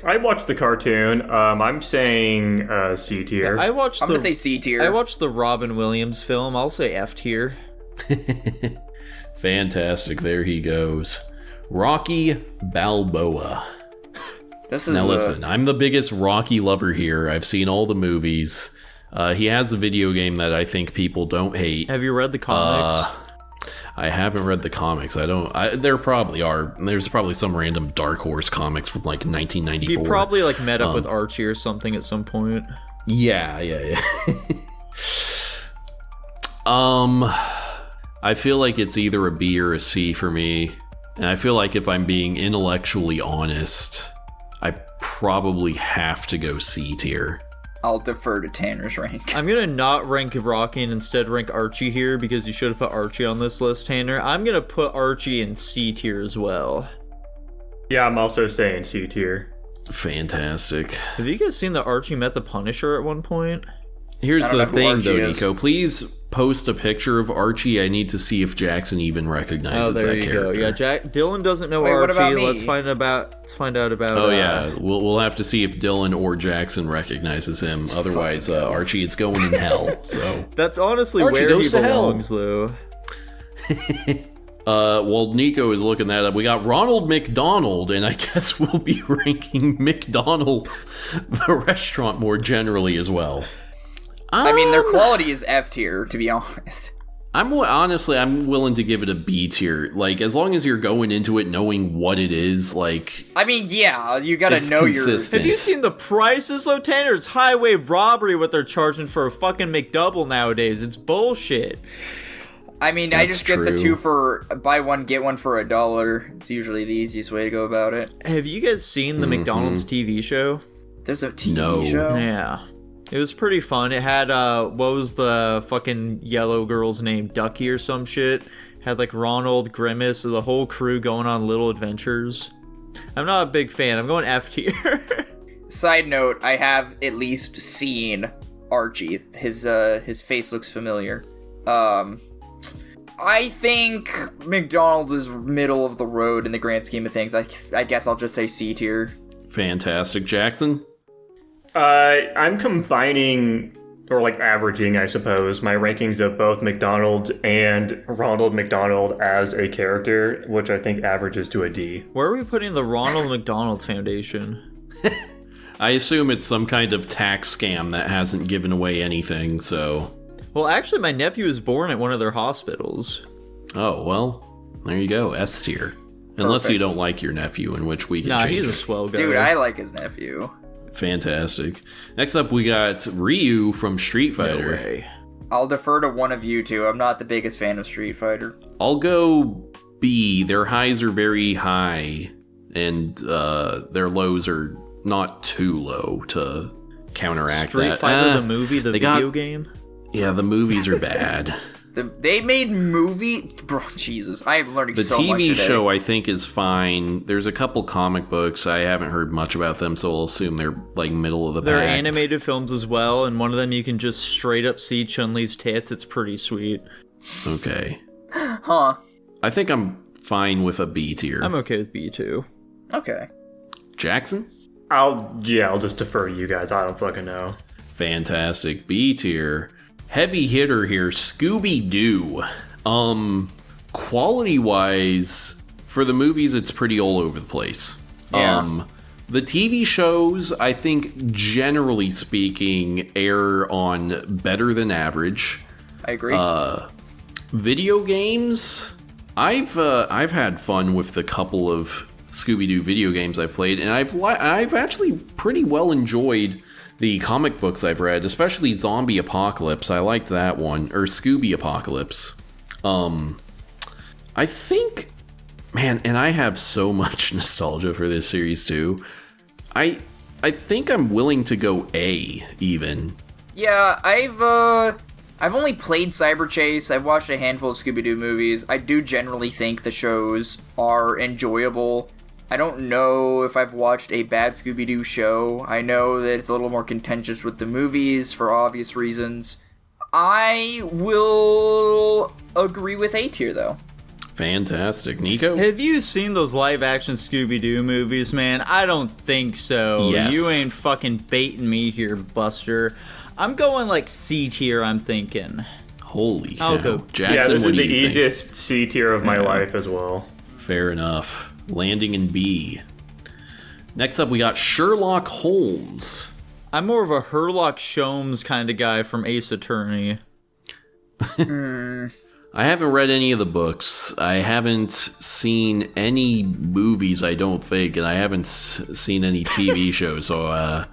I watched the cartoon. I'm saying C tier. I watched I'm gonna say C tier. I watched the Robin Williams film. I'll say F tier. Fantastic. There he goes. Rocky Balboa. This is Now listen, I'm the biggest Rocky lover here. I've seen all the movies. He has a video game that I think people don't hate. Have you read the comics? I haven't read the comics. There probably are. There's probably some random Dark Horse comics from like 1994. He probably like met up with Archie or something at some point. Yeah. I feel like it's either a B or a C for me. And I feel like if I'm being intellectually honest, I probably have to go C tier. I'll defer to Tanner's rank. I'm gonna not rank Rocky and instead rank Archie here because you should have put Archie on this list, Tanner. I'm gonna put Archie in C tier as well. Yeah, I'm also saying C tier. Fantastic. Have you guys seen that Archie met the Punisher at one point? Here's I don't the know who thing, Archie though, is. Nico. Please post a picture of Archie. I need to see if Jackson even recognizes Oh, there that you character. go. Yeah, Dylan doesn't know Wait, what Archie. about me? Let's find out about. Oh yeah, we'll have to see if Dylan or Jackson recognizes him. Otherwise, Archie is going in hell. So That's honestly Archie where he goes to hell. belongs, though. while Nico is looking that up, we got Ronald McDonald, and I guess we'll be ranking McDonald's, the restaurant, more generally as well. I mean, their quality is F tier, to be honest. I'm willing to give it a B tier. Like, as long as you're going into it knowing what it is, like, I mean, yeah, you gotta it's know consistent. Have you seen the prices, though, Tanner? It's highway robbery what they're charging for a fucking McDouble nowadays. It's bullshit. I mean, I That's just get the true. 2 for buy one get one for $1. It's usually the easiest way to go about it. Have you guys seen the McDonald's TV show? There's a TV No. show. Yeah. It was pretty fun. It had, what was the fucking yellow girl's name? Ducky or some shit. Had, like, Ronald, Grimace, the whole crew going on little adventures. I'm not a big fan. I'm going F tier. Side note: I have at least seen Archie. His face looks familiar. I think McDonald's is middle of the road in the grand scheme of things. I guess I'll just say C tier. Fantastic. Jackson? I'm combining, or like averaging, I suppose, my rankings of both McDonald's and Ronald McDonald as a character, which I think averages to a D. Where are we putting the Ronald McDonald Foundation? I assume it's some kind of tax scam that hasn't given away anything, so... Well, actually, my nephew was born at one of their hospitals. Oh, well, there you go, S tier. Unless Perfect. you don't like your nephew, in which we can Nah, change he's a it. swell guy. Dude, I like his nephew. Fantastic. Next up, we got Ryu from Street No Fighter. way. I'll defer to one of you two. I'm not the biggest fan of Street Fighter. I'll go B. Their highs are very high, and their lows are not too low to counteract Street that. Fighter, the movie, the they video got- game? Yeah, the movies are bad. They made movie... Bro, Jesus. I am learning The so much TV today. show, I think, is fine. There's a couple comic books. I haven't heard much about them, so I'll assume they're, like, middle of the They're pack. animated films as well, and one of them you can just straight up see Chun-Li's tits. It's pretty sweet. Okay. Huh. I think I'm fine with a B tier. I'm okay with B2. Okay. Jackson? I'll just defer to you guys. I don't fucking know. Fantastic. B tier. Heavy hitter here, Scooby-Doo. Quality-wise, for the movies, it's pretty all over the place. Yeah. The TV shows, I think, generally speaking, air on better than average. I agree. Video games, I've had fun with the couple of Scooby-Doo video games I've played, and I've actually pretty well enjoyed the comic books I've read, especially Zombie Apocalypse. I liked that one, or Scooby Apocalypse. I think, man, and I have so much nostalgia for this series too. I think I'm willing to go A even. Yeah, I've only played Cyber Chase. I've watched a handful of Scooby-Doo movies. I do generally think the shows are enjoyable. I don't know if I've watched a bad Scooby-Doo show. I know that it's a little more contentious with the movies for obvious reasons. I will agree with A tier, though. Fantastic. Nico? Have you seen those live-action Scooby-Doo movies, man? I don't think so. Yes. You ain't fucking baiting me here, Buster. I'm going, like, C tier, I'm thinking. Holy cow. I'll go. Jackson, Yeah, this what is do the you think? easiest C tier of my life as well. Fair enough. Landing in B. Next up, we got Sherlock Holmes. I'm more of a Sherlock Holmes kind of guy from Ace Attorney. I haven't read any of the books. I haven't seen any movies, I don't think, and I haven't seen any TV shows, so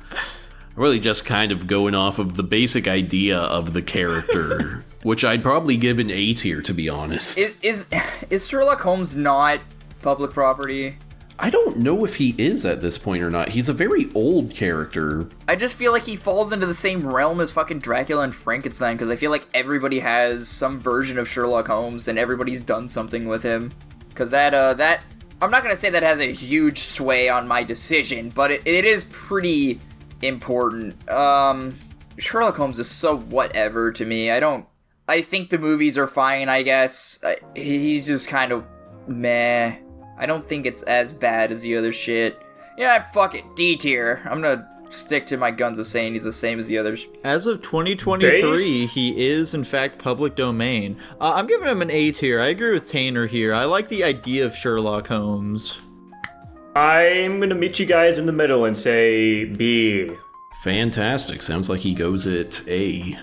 really just kind of going off of the basic idea of the character, which I'd probably give an A tier, to be honest. Is Sherlock Holmes not public property? I don't know if he is at this point or not. He's a very old character. I just feel like he falls into the same realm as fucking Dracula and Frankenstein, because I feel like everybody has some version of Sherlock Holmes and everybody's done something with him. Because that I'm not gonna say that has a huge sway on my decision, but it is pretty important. Sherlock Holmes is so whatever to me. I think the movies are fine, I guess. He's just kind of meh. I don't think it's as bad as the other shit. Yeah, fuck it. D tier. I'm gonna stick to my guns of saying he's the same as the others. As of 2023, he is in fact public domain. I'm giving him an A tier. I agree with Tanner here. I like the idea of Sherlock Holmes. I'm gonna meet you guys in the middle and say B. Fantastic. Sounds like he goes at A.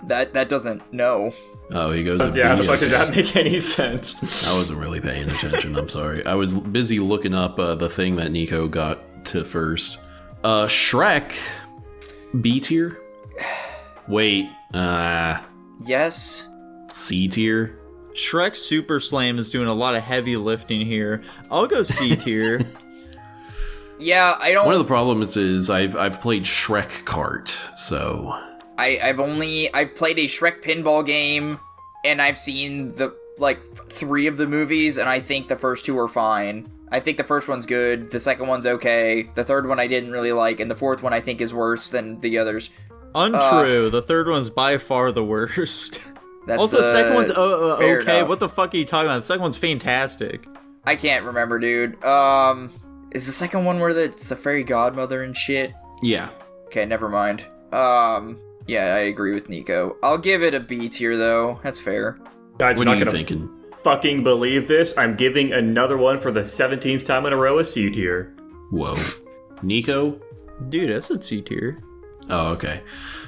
That doesn't, no. Oh, he goes at B. Yeah, how the fuck does that make any sense? I wasn't really paying attention, I'm sorry. I was busy looking up the thing that Nico got to first. Shrek, B tier? Wait, Yes? C tier? Shrek Super Slam is doing a lot of heavy lifting here. I'll go C tier. Yeah, I don't... One of the problems is I've played Shrek Kart, so... I've played a Shrek pinball game, and I've seen the, 3 of the movies, and I think the first 2 are fine. I think the first one's good, the second one's okay, the third one I didn't really like, and the fourth one I think is worse than the others. Untrue. The third one's by far the worst. That's, also, the second one's fair okay. enough. What the fuck are you talking about? The second one's fantastic. I can't remember, dude. Is the second one where it's the fairy godmother and shit? Yeah. Okay, never mind. Yeah, I agree with Nico. I'll give it a B tier, though. That's fair. Guys, What you're are not you gonna thinking? fucking believe this. I'm giving another one for the 17th time in a row a C tier. Whoa. Nico? Dude, that's a C tier. Oh, okay.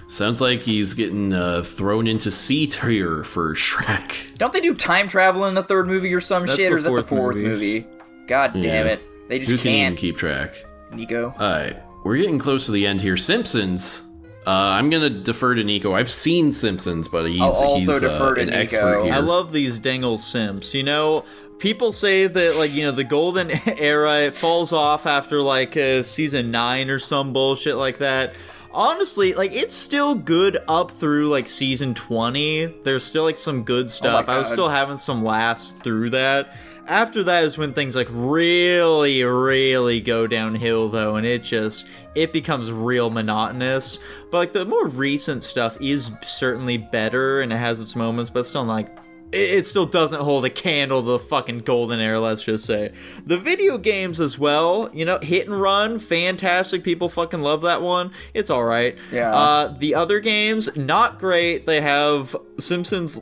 Sounds like he's getting thrown into C tier for Shrek. Don't they do time travel in the third movie or some That's shit, the or is that the fourth fourth movie. movie? God damn it. They just Who can even can't. keep track? Nico. Alright, we're getting close to the end here. Simpsons. I'm gonna defer to Nico. I've seen Simpsons, but he's I'll also defer to an Nico. expert here. I love these dangle simps. You know, people say that, the golden era, it falls off after, season 9 or some bullshit like that. Honestly, it's still good up through, season 20. There's still, some good stuff. I was God. still having some laughs through that. After that is when things, really, really go downhill, though, and it becomes real monotonous. But, the more recent stuff is certainly better, and it has its moments, but still not, it still doesn't hold a candle to the fucking golden era, let's just say. The video games as well, Hit and Run, fantastic. People fucking love that one. It's alright. Yeah. The other games, not great. They have Simpsons,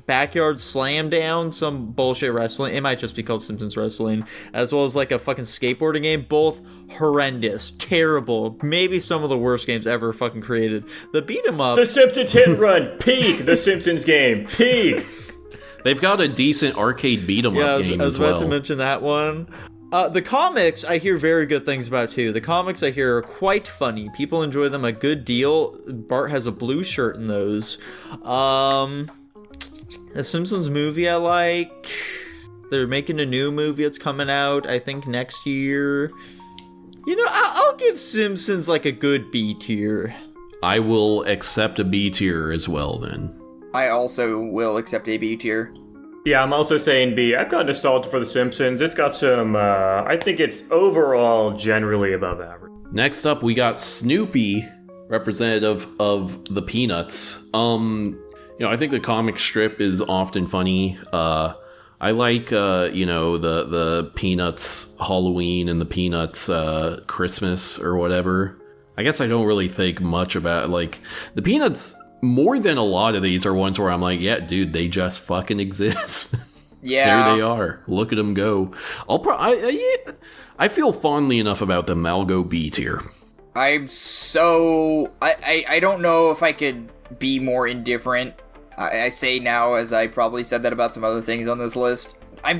Backyard Slam Down, some bullshit wrestling. It might just be called Simpsons Wrestling. As well as, a fucking skateboarding game. Both horrendous, terrible, maybe some of the worst games ever fucking created. The beat 'em up. The Simpsons Hit and Run, peak. The Simpsons game, peak. They've got a decent arcade beat 'em up game I was as well. about to mention that one. The comics, I hear very good things about, too. The comics, I hear, are quite funny. People enjoy them a good deal. Bart has a blue shirt in those. The Simpsons movie I like. They're making a new movie that's coming out, I think, next year. I'll give Simpsons, a good B tier. I will accept a B tier as well, then. I also will accept a B tier. Yeah, I'm also saying B. I've got nostalgia for The Simpsons. It's got some, I think it's overall generally above average. Next up, we got Snoopy, representative of the Peanuts. I think the comic strip is often funny. I like, the Peanuts Halloween and the Peanuts Christmas or whatever. I guess I don't really think much about, the Peanuts. More than a lot of these are ones where I'm like, yeah, dude, they just fucking exist. Yeah. There they are. Look at them go. I feel fondly enough about them. I'll go B tier. I'm so... I don't know if I could be more indifferent. I say now, as I probably said that about some other things on this list. I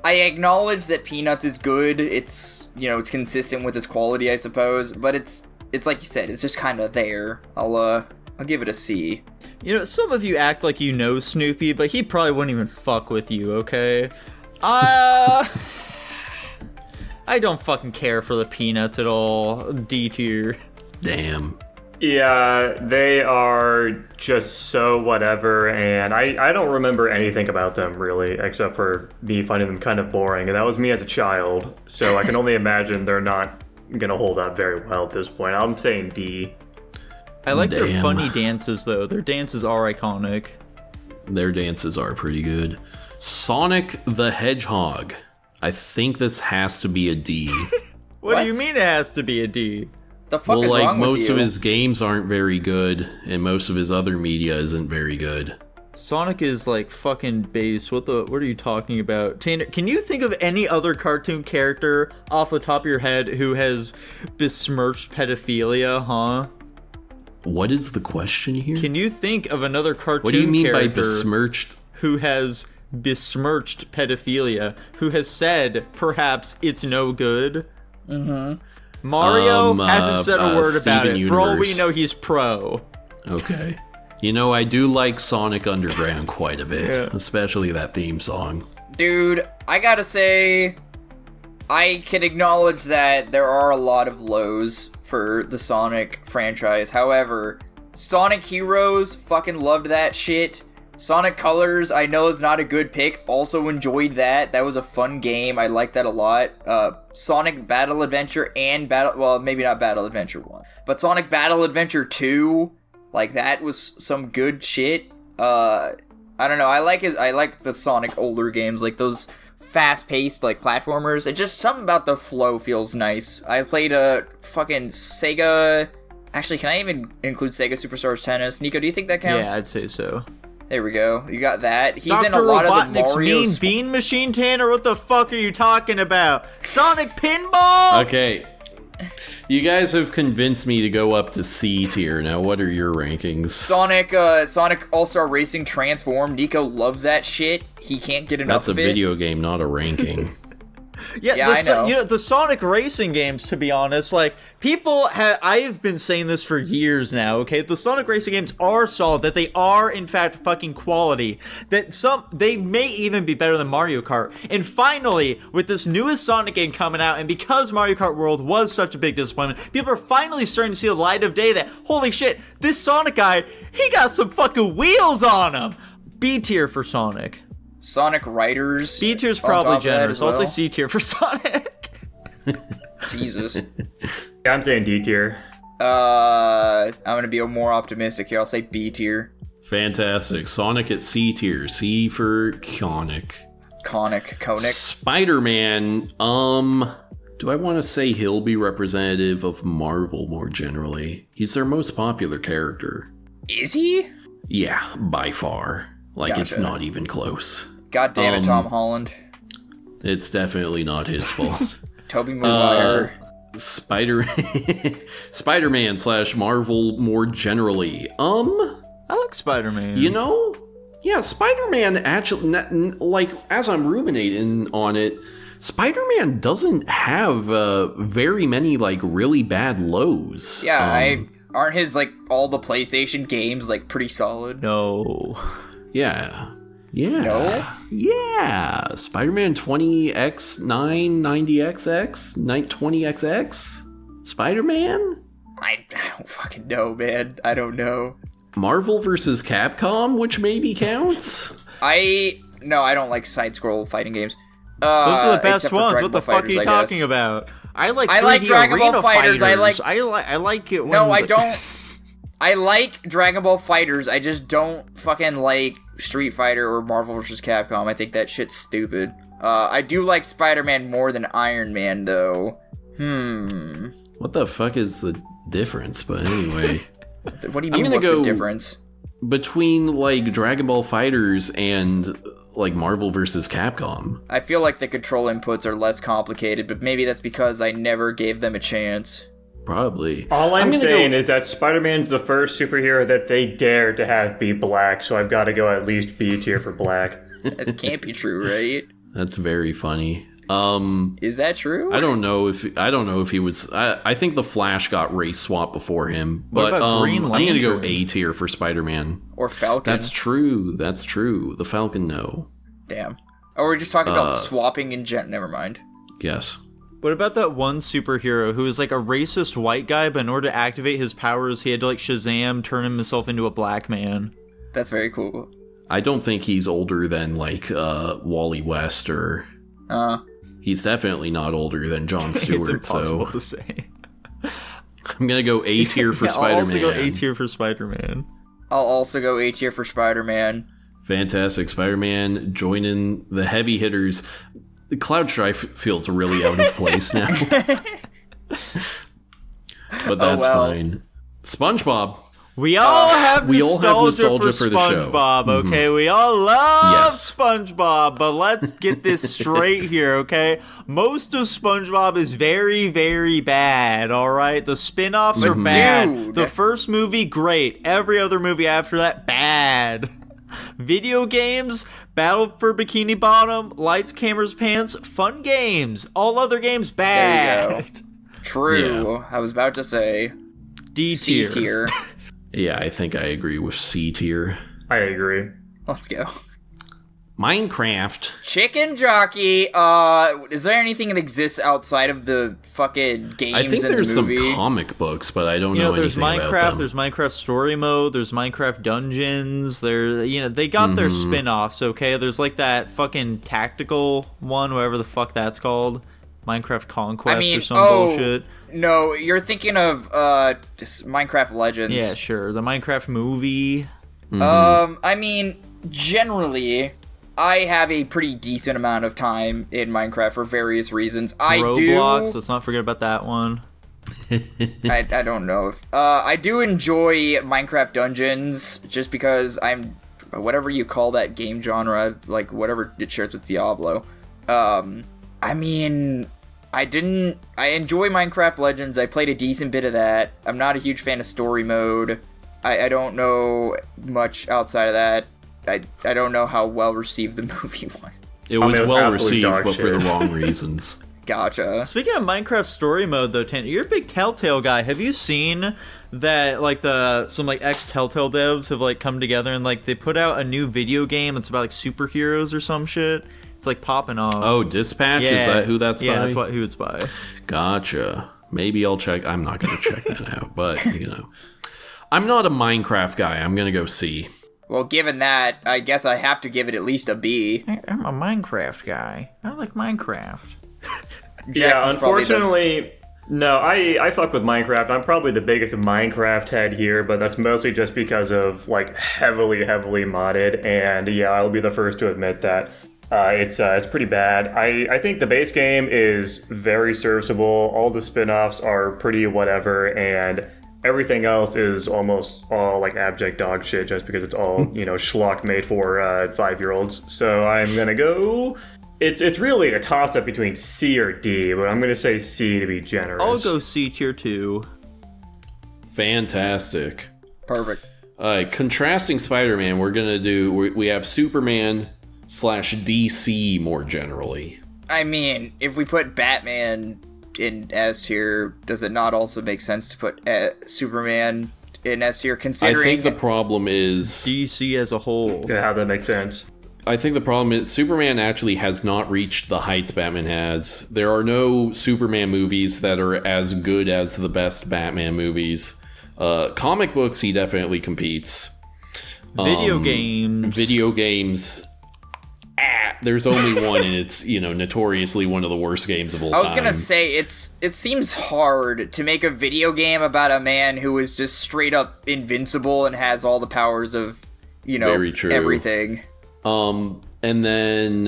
acknowledge that Peanuts is good. It's, it's consistent with its quality, I suppose. But it's like you said, it's just kind of there. I'll give it a C. Some of you act like you know Snoopy, but he probably wouldn't even fuck with you, okay? I don't fucking care for the Peanuts at all. D tier. Damn. Yeah, they are just so whatever, and I don't remember anything about them, really, except for me finding them kind of boring, and that was me as a child, so I can only imagine they're not gonna hold up very well at this point. I'm saying D. I like their funny dances, though. Their dances are iconic. Their dances are pretty good. Sonic the Hedgehog. I think this has to be a D. What do you mean it has to be a D? The fuck is wrong with most you? of his games aren't very good, and most of his other media isn't very good. Sonic is like fucking base. What are you talking about? Tanner, can you think of any other cartoon character off the top of your head who has besmirched pedophilia, huh? What is the question here? Can you think of another cartoon What do you mean by character besmirched? who has besmirched pedophilia, who has said perhaps it's no good? Mm-hmm. Mario hasn't said a word about Steven it. For all we Universe. know, he's pro. Okay. You know, I do like Sonic Underground quite a bit, especially that theme song. Dude, I gotta say, I can acknowledge that there are a lot of lows for the Sonic franchise. However, Sonic Heroes, fucking loved that shit. Sonic Colors, I know is not a good pick. Also enjoyed that. That was a fun game. I liked that a lot. Sonic Battle Adventure and maybe not Battle Adventure 1, but Sonic Battle Adventure 2, like that was some good shit. I don't know. I like the Sonic older games, like those fast-paced like platformers. It just something about the flow feels nice. I played a fucking Sega. Actually, can I even include Sega Superstars Tennis? Nico, do you think that counts? Yeah, I'd say so. There we go. You got that. He's Dr. in a lot of the Robotnik's Mario. Mean Bean Machine, Tanner? What the fuck are you talking about? Sonic Pinball? Okay. You guys have convinced me to go up to C tier. Now, what are your rankings? Sonic All-Star Racing Transform. Nico loves that shit. He can't get enough That's a of it. video game, not a ranking. Yeah, I know. You know, the Sonic racing games, to be honest, like, I've been saying this for years now, okay? The Sonic racing games are solid, that they are, in fact, fucking quality. They may even be better than Mario Kart. And finally, with this newest Sonic game coming out, and because Mario Kart World was such a big disappointment, people are finally starting to see the light of day that, holy shit, this Sonic guy, he got some fucking wheels on him! B tier for Sonic. Sonic Riders. B tier's on top probably of that generous. as I'll say well. C tier for Sonic. Jesus. Yeah, I'm saying D tier. I'm gonna be more optimistic here. I'll say B tier. Fantastic. Sonic at C tier. C for Conic. Conic. Spider-Man, do I want to say he'll be representative of Marvel more generally? He's their most popular character. Is he? Yeah, by far. Like, it's Gotcha. not even close. God damn it, Tom Holland. It's definitely not his fault. Tobey Maguire. Spider-Man / Marvel more generally. I like Spider-Man. You know, yeah, Spider-Man actually, like, as I'm ruminating on it, Spider-Man doesn't have very many, like, really bad lows. Yeah, aren't his, like, all the PlayStation games, like, pretty solid? No. Yeah. Yeah. No? Yeah. Spider-Man 20X9, 90XX, 20XX? Spider-Man? I don't fucking know, man. I don't know. Marvel vs. Capcom, which maybe counts? No, I don't like side-scroll fighting games. Those are the best except for ones. Dragon What the Ball fuck are you Fighters, I talking guess. about? I like I like 3D Dragon Ball Arena Fighters. I like it when No, I don't. I like Dragon Ball Fighters. I just don't fucking like Street Fighter or Marvel vs. Capcom. I think that shit's stupid. I do like Spider-Man more than Iron Man, though. What the fuck is the difference? But anyway. What do you I'm mean, gonna what's go the difference? between, like, Dragon Ball Fighters and, like, Marvel vs. Capcom. I feel like the control inputs are less complicated, but maybe that's because I never gave them a chance. Probably. All I'm gonna saying go- is that Spider-Man's the first superhero that they dare to have be black, so I've got to go at least B tier for black. That can't be true, right? That's very funny. Is that true? I don't know if he was. I think the Flash got race swapped before him. What But about Green I'm gonna go Lantern? A tier for Spider-Man. Or Falcon. That's true. The Falcon, no. Damn. Or we're just talking about swapping in Never mind. Yes. What about that one superhero who was like a racist white guy, but in order to activate his powers, he had to like Shazam turn himself into a black man? That's very cool. I don't think he's older than like Wally West or. He's definitely not older than Jon Stewart. It's impossible to say. I'm gonna go A tier for Spider-Man. I'll also go A tier for Spider-Man. I'll also go A tier for Spider-Man. Fantastic. Spider-Man joining the heavy hitters. Cloud Strife feels really out of place now. But that's fine. SpongeBob. We all have nostalgia for the show. SpongeBob, okay? We all love SpongeBob, but let's get this straight here, okay? Most of SpongeBob is very, very bad, all right? The spin-offs are bad. Dude. The first movie, great. Every other movie after that, bad. Video games, Battle for Bikini Bottom, Lights, Cameras, Pants, fun games. All other games, bad. There you go. True. Yeah. I was about to say D tier. C tier. Yeah, I think I agree with C tier. I agree. Let's go. Minecraft. Chicken Jockey. Is there anything that exists outside of the fucking games? I think in there's the movie? some comic books, but I don't know there's anything Minecraft, about them. There's Minecraft Story Mode, there's Minecraft Dungeons, they got their spin-offs, okay? There's like that fucking tactical one, whatever the fuck that's called. Minecraft Conquest or some bullshit. No, you're thinking of just Minecraft Legends. Yeah, sure. The Minecraft movie. I mean, generally, I have a pretty decent amount of time in Minecraft for various reasons. Roblox, let's not forget about that one. I don't know if I do enjoy Minecraft Dungeons just because I'm whatever you call that game genre, like whatever it shares with Diablo. I mean, I enjoy Minecraft Legends. I played a decent bit of that. I'm not a huge fan of story mode. I don't know much outside of that. I don't know how well received the movie was. It was well received, but for the wrong reasons. Gotcha. Speaking of Minecraft Story Mode, though, Tanner, you're a big Telltale guy. Have you seen that, like, some ex-Telltale devs have, like, come together and, like, they put out a new video game that's about, like, superheroes or some shit? It's, like, popping off. Oh, Dispatch? Yeah. Is that who that's by? Yeah, that's who it's by. Gotcha. Maybe I'll check. I'm not going to check that out, but, I'm not a Minecraft guy. I'm going to go C. Well, given that, I guess I have to give it at least a B. I'm a Minecraft guy. I like Minecraft. Yeah, unfortunately, no, I fuck with Minecraft. I'm probably the biggest Minecraft head here, but that's mostly just because of, like, heavily modded, and yeah, I'll be the first to admit that. It's pretty bad. I think the base game is very serviceable. All the spin-offs are pretty whatever, and everything else is almost all like abject dog shit just because it's all, schlock made for 5-year-olds. So I'm gonna go. It's really a toss-up between C or D, but I'm gonna say C to be generous. I'll go C tier 2. Fantastic. Perfect. Contrasting Spider-Man, we're gonna do. We have Superman / DC more generally. I mean, if we put Batman in S tier, does it not also make sense to put Superman in S tier, considering... I think the problem is... DC as a whole. Yeah, how that makes sense. I think the problem is Superman actually has not reached the heights Batman has. There are no Superman movies that are as good as the best Batman movies. Comic books, he definitely competes. Video games... There's only one, and it's, notoriously one of the worst games of all time. I was gonna say, it seems hard to make a video game about a man who is just straight up invincible and has all the powers of, Very true. Everything. And then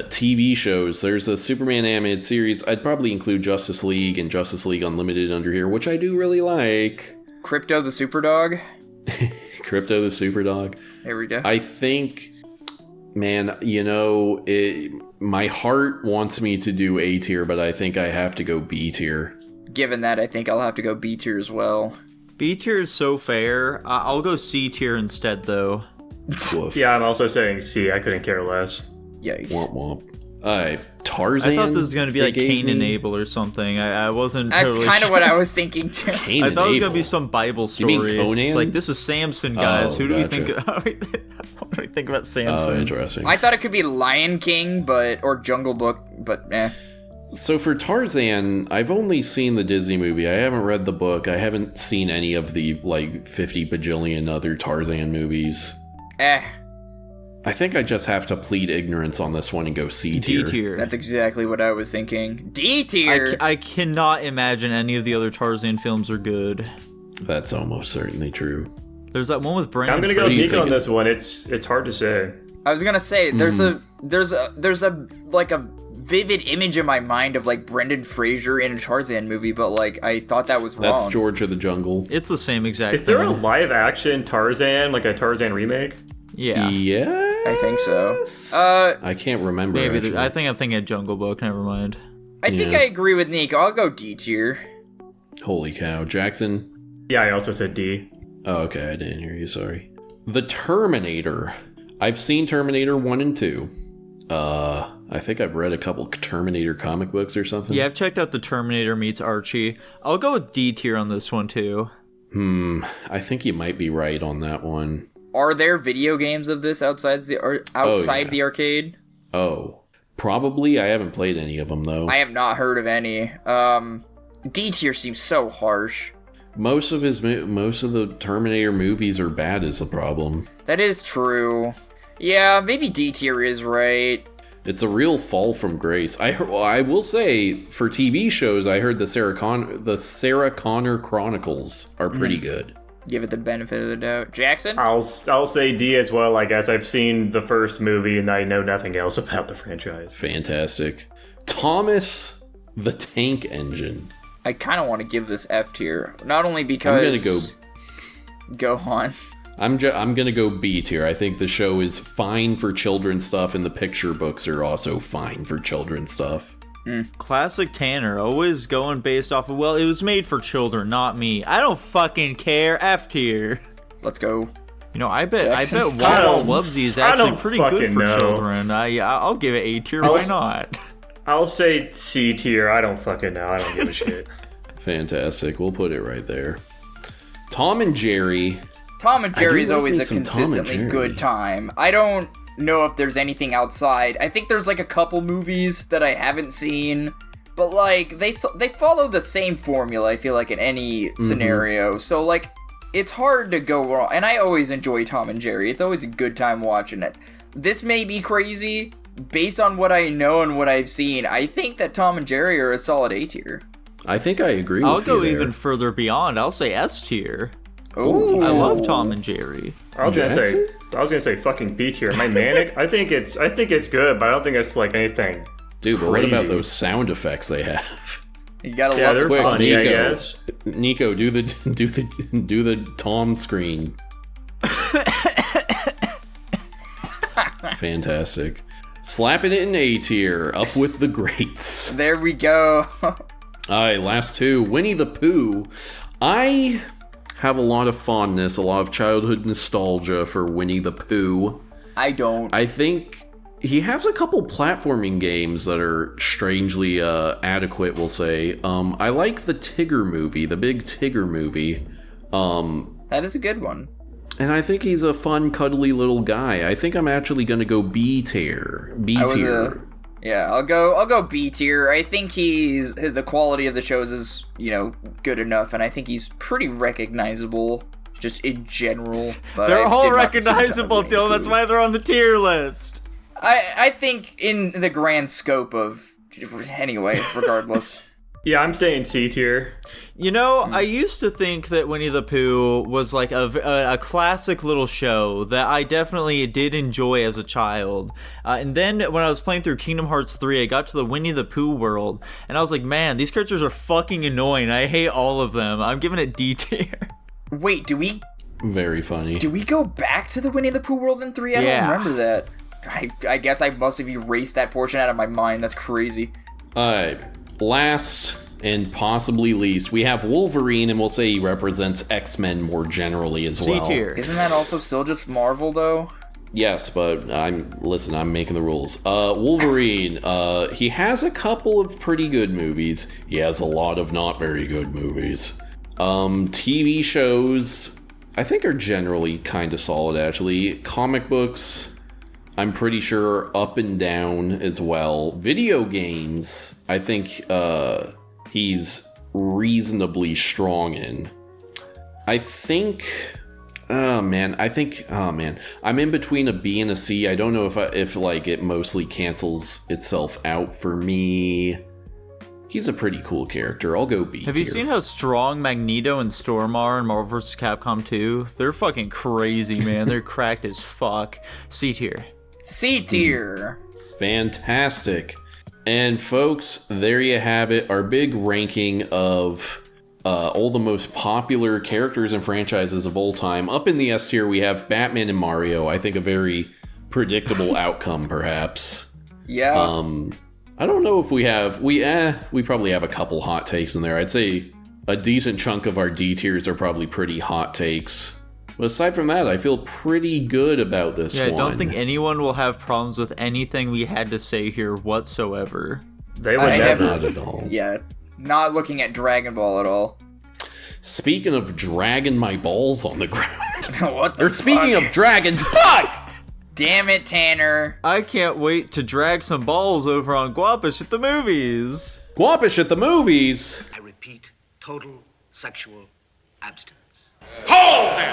TV shows. There's a Superman animated series. I'd probably include Justice League and Justice League Unlimited under here, which I do really like. Crypto the Superdog? Crypto the Superdog. There we go. I think... Man, my heart wants me to do A tier, but I think I have to go B tier. Given that, I think I'll have to go B tier as well. B tier is so fair. I'll go C tier instead, though. Woof. Yeah, I'm also saying C. I couldn't care less. Yikes. Womp womp. Tarzan. I thought this was going to be like Cain and Abel or something. I wasn't That's totally kind of sure. what I was thinking, too. Cain I thought it was going to Abel. be some Bible story. You mean Conan? It's like, this is Samson, guys. Oh, Who do we gotcha. think... What do we think about Samson? Oh, interesting. I thought it could be Lion King, or Jungle Book, but eh. So for Tarzan, I've only seen the Disney movie. I haven't read the book. I haven't seen any of the, 50 bajillion other Tarzan movies. I think I just have to plead ignorance on this one and go C tier. D tier. That's exactly what I was thinking. D tier. I cannot imagine any of the other Tarzan films are good. That's almost certainly true. There's that one with Brandon. I'm gonna go do you Nico on think? this one. It's hard to say. I was gonna say there's a vivid image in my mind of like Brendan Fraser in a Tarzan movie, but like I thought that was wrong. That's George of the Jungle. It's the same exact Is there a thing. live action Tarzan, like a Tarzan remake? Yeah. Yeah. I think so. I can't remember. Maybe. actually. I think I'm thinking of Jungle Book. Never mind. I think Yeah. I agree with Nico. I'll go D tier. Holy cow, Jackson. Yeah, I also said D. Oh, okay, I didn't hear you. Sorry. The Terminator. I've seen Terminator 1 and 2. I think I've read a couple Terminator comic books or something. Yeah, I've checked out the Terminator meets Archie. I'll go with D tier on this one too. I think you might be right on that one. Are there video games of this outside the arcade? Oh, probably. I haven't played any of them though. I have not heard of any. D tier seems so harsh. Most of the Terminator movies are bad is the problem. That is true. Yeah, maybe D tier is right. It's a real fall from grace. I will say, for TV shows, I heard the Sarah Connor Chronicles are pretty good. Give it the benefit of the doubt. Jackson? I'll say D as well. I guess I've seen the first movie and I know nothing else about the franchise. Fantastic. Thomas the Tank Engine. I kind of want to give this F tier. Not only because... I'm gonna Go on. I'm gonna go B tier. I think the show is fine for children's stuff, and the picture books are also fine for children's stuff. Classic Tanner, always going based off of, well, it was made for children, not me. I don't fucking care. F tier. Let's go. You know, I bet Jackson? Wawa Wubsy is I actually don't pretty good fucking for know. children. I'll give it A tier. Why not? I'll say C tier. I don't fucking know. I don't give a shit. Fantastic. We'll put it right there. Tom and Jerry. Tom and Jerry's like always me a some Tom and consistently Jerry. good time. I don't know if there's anything outside. I think there's like a couple movies that I haven't seen, but like they follow the same formula, I feel like, in any scenario. So like it's hard to go wrong. And I always enjoy Tom and Jerry. It's always a good time watching it. This may be crazy based on what I know and what I've seen. I think that Tom and Jerry are a solid A tier. I think I agree with I'll you go there. even further beyond. I'll say S tier. Ooh. I love Tom and Jerry. I was gonna say fucking B tier. Am I manic? I think it's good, but I don't think it's like anything. Dude, but what about crazy. those sound effects they have? You gotta Yeah, love they're the Quick, Tom. funny, I Nico. guess. Nico, do the Tom screen. Fantastic. Slapping it in A tier. Up with the greats. There we go. Alright, last two. Winnie the Pooh. I have a lot of fondness, a lot of childhood nostalgia for Winnie the Pooh. I don't. I think he has a couple platforming games that are strangely adequate, we'll say. I like the Tigger movie, the big Tigger movie. That is a good one. And I think he's a fun, cuddly little guy. I think I'm actually going to go B tier. B tier. Yeah, I'll go B tier. I think the quality of the shows is, good enough, and I think he's pretty recognizable just in general. But They're I all did not consider recognizable, Winnie the Dylan. That's Pooh. why they're on the tier list. I think in the grand scope of anyway, regardless. Yeah, I'm saying C tier. I used to think that Winnie the Pooh was like a classic little show that I definitely did enjoy as a child. And then when I was playing through Kingdom Hearts 3, I got to the Winnie the Pooh world, and I was like, man, these characters are fucking annoying. I hate all of them. I'm giving it D tier. Wait, do we Very funny. go back to the Winnie the Pooh world in 3? I Yeah. don't remember that. I guess I must have erased that portion out of my mind. That's crazy. Alright, last and possibly least, we have Wolverine, and we'll say he represents X-Men more generally as C well. tier. Isn't that also still just Marvel though? Yes, but I'm making the rules. Wolverine, he has a couple of pretty good movies. He has a lot of not very good movies. TV shows, I think, are generally kind of solid, actually. Comic books, I'm pretty sure up and down as well. Video games, I think he's reasonably strong in. I think... Oh man, I'm in between a B and a C. I don't know if like it mostly cancels itself out for me. He's a pretty cool character. I'll go B. Have you seen how strong Magneto and Storm are in Marvel vs. Capcom 2? They're fucking crazy, man. They're cracked as fuck. C tier. C tier. Fantastic. And folks, there you have it. Our big ranking of all the most popular characters and franchises of all time. Up in the S tier, we have Batman and Mario. I think a very predictable outcome, perhaps. Yeah. I don't know if we probably have a couple hot takes in there. I'd say a decent chunk of our D tiers are probably pretty hot takes. But aside from that, I feel pretty good about this one. Yeah, I don't think anyone will have problems with anything we had to say here whatsoever. They would never. Not at all. Yeah. Not looking at Dragon Ball at all. Speaking of dragging my balls on the ground. What the fuck? Speaking of dragons, fuck! Damn it, Tanner. I can't wait to drag some balls over on Guapish at the movies. Guapish at the movies. I repeat, total sexual abstinence.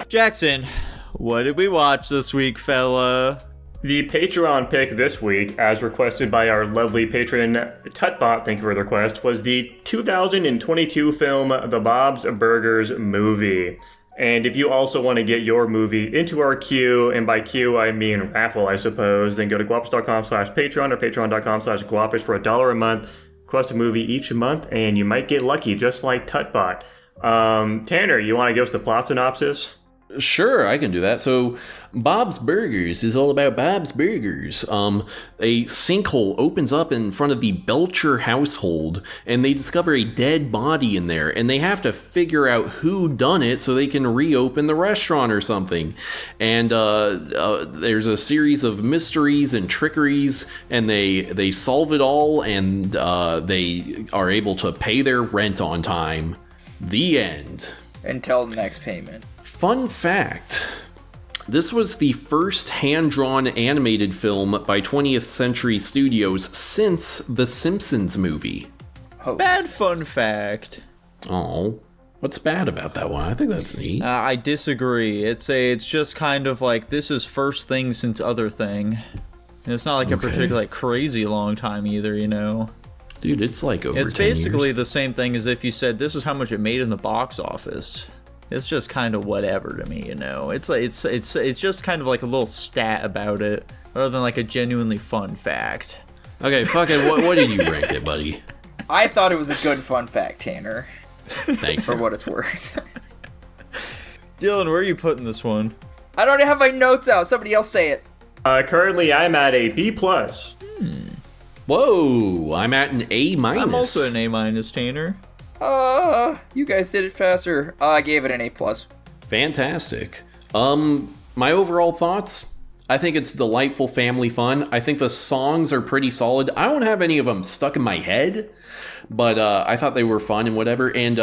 Jackson, what did we watch this week, fella? The Patreon pick this week, as requested by our lovely patron Tutbot, thank you for the request, was the 2022 film The Bob's Burgers Movie. And if you also want to get your movie into our queue, and by queue I mean raffle, I suppose, then go to guapish.com/Patreon or patreon.com/Guapish for $1 a month. Request a movie each month, and you might get lucky, just like Tutbot. Tanner, you want to give us the plot synopsis? Sure, I can do that. So, Bob's Burgers is all about Bob's Burgers. A sinkhole opens up in front of the Belcher household, and they discover a dead body in there, and they have to figure out who done it so they can reopen the restaurant or something. And there's a series of mysteries and trickeries, and they solve it all, and they are able to pay their rent on time. The end. Until the next payment. Fun fact, this was the first hand-drawn animated film by 20th Century Studios since The Simpsons movie. Oh. Bad fun fact. Oh, what's bad about that one? I think that's neat. I disagree. It's just kind of like, this is first thing since other thing. And it's not like a particularly crazy long time either, you know? Dude, it's like over 10 It's basically years. the same thing as if you said, this is how much it made in the box office. It's just kind of whatever to me, you know. It's just kind of like a little stat about it, rather than like a genuinely fun fact. Okay, fuck it. What did you rank it, buddy? I thought it was a good fun fact, Tanner. Thank For you. what it's worth. Dylan, where are you putting this one? I don't have my notes out. Somebody else say it. Currently, I'm at a B+. Whoa, I'm at an A-. I'm also an A-, Tanner. You guys did it faster. I gave it an A+. Fantastic. My overall thoughts? I think it's delightful family fun. I think the songs are pretty solid. I don't have any of them stuck in my head, but I thought they were fun and whatever. And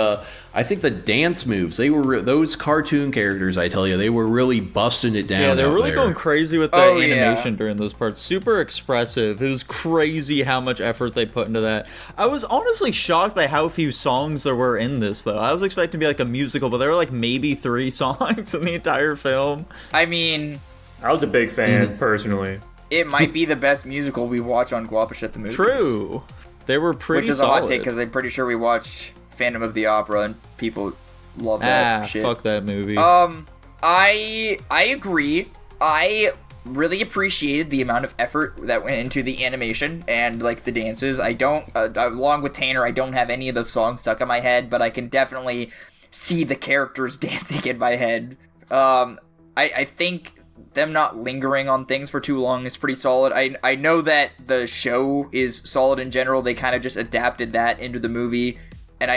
I think the dance moves, those cartoon characters, I tell you, they were really busting it down. Yeah, they're out really there. going crazy with the animation during those parts. Super expressive. It was crazy how much effort they put into that. I was honestly shocked by how few songs there were in this, though. I was expecting to be like a musical, but there were like maybe 3 songs in the entire film. I mean, I was a big fan, personally. it might be the best musical we watch on Guapish at the movies. True. They were pretty Which is solid. a hot take, because I'm pretty sure we watched Phantom of the Opera, and people love that shit. Fuck that movie. I agree. I really appreciated the amount of effort that went into the animation and like the dances. I don't, along with Tanner, I don't have any of the songs stuck in my head, but I can definitely see the characters dancing in my head. I think them not lingering on things for too long is pretty solid. I know that the show is solid in general. They kind of just adapted that into the movie, and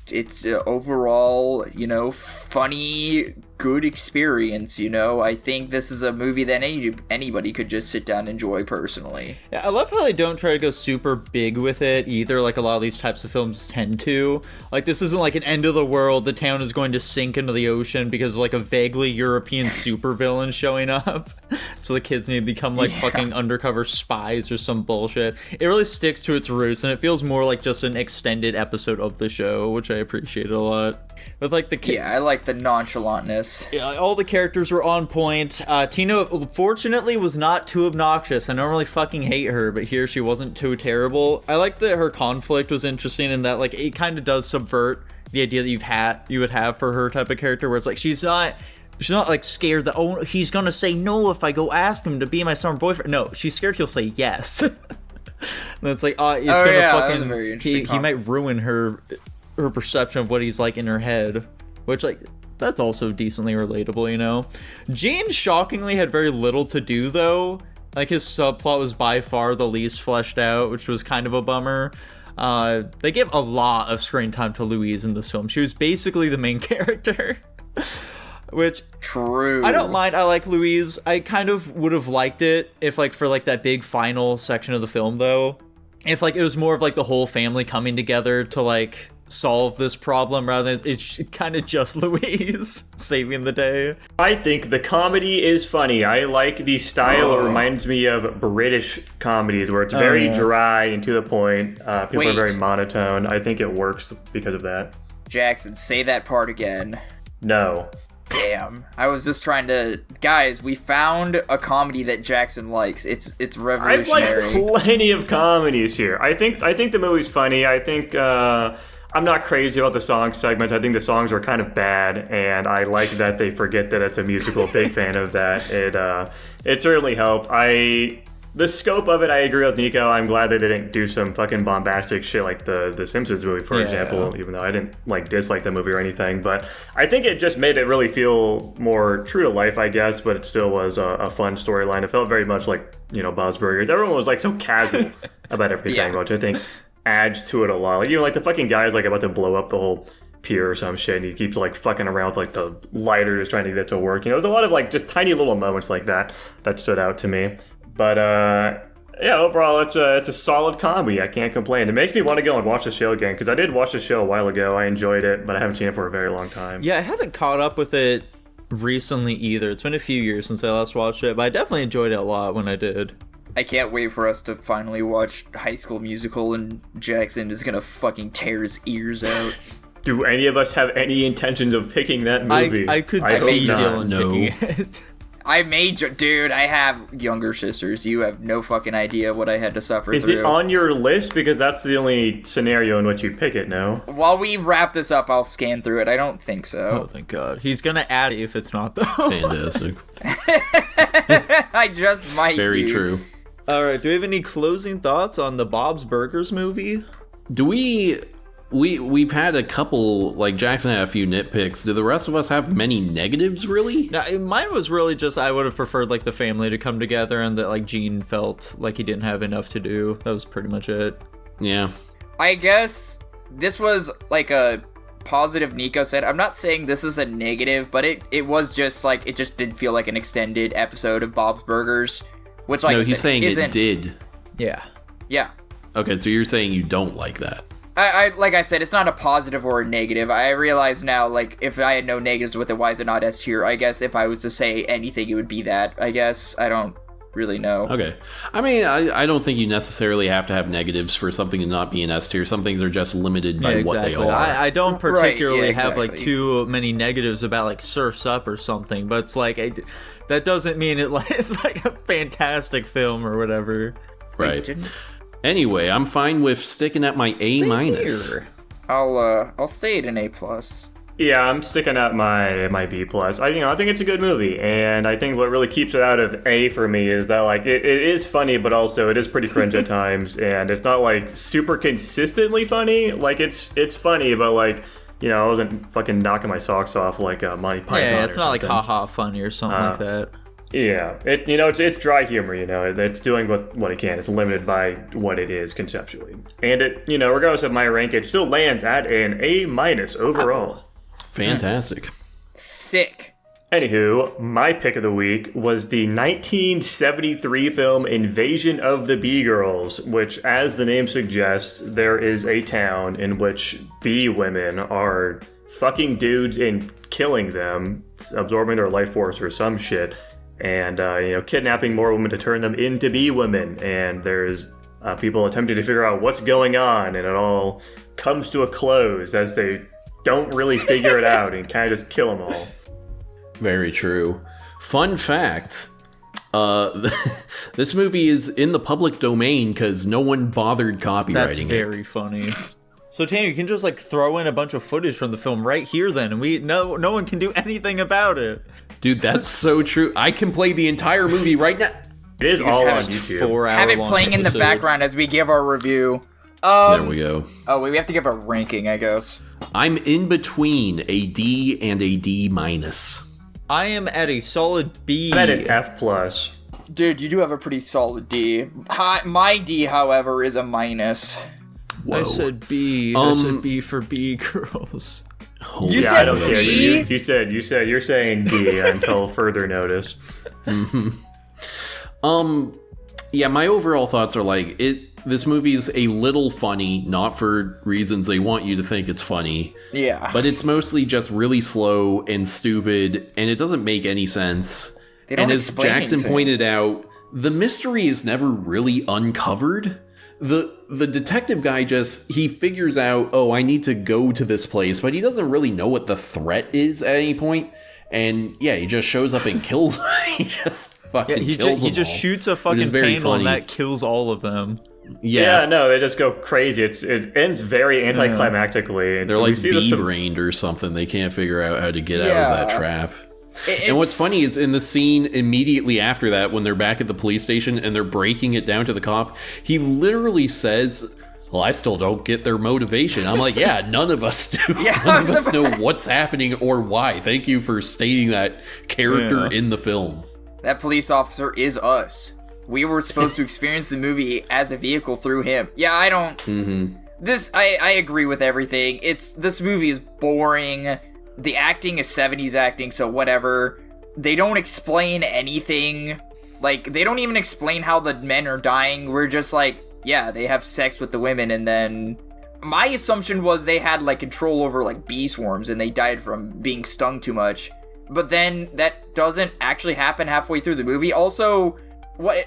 it's overall, you know, funny, good experience, you know? I think this is a movie that anybody could just sit down and enjoy personally. Yeah, I love how they don't try to go super big with it either, like a lot of these types of films tend to. Like, this isn't like an end of the world, the town is going to sink into the ocean because of like a vaguely European supervillain showing up. So the kids need to become like fucking undercover spies or some bullshit. It really sticks to its roots, and it feels more like just an extended episode of the show, which I appreciate a lot. With like the I like the nonchalantness. Yeah, all the characters were on point. Tina, fortunately, was not too obnoxious. I normally fucking hate her, but here she wasn't too terrible. I like that her conflict was interesting in that, like, it kind of does subvert the idea that you would have for her type of character, where it's like she's not like scared that, oh, he's gonna say no if I go ask him to be my summer boyfriend. No, she's scared he'll say yes. And it's like, fucking he might ruin her perception of what he's like in her head, which, like, that's also decently relatable, you know. Gene shockingly had very little to do, though. Like, his subplot was by far the least fleshed out, which was kind of a bummer. They gave a lot of screen time to Louise in this film. She was basically the main character. Which, true. I don't mind. I like Louise. I kind of would have liked it if, like, for like that big final section of the film, though, if like it was more of like the whole family coming together to like solve this problem rather than it's kind of just Louise saving the day. I think the comedy is funny. I like the style. It reminds me of British comedies where it's very dry and to the point. People are very monotone. I think it works because of that. Jackson, say that part again. No. Damn. I was just trying to... Guys, we found a comedy that Jackson likes. It's revolutionary. I've liked plenty of comedies here. I think the movie's funny. I think... I'm not crazy about the song segments. I think the songs are kind of bad, and I like that they forget that it's a musical. Big fan of that. It certainly helped. The scope of it, I agree with Nico. I'm glad they didn't do some fucking bombastic shit like the Simpsons movie, for example, even though I didn't like dislike the movie or anything. But I think it just made it really feel more true to life, I guess, but it still was a fun storyline. It felt very much like, you know, Bob's Burgers. Everyone was like so casual about everything, which I think adds to it a lot. Like, you know, like the fucking guy's like about to blow up the whole pier or some shit, and he keeps like fucking around with like the lighter just trying to get it to work. You know, there's a lot of like just tiny little moments like that stood out to me. But yeah, overall it's a solid comedy. I can't complain. It makes me want to go and watch the show again, because I did watch the show a while ago. I enjoyed it, but I haven't seen it for a very long time. Yeah, I haven't caught up with it recently either. It's been a few years since I last watched it, but I definitely enjoyed it a lot when I did. I can't wait for us to finally watch High School Musical, and Jackson is gonna fucking tear his ears out. Do any of us have any intentions of picking that movie? I could see Dylan picking it. Dude, I have younger sisters. You have no fucking idea what I had to suffer Is through. it on your list? Because that's the only scenario in which you pick it, no? While we wrap this up, I'll scan through it. I don't think so. Oh, thank God. He's gonna add it if it's not, though. Fantastic. I just might, Very dude. true. Alright, do we have any closing thoughts on the Bob's Burgers movie? Do we've had a couple, like Jackson had a few nitpicks. Do the rest of us have many negatives, really? No, mine was really just I would have preferred like the family to come together, and that like Gene felt like he didn't have enough to do. That was pretty much it. Yeah. I guess this was like a positive Nico said. I'm not saying this is a negative, but it was just like, it just did feel like an extended episode of Bob's Burgers. Which, like, no, he's saying it did. Yeah. Yeah. Okay, so you're saying you don't like that. I like I said, it's not a positive or a negative. I realize now, like, if I had no negatives with it, why is it not S tier? I guess if I was to say anything, it would be that. I guess. I don't really know. Okay. I mean, I don't think you necessarily have to have negatives for something to not be an S tier. Some things are just limited by what they are. I don't particularly have, like, exactly. too many negatives about, like, Surf's Up or something, but it's like... that doesn't mean it's like a fantastic film or whatever. Right. Anyway, I'm fine with sticking at my A minus. I'll stay at an A+. Yeah, I'm sticking at my B+. I think it's a good movie, and I think what really keeps it out of A for me is that, like, it is funny, but also it is pretty cringe at times, and it's not like super consistently funny. Like, it's funny, but like, you know, I wasn't fucking knocking my socks off like Monty Python. Yeah, it's or not something. like haha funny or something like that. Yeah, it's dry humor. You know, it's doing what it can. It's limited by what it is conceptually, and it, you know, regardless of my rank, it still lands at an A- overall. Fantastic. Sick. Anywho, my pick of the week was the 1973 film Invasion of the Bee Girls, which, as the name suggests, there is a town in which bee women are fucking dudes and killing them, absorbing their life force or some shit, and kidnapping more women to turn them into bee women. And there's people attempting to figure out what's going on, and it all comes to a close as they don't really figure it out and kind of just kill them all. Very true. Fun fact, this movie is in the public domain because no one bothered copywriting That's very funny. So Tanner, you can just like throw in a bunch of footage from the film right here then, and no one can do anything about it. Dude, that's so true. I can play the entire movie right now. It is all on YouTube. 4 hour Have it long playing in the episode. background as we give our review. There we go. Oh, wait, we have to give a ranking, I guess. I'm in between a D and a D minus. I am at a solid B. I'm at an F+. Dude, you do have a pretty solid D. My D, however, is a minus. Whoa. I said B. I said B for B girls. Holy You Yeah, said I don't care. D? You said you're saying D until further notice. Yeah, my overall thoughts are like this movie is a little funny, not for reasons they want you to think it's funny. Yeah. But it's mostly just really slow and stupid, and it doesn't make any sense. They don't and as explain Jackson anything. pointed out, the mystery is never really uncovered. The detective guy he figures out, oh, I need to go to this place, but he doesn't really know what the threat is at any point. And yeah, he just shows up and kills. He just fucking kills he them just all, shoots a which is fucking very panel and funny. that kills all of them. Yeah, no, they just go crazy. It ends very anticlimactically. They're like see this bee-brained or something. They can't figure out how to get out of that Yeah. trap. And what's funny is in the scene immediately after that, when they're back at the police station and they're breaking it down to the cop, he literally says, well, I still don't get their motivation. I'm like, yeah, none of us do. Yeah, None of us know what's happening or why. Thank you for stating that character in the film. That police officer is us. We were supposed to experience the movie as a vehicle through him. Yeah, I don't... I agree with everything. This movie is boring. The acting is 70s acting, so whatever. They don't explain anything. Like, they don't even explain how the men are dying. We're just like, yeah, they have sex with the women, and then... My assumption was they had, like, control over, like, bee swarms, and they died from being stung too much. But then, that doesn't actually happen halfway through the movie. Also, what,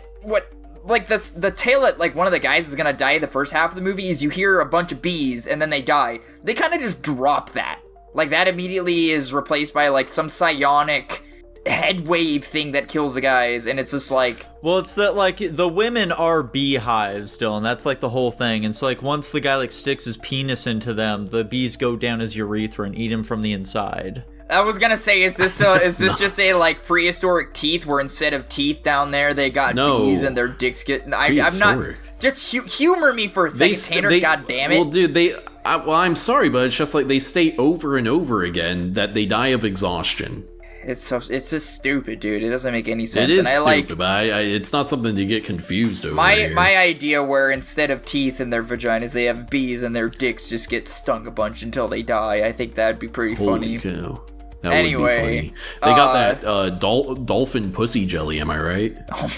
like, the tale that, like, one of the guys is gonna die in the first half of the movie is you hear a bunch of bees, and then they die. They kind of just drop that. Like, that immediately is replaced by, like, some psionic head wave thing that kills the guys, and it's just like... Well, it's that, like, the women are beehives still, and that's, like, the whole thing. And so, like, once the guy, like, sticks his penis into them, the bees go down his urethra and eat him from the inside. I was gonna say, is this just a, like, prehistoric teeth, where instead of teeth down there, they got bees and their dicks get... I'm not... Just humor me for a second, Tanner, God damn it. Well, dude, I'm sorry, but it's just like they state over and over again that they die of exhaustion. It's just stupid, dude. It doesn't make any sense. It is and I stupid, but it's not something to get confused over. my here. idea where instead of teeth in their vaginas, they have bees and their dicks just get stung a bunch until they die. I think that'd be pretty funny. Holy cow. That Anyway, would be funny. They got that dolphin pussy jelly, am I right? Oh,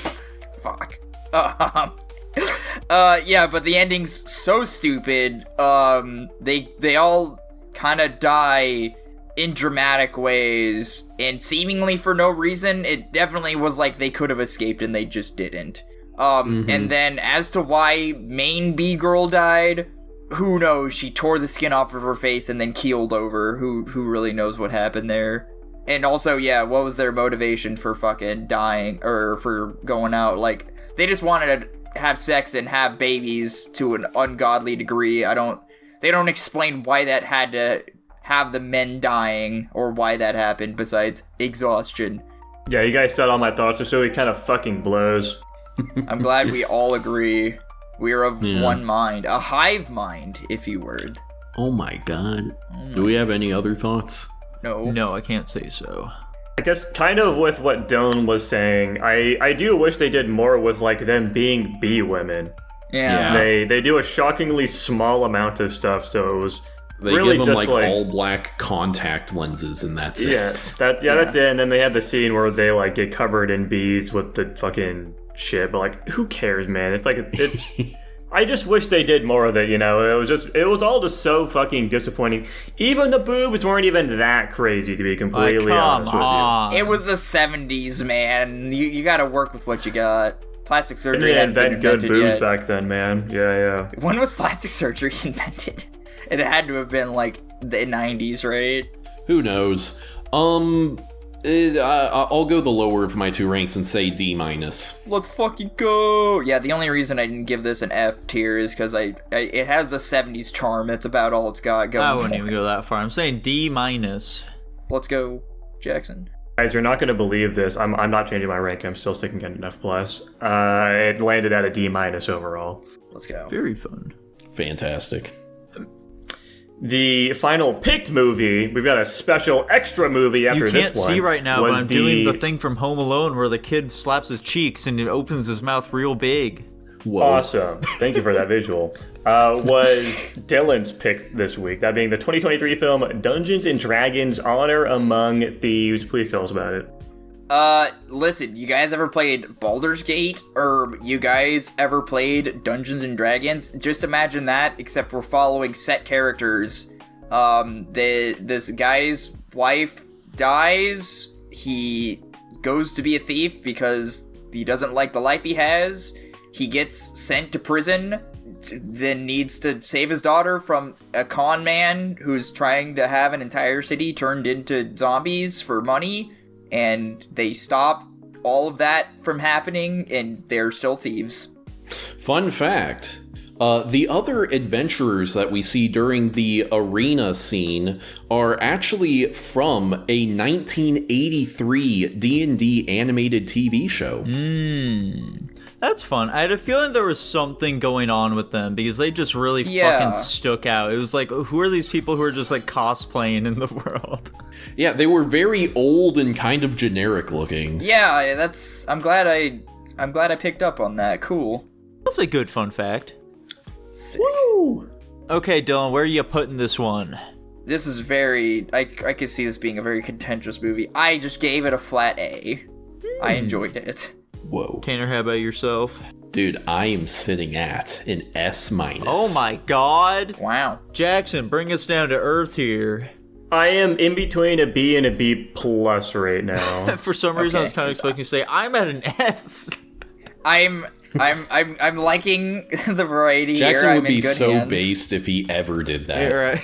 fuck. Yeah, but the ending's so stupid. They all kind of die in dramatic ways, and seemingly for no reason. It definitely was like they could have escaped and they just didn't. And then as to why main bee girl died, who knows? She tore the skin off of her face and then keeled over. Who really knows what happened there? And also, yeah, what was their motivation for fucking dying, or for going out? Like, they just wanted to have sex and have babies to an ungodly degree. They don't explain why that had to have the men dying, or why that happened, besides exhaustion. Yeah, you guys said all my thoughts, so it kind of fucking blows. I'm glad we all agree. We are of one mind. A hive mind, if you would. Oh my god. Do we have any other thoughts? No, I can't say so. I guess kind of with what Dylan was saying, I do wish they did more with, like, them being bee women. Yeah. They do a shockingly small amount of stuff, so it was They really give them just like all black contact lenses, and that's it. That's it. And then they have the scene where they like get covered in beads with the fucking shit. But like, who cares, man? It's like it's. I just wish they did more of it. You know, it was all just so fucking disappointing. Even the boobs weren't even that crazy, to be completely honest with you. It was the 70s, man. You got to work with what you got. Plastic surgery They hadn't been invent good invented boobs yet. back then, man. Yeah. When was plastic surgery invented? It had to have been like the 90s, right? Who knows? I'll go the lower of my 2 ranks and say D-. Let's fucking go! Yeah, the only reason I didn't give this an F tier is because it has the 70s charm. That's about all it's got going. I wouldn't even go that far. I'm saying D-. Let's go, Jackson. Guys, you're not going to believe this. I'm not changing my rank. I'm still sticking at an F+. It landed at a D- overall. Let's go. Very fun. Fantastic. The final picked movie, we've got a special extra movie after this one. You can't see right now, but I'm doing the thing from Home Alone where the kid slaps his cheeks and it opens his mouth real big. Whoa. Awesome. Thank you for that visual. Was Dylan's pick this week, that being the 2023 film Dungeons & Dragons Honor Among Thieves. Please tell us about it. Listen, you guys ever played Baldur's Gate? Or you guys ever played Dungeons & Dragons? Just imagine that, except we're following set characters. This guy's wife dies, he goes to be a thief because he doesn't like the life he has, he gets sent to prison, then needs to save his daughter from a con man who's trying to have an entire city turned into zombies for money, and they stop all of that from happening, and they're still thieves. Fun fact, the other adventurers that we see during the arena scene are actually from a 1983 D&D animated TV show. That's fun. I had a feeling there was something going on with them because they just really fucking stuck out. It was like, who are these people who are just like cosplaying in the world? Yeah, they were very old and kind of generic looking. Yeah, I'm glad I picked up on that. Cool. That's a good fun fact. Sick. Woo! Okay, Dylan, where are you putting this one? This is I could see this being a very contentious movie. I just gave it a flat A. I enjoyed it. Whoa. Tanner, how about yourself? Dude, I am sitting at an S-. Oh my god. Wow. Jackson, bring us down to earth here. I am in between a B and a B+ right now. For some reason, I was kind of expecting you to say, I'm at an S. I'm liking the variety Jackson here. would be so hands. based if he ever did that. Yeah, right.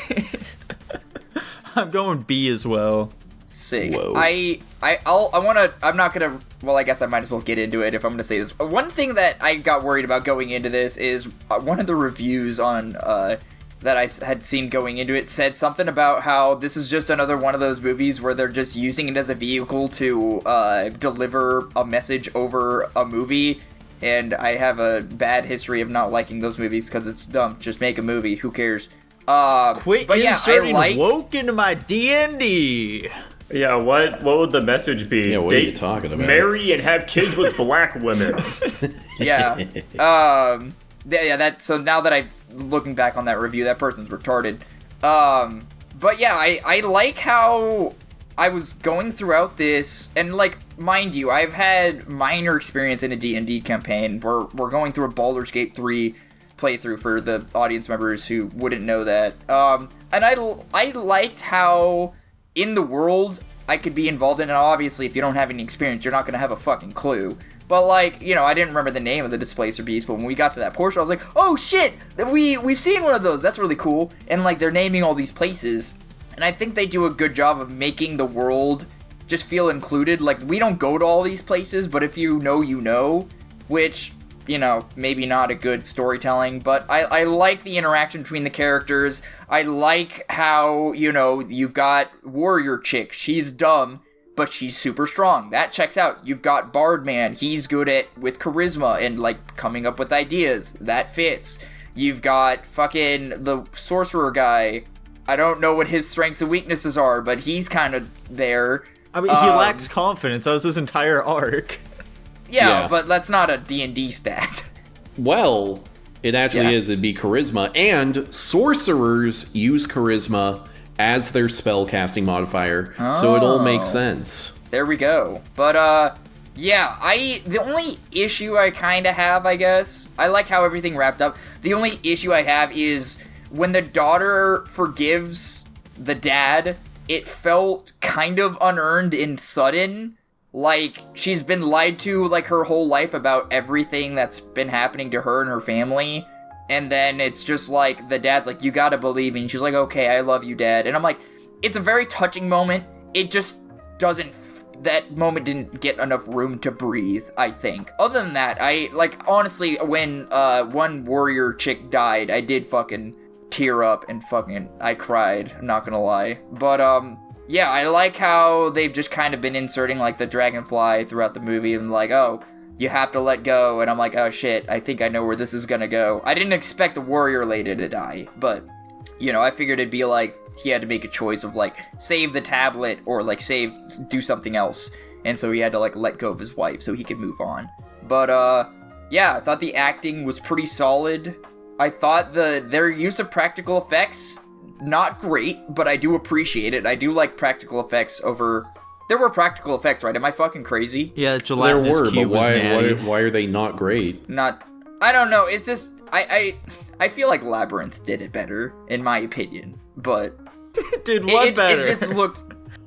I'm going B as well. Sick. Whoa. I'm not gonna, well, I guess I might as well get into it if I'm gonna say this. One thing that I got worried about going into this is one of the reviews on, that I had seen going into it said something about how this is just another one of those movies where they're just using it as a vehicle to, deliver a message over a movie. And I have a bad history of not liking those movies because it's dumb. Just make a movie. Who cares? Quit but inserting yeah, I like woke into my D&D. Yeah, what would the message be? Yeah, what are you talking about? Marry and have kids with black women. Yeah. So now that I'm looking back on that review, that person's retarded. But yeah, I like how I was going throughout this, and like, mind you, I've had minor experience in a D&D campaign. We're going through a Baldur's Gate 3 playthrough for the audience members who wouldn't know that. And I liked how in the world I could be involved in it. Obviously, if you don't have any experience, you're not going to have a fucking clue. But, like, you know, I didn't remember the name of the Displacer Beast, but when we got to that portion, I was like, oh, shit, we've seen one of those. That's really cool. And, like, they're naming all these places. And I think they do a good job of making the world just feel included. Like, we don't go to all these places, but if you know, you know. Which, you know, maybe not a good storytelling, but I like the interaction between the characters. I like how, you know, you've got Warrior Chick. She's dumb, but she's super strong. That checks out. You've got Bard Man. He's good with charisma and, like, coming up with ideas. That fits. You've got fucking the Sorcerer guy. I don't know what his strengths and weaknesses are, but he's kind of there. I mean, he lacks confidence. That was his entire arc. Yeah, but that's not a D&D stat. Well, It actually is. It'd be charisma. And sorcerers use charisma as their spell casting modifier. So it all makes sense. There we go. But, the only issue I kind of have, I guess, I like how everything wrapped up. The only issue I have is when the daughter forgives the dad, it felt kind of unearned and sudden. Like, she's been lied to, like, her whole life about everything that's been happening to her and her family. And then it's just like, the dad's like, you gotta believe me. And she's like, okay, I love you, Dad. And I'm like, it's a very touching moment. It just doesn't, that moment didn't get enough room to breathe, I think. Other than that, honestly, when one warrior chick died, I did fucking tear up and I cried, I'm not gonna lie. But, I like how they've just kind of been inserting, like, the dragonfly throughout the movie, and like, oh, you have to let go, and I'm like, oh shit, I think I know where this is gonna go. I didn't expect the warrior lady to die, but, I figured it'd be like, he had to make a choice of, like, save the tablet, or, like, do something else, and so he had to, like, let go of his wife so he could move on. But, I thought the acting was pretty solid. I thought their use of practical effects, not great, but I do appreciate it. I do like practical effects over... There were practical effects, right? Am I fucking crazy? Yeah, gelatinous there were, cube but was why are they not great? I don't know. It's just... I feel like Labyrinth did it better, in my opinion. But... Did what better? It just looked...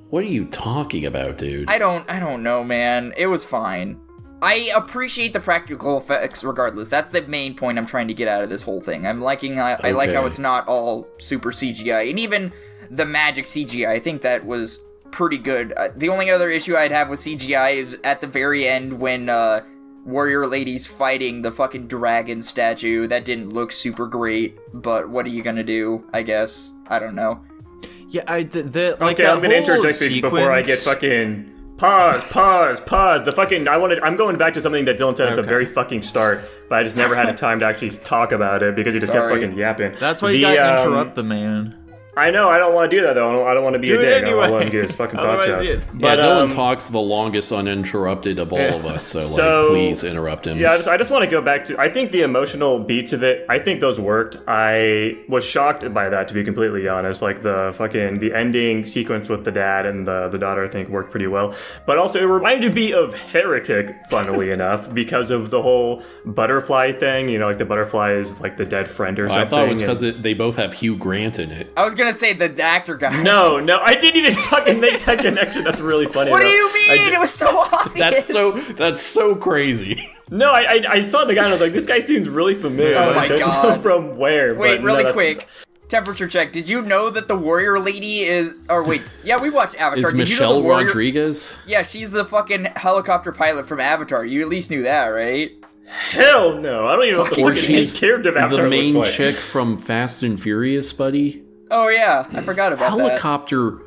What are you talking about, dude? I don't know, man. It was fine. I appreciate the practical effects regardless. That's the main point I'm trying to get out of this whole thing. I'm liking... I like how it's not all super CGI. And even the magic CGI, I think that was pretty good. The only other issue I'd have with CGI is at the very end when Warrior Lady's fighting the fucking dragon statue. That didn't look super great, but what are you gonna do, I guess? I don't know. Yeah, I'm gonna interject before I get fucking... Pause. I'm going back to something that Dylan said at the very fucking start, but I just never had a time to actually talk about it because he just kept fucking yapping. That's why you gotta interrupt the man. I know, I don't want to do that though. I don't want to be a dick. Anyway. I want to get his fucking thoughts out. But Dylan talks the longest uninterrupted of all of us, so please interrupt him. Yeah, I just want to go back to... I think the emotional beats of it, I think those worked. I was shocked by that, to be completely honest. Like, the ending sequence with the dad and the daughter, I think, worked pretty well. But also, it reminded me of Heretic, funnily enough, because of the whole butterfly thing. Like, the butterfly is, like, the dead friend or something. I thought it was because they both have Hugh Grant in it. I was gonna say the actor guy. No, I didn't even fucking make that connection. That's really funny. What do you mean? It was so obvious. That's so crazy. No, I saw the guy and I was like, this guy seems really familiar. Oh my God. I don't know from where. Wait, really quick. Temperature check. Did you know that the warrior lady is... Or wait, yeah, we watched Avatar. Is Michelle Rodriguez? Yeah, she's the fucking helicopter pilot from Avatar. You at least knew that, right? Hell no. I don't even know what the fucking main character of Avatar the main looks like. chick from Fast and Furious, buddy. Oh yeah, I forgot about helicopter.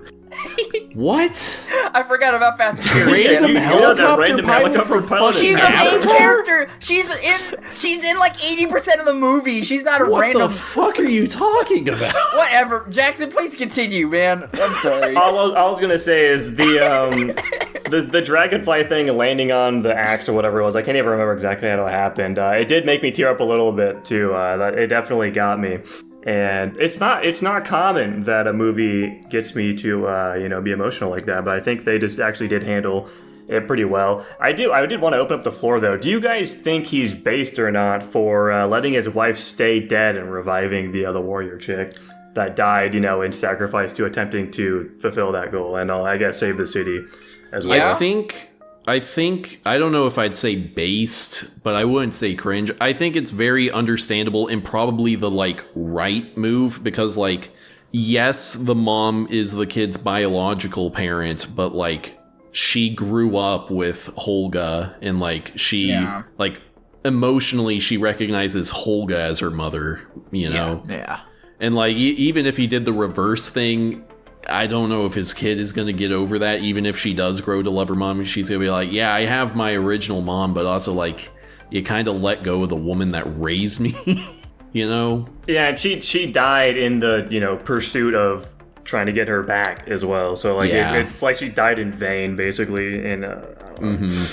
What? I forgot about Fast and Furious. Random helicopter pilot from fucking She's a main character. She's in like 80% of the movie. She's not a random. What the fuck are you talking about? Whatever, Jackson. Please continue, man. I'm sorry. All I was gonna say is the dragonfly thing landing on the axe or whatever it was. I can't even remember exactly how it happened. It did make me tear up a little bit too. It definitely got me. And it's not common that a movie gets me to be emotional like that, but I think they just actually did handle it pretty well. I did want to open up the floor though. Do you guys think he's based or not for letting his wife stay dead and reviving the other warrior chick that died, in sacrifice to attempting to fulfill that goal and I guess save the city as well? Yeah. I think, I don't know if I'd say based, but I wouldn't say cringe. I think it's very understandable and probably the, right move because, yes, the mom is the kid's biological parent, but, she grew up with Holga and, she, emotionally, she recognizes Holga as her mother, you know? Yeah. And, even if he did the reverse thing, I don't know if his kid is going to get over that. Even if she does grow to love her mom, she's going to be like, yeah, I have my original mom, but also, you kind of let go of the woman that raised me, Yeah, and she died in the, pursuit of trying to get her back as well. So, it's like she died in vain, basically, and I don't know.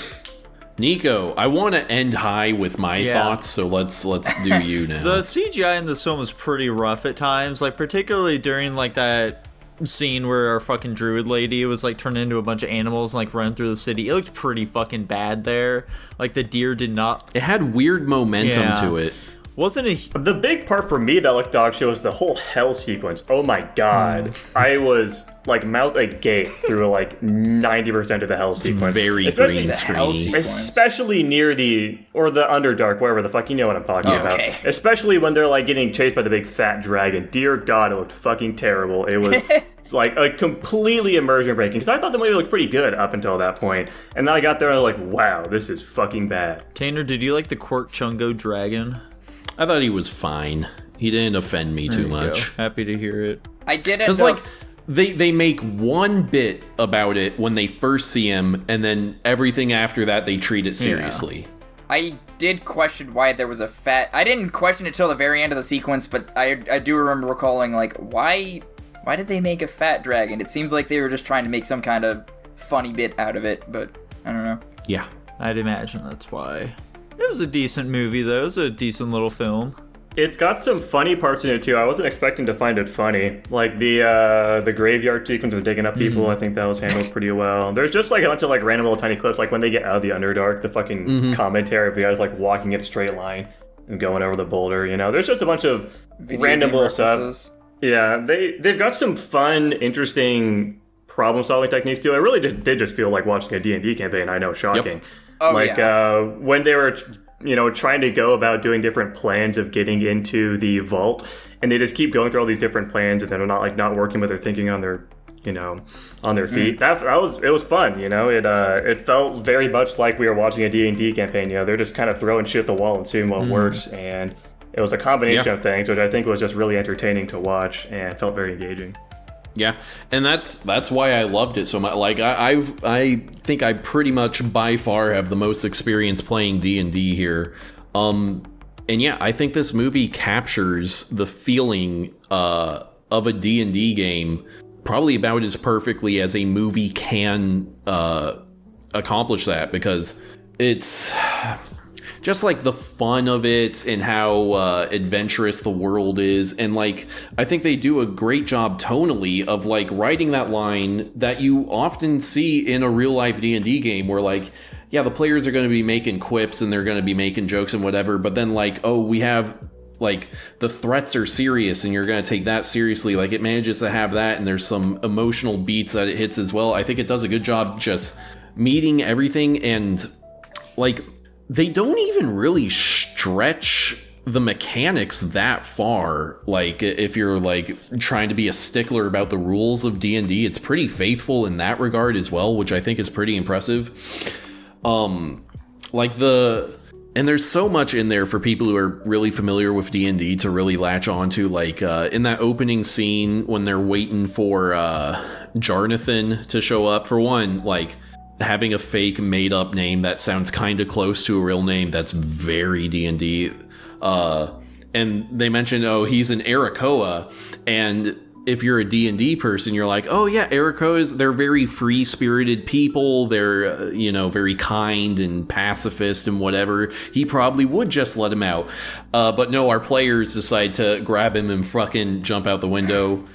Nico, I want to end high with my thoughts, so let's do you now. The CGI in this film is pretty rough at times, like particularly during like that scene where our fucking druid lady was like turned into a bunch of animals and like running through the city. It looked pretty fucking bad there. Like the deer did not. It had weird momentum to it. Wasn't it? The big part for me that looked dog shit was the whole hell sequence. Oh my god. I was like mouth agape through like 90% of the hell sequence. Very green screen. Especially near the Underdark, wherever the fuck, you know what I'm talking about. Okay. Especially when they're like getting chased by the big fat dragon. Dear god, it looked fucking terrible. It was it's like a completely immersion breaking. Because I thought the movie looked pretty good up until that point. And then I got there and I was like, wow, this is fucking bad. Tanner, did you like the Quirk Chungo dragon? I thought he was fine. He didn't offend me too much. Happy to hear it. I didn't. Because like they make one bit about it when they first see him, and then everything after that they treat it seriously. Yeah. I did question why there was a fat. I didn't question it till the very end of the sequence, but I do remember recalling like why did they make a fat dragon? It seems like they were just trying to make some kind of funny bit out of it, but I don't know. Yeah, I'd imagine that's why. It was a decent movie, though. It was a decent little film. It's got some funny parts in it, too. I wasn't expecting to find it funny. Like, the graveyard sequence of digging up people, I think that was handled pretty well. There's just, like, a bunch of, like, random little tiny clips, like when they get out of the Underdark, the fucking commentary of the guys, like, walking in a straight line and going over the boulder, you know? There's just a bunch of random little stuff. Yeah, they've got some fun, interesting problem-solving techniques, too. I really did just feel like watching a D&D campaign. I know, shocking. Yep. Oh, when they were, trying to go about doing different plans of getting into the vault, and they just keep going through all these different plans, and they're not working, but they're thinking on their, on their feet. It was fun, It felt very much like we were watching a D&D campaign. They're just kind of throwing shit at the wall and seeing what works, and it was a combination of things, which I think was just really entertaining to watch and felt very engaging. Yeah, and that's why I loved it so much. Like I think I pretty much by far have the most experience playing D&D here. And yeah, I think this movie captures the feeling of a D&D game probably about as perfectly as a movie can accomplish that, because it's just like the fun of it and how adventurous the world is. And like, I think they do a great job tonally of like writing that line that you often see in a real life D&D game where like, yeah, the players are going to be making quips and they're going to be making jokes and whatever. But then like, oh, we have like the threats are serious and you're going to take that seriously. Like it manages to have that, and there's some emotional beats that it hits as well. I think it does a good job just meeting everything, and like, they don't even really stretch the mechanics that far. Like, if you're like trying to be a stickler about the rules of D&D, it's pretty faithful in that regard as well, which I think is pretty impressive. And there's so much in there for people who are really familiar with D&D to really latch onto. Like, in that opening scene when they're waiting for Jarnathan to show up, for one, like, having a fake made-up name that sounds kind of close to a real name, that's very D&D. And they mentioned, oh, he's an Arakoa, and if you're a D&D person, you're like, oh yeah, Arakoas, they're very free-spirited people, they're, very kind and pacifist and whatever. He probably would just let him out. But no, our players decide to grab him and fucking jump out the window.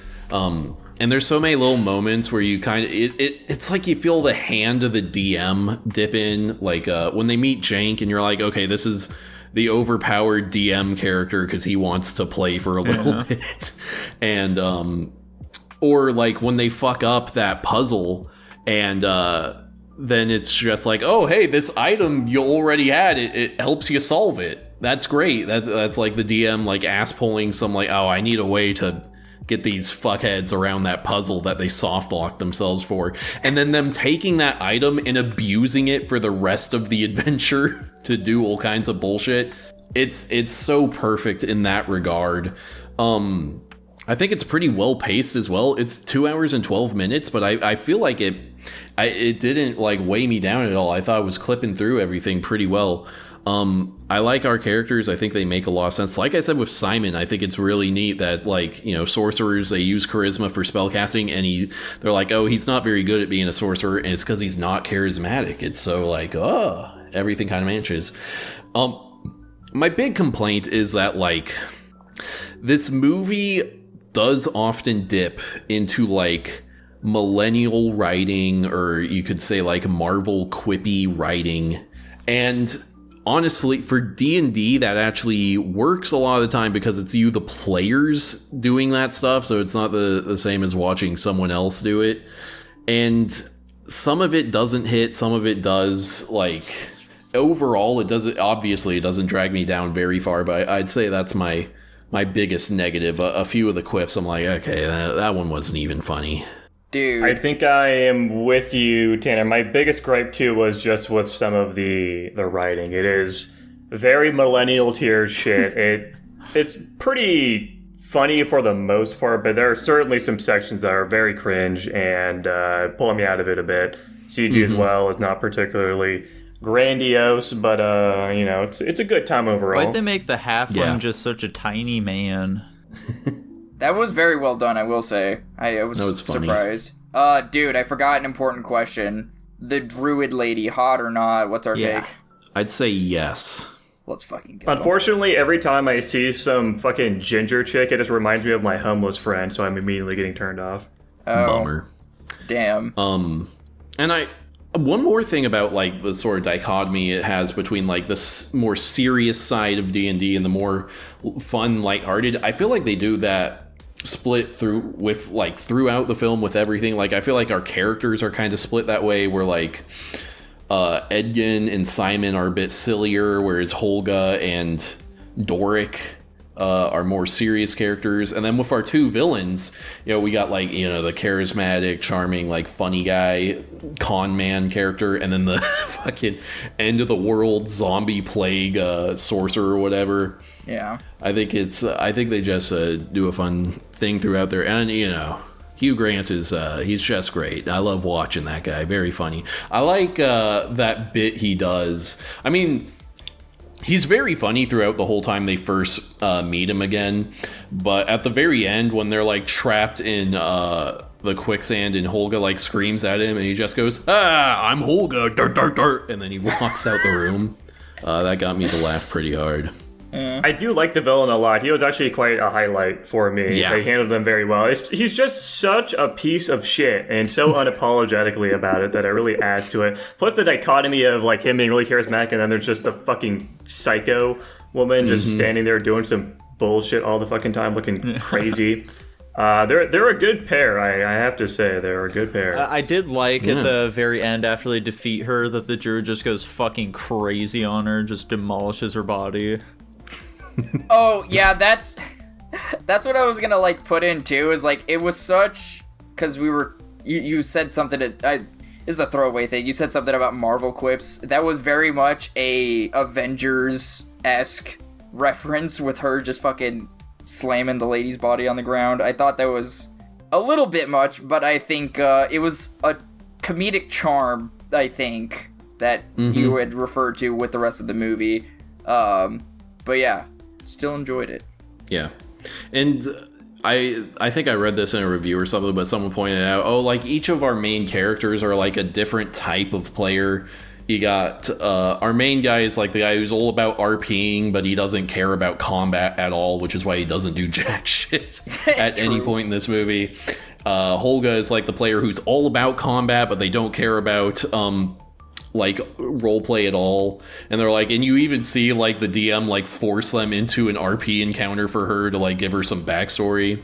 And there's so many little moments where you kind of, it's like you feel the hand of the DM dip in, like when they meet Jank and you're like, okay, this is the overpowered DM character because he wants to play for a little bit. And, or like when they fuck up that puzzle and then it's just like, oh, hey, this item you already had, it helps you solve it. That's great. That's like the DM like ass pulling some like, oh, I need a way to get these fuckheads around that puzzle that they soft lock themselves for, and then them taking that item and abusing it for the rest of the adventure to do all kinds of bullshit. It's so perfect in that regard. I think it's pretty well paced as well. It's 2 hours and 12 minutes, but I feel like it didn't like weigh me down at all. I thought it was clipping through everything pretty well. I like our characters. I think they make a lot of sense. Like I said with Simon, I think it's really neat that like, sorcerers, they use charisma for spellcasting, and they're like, oh, he's not very good at being a sorcerer, and it's because he's not charismatic. It's so like, oh, everything kind of matches. My big complaint is that, like, this movie does often dip into, like, millennial writing, or you could say, like, Marvel quippy writing. And honestly, for D&D, that actually works a lot of the time because it's you, the players, doing that stuff, so it's not the same as watching someone else do it. And some of it doesn't hit, some of it does. Like, overall, it doesn't drag me down very far, but I'd say that's my biggest negative. A few of the quips, I'm like, okay, that one wasn't even funny. Dude. I think I am with you, Tanner. My biggest gripe, too, was just with some of the writing. It is very millennial tier shit. It's pretty funny for the most part, but there are certainly some sections that are very cringe and pulling me out of it a bit. CG as well is not particularly grandiose, but it's a good time overall. Why'd they make the halfling just such a tiny man? That was very well done, I will say. I was surprised. Dude, I forgot an important question. The druid lady, hot or not? What's our take? I'd say yes. Let's fucking go. Unfortunately, every time I see some fucking ginger chick, it just reminds me of my homeless friend, so I'm immediately getting turned off. Oh, bummer. Damn. And one more thing about, like, the sort of dichotomy it has between, like, the more serious side of D&D and the more fun, lighthearted. I feel like they do that split throughout the film with everything. Like, I feel like our characters are kind of split that way, where, like, Edgin and Simon are a bit sillier, whereas Holga and Doric are more serious characters. And then with our two villains, we got, like, the charismatic, charming, like, funny guy, con man character, and then the fucking end of the world zombie plague sorcerer or whatever. Yeah. I think they just do a fun thing throughout there. And, Hugh Grant is, he's just great. I love watching that guy. Very funny. I like that bit he does. I mean, he's very funny throughout the whole time they first meet him again. But at the very end, when they're, like, trapped in the quicksand and Holga, like, screams at him and he just goes, I'm Holga, dirt, dirt, dirt. And then he walks out the room. That got me to laugh pretty hard. I do like the villain a lot. He was actually quite a highlight for me. Yeah. They handled them very well. He's just such a piece of shit and so unapologetically about it that it really adds to it. Plus the dichotomy of, like, him being really charismatic and then there's just the fucking psycho woman just standing there doing some bullshit all the fucking time looking crazy. They're a good pair, I have to say. They're a good pair. I did like at the very end, after they defeat her, that the druid just goes fucking crazy on her, just demolishes her body. Oh, yeah, that's what I was gonna, like, put in, too, is, like, it was such, because you said something, this is a throwaway thing, you said something about Marvel quips, that was very much a Avengers-esque reference with her just fucking slamming the lady's body on the ground. I thought that was a little bit much, but I think it was a comedic charm, I think, that you had referred to with the rest of the movie. But yeah, still enjoyed it. Yeah. And I think I read this in a review or something, but someone pointed out, like, each of our main characters are, like, a different type of player. You got our main guy is, like, the guy who's all about RPing, but he doesn't care about combat at all, which is why he doesn't do jack shit at any point in this movie. Holga is, like, the player who's all about combat, but they don't care about like, roleplay at all. And they're like, and you even see, like, the DM, like, force them into an RP encounter for her to, like, give her some backstory.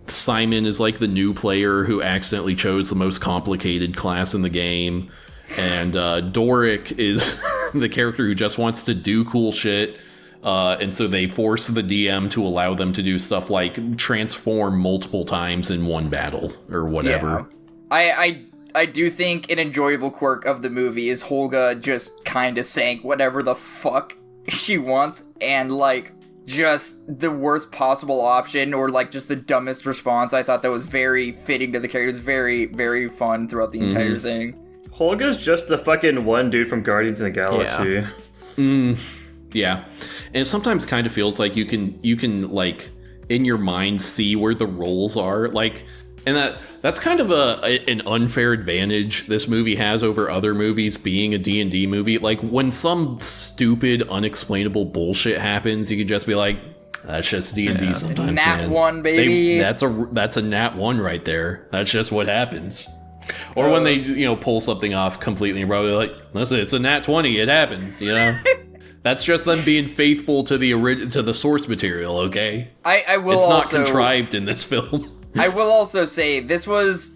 Simon is, like, the new player who accidentally chose the most complicated class in the game. And Doric is the character who just wants to do cool shit. And so they force the DM to allow them to do stuff like transform multiple times in one battle or whatever. Yeah. I do think an enjoyable quirk of the movie is Holga just kind of saying whatever the fuck she wants and, like, just the worst possible option or, like, just the dumbest response. I thought that was very fitting to the character. It was very, very fun throughout the entire thing. Holga's just the fucking one dude from Guardians of the Galaxy. Yeah. And it sometimes kind of feels like you can like, in your mind see where the roles are. Like, And that's kind of an unfair advantage this movie has over other movies being a D&D movie. Like, when some stupid, unexplainable bullshit happens, you could just be like, that's just D&D sometimes, Nat man. 1, baby. That's a Nat 1 right there. That's just what happens. Or when they, pull something off completely, and probably like, listen, it's a Nat 20, it happens, That's just them being faithful to the source material, okay? I will It's not also, contrived in this film. I will also say there was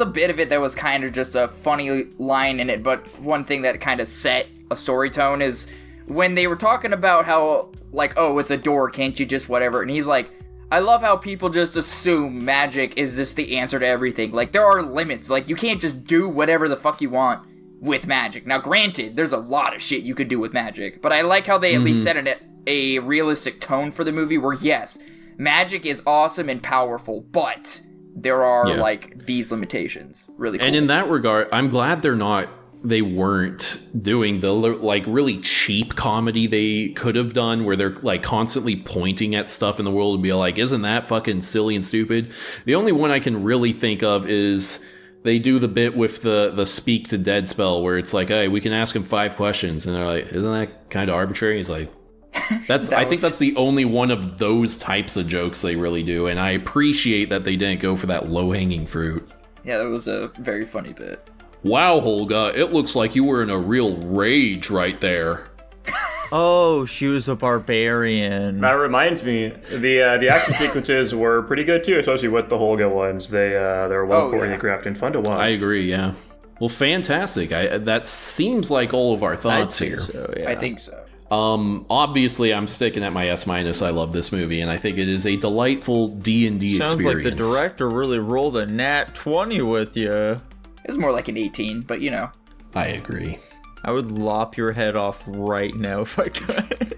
a bit of it that was kind of just a funny line in it, but one thing that kind of set a story tone is when they were talking about how, like, oh, it's a door, can't you just whatever? And he's like, I love how people just assume magic is just the answer to everything. Like, there are limits. Like, you can't just do whatever the fuck you want with magic. Now, granted, there's a lot of shit you could do with magic, but I like how they at least set a realistic tone for the movie where, yes, magic is awesome and powerful, but there are, like, these limitations. Really cool. And in that regard, I'm glad they weren't doing the, like, really cheap comedy they could have done where they're, like, constantly pointing at stuff in the world and be like, isn't that fucking silly and stupid? The only one I can really think of is they do the bit with the speak to dead spell where it's like, hey, we can ask him 5 questions. And they're like, isn't that kind of arbitrary? He's like, I think that's the only one of those types of jokes they really do. And I appreciate that they didn't go for that low-hanging fruit. Yeah, that was a very funny bit. Wow, Holga, it looks like you were in a real rage right there. Oh, she was a barbarian. That reminds me, the action sequences were pretty good too, especially with the Holga ones. They're well choreographed and fun to watch. I agree, yeah. Well, fantastic. That seems like all of our thoughts here. So, yeah. I think so. Obviously, I'm sticking at my S-. I love this movie, and I think it is a delightful D&D experience. Sounds like the director really rolled a nat 20 with you. It's more like an 18, but I agree. I would lop your head off right now if I could.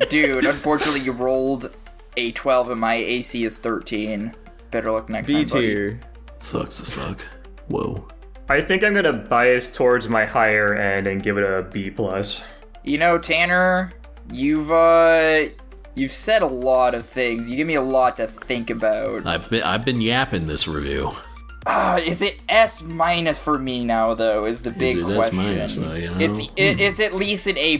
Dude, unfortunately you rolled a 12 and my AC is 13. Better luck next B time, buddy. tier. Sucks to suck. Whoa. I think I'm gonna bias towards my higher end and give it a B+. Tanner, you've said a lot of things. You give me a lot to think about. I've been yapping this review. Is it S- for me now, though, is the big question. S- though, It's at least an A+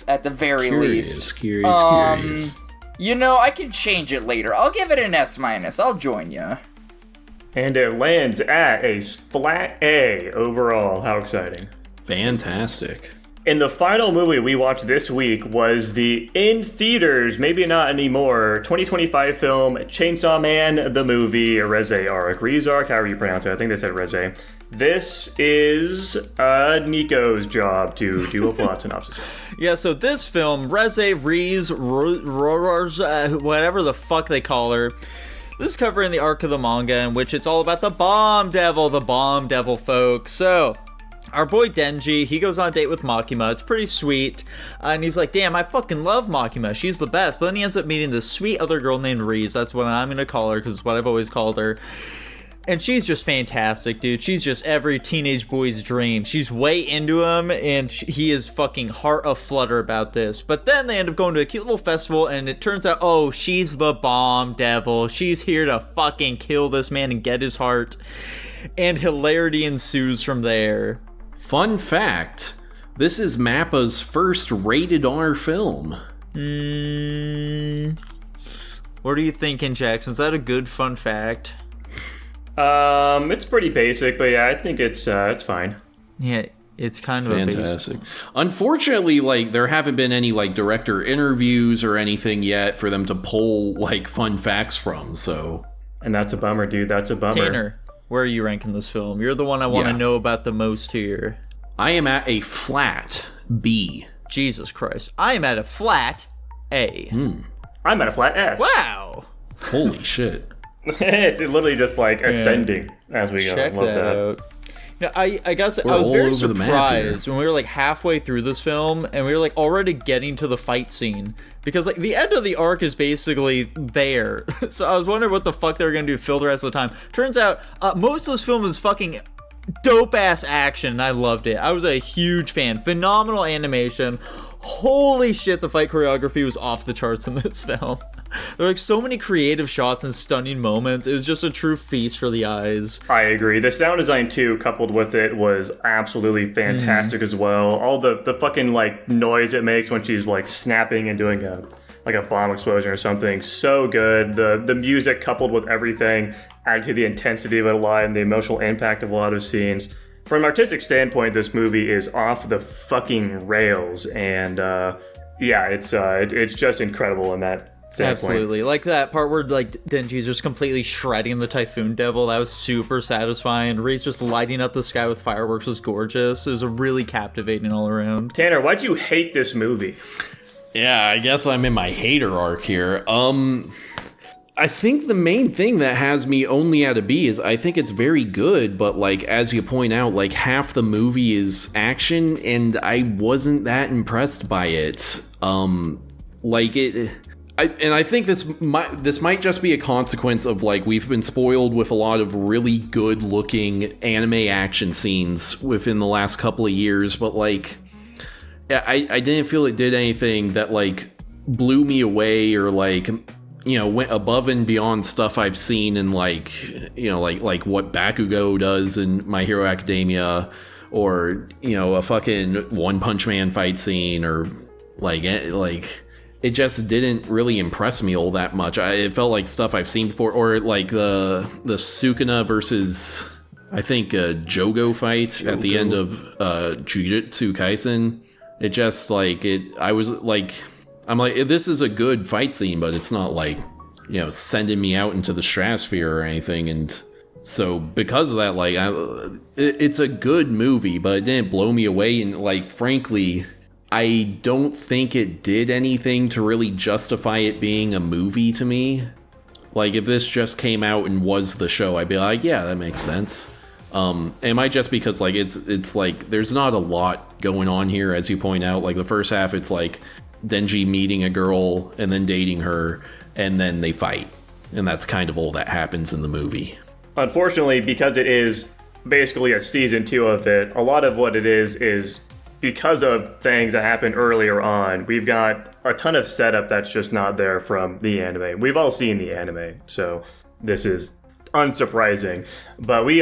at the very least. Curious. I can change it later. I'll give it an S-. I'll join you. And it lands at a flat A overall. How exciting. Fantastic. And the final movie we watched this week was the in theaters, maybe not anymore, 2025 film Chainsaw Man, the movie, Reze Arc, Rezark, however you pronounce it. I think they said Reze. This is Nico's job to do a plot synopsis. Yeah, so this film, Reze, whatever the fuck they call her, this is covering the arc of the manga in which it's all about the bomb devil, folks. So our boy Denji, he goes on a date with Makima. It's pretty sweet. And he's like, damn, I fucking love Makima. She's the best. But then he ends up meeting this sweet other girl named Riz. That's what I'm going to call her because it's what I've always called her. And she's just fantastic, dude. She's just every teenage boy's dream. She's way into him, and he is fucking heart aflutter about this. But then they end up going to a cute little festival, and it turns out, oh, she's the bomb devil. She's here to fucking kill this man and get his heart. And hilarity ensues from there. Fun fact, this is MAPPA's first rated R film. What are you thinking, Jackson? Is that a good fun fact? It's pretty basic, but yeah, I think it's fine. Yeah, it's kind of fantastic. Unfortunately, there haven't been any director interviews or anything yet for them to pull fun facts from. So, and that's a bummer, dude. That's a bummer. Tanner, where are you ranking this film? You're the one I want to know about the most here. I am at a flat B. Jesus Christ, I am at a flat A. I'm at a flat S. Wow. Holy shit. It's literally just ascending as we go. Check Love that out. Now, I guess We're I was all very over the map surprised when we were halfway through this film and we were already getting to the fight scene because the end of the arc is basically there. So I was wondering what the fuck they were gonna do to fill the rest of the time. Turns out most of this film is fucking dope ass action and I loved it. I was a huge fan. Phenomenal animation. Holy shit, the fight choreography was off the charts in this film. There were like so many creative shots and stunning moments. It was just a true feast for the eyes. I agree. The sound design too, coupled with it, was absolutely fantastic as well. All the fucking like noise it makes when she's like snapping and doing a bomb explosion or something. So good. The music coupled with everything added to the intensity of it a lot and the emotional impact of a lot of scenes. From an artistic standpoint, this movie is off the fucking rails, and it's just incredible in that standpoint. Absolutely. Like that part where like Denji's just completely shredding the Typhoon Devil, that was super satisfying. Rei's just lighting up the sky with fireworks was gorgeous. It was really captivating all around. Tanner, why'd you hate this movie? Yeah, I guess I'm in my hater arc here. I think the main thing that has me only at a B is I think it's very good, but like as you point out, like half the movie is action, and I wasn't that impressed by it. I think this might just be a consequence of like we've been spoiled with a lot of really good looking anime action scenes within the last couple of years, but like I didn't feel it did anything that like blew me away or like, you know, went above and beyond stuff I've seen in like, you know, like what Bakugo does in My Hero Academia, or, you know, a fucking One Punch Man fight scene, or like it just didn't really impress me all that much. It felt like stuff I've seen before, or like the Sukuna versus I think Jogo fight at the end of Jujutsu Kaisen. It just like I'm like, this is a good fight scene, but it's not like, you know, sending me out into the stratosphere or anything. And so because of that, like, it's a good movie, but it didn't blow me away. And like, frankly, I don't think it did anything to really justify it being a movie to me. Like, if this just came out and was the show, I'd be like, yeah, that makes sense. It might just because like it's like there's not a lot going on here, as you point out. Like the first half, it's like Denji meeting a girl and then dating her, and then they fight, and that's kind of all that happens in the movie. Unfortunately, because it is basically a season 2 of it, a lot of what it is because of things that happened earlier on. We've got a ton of setup that's just not there from the anime. We've all seen the anime, so this is unsurprising, but we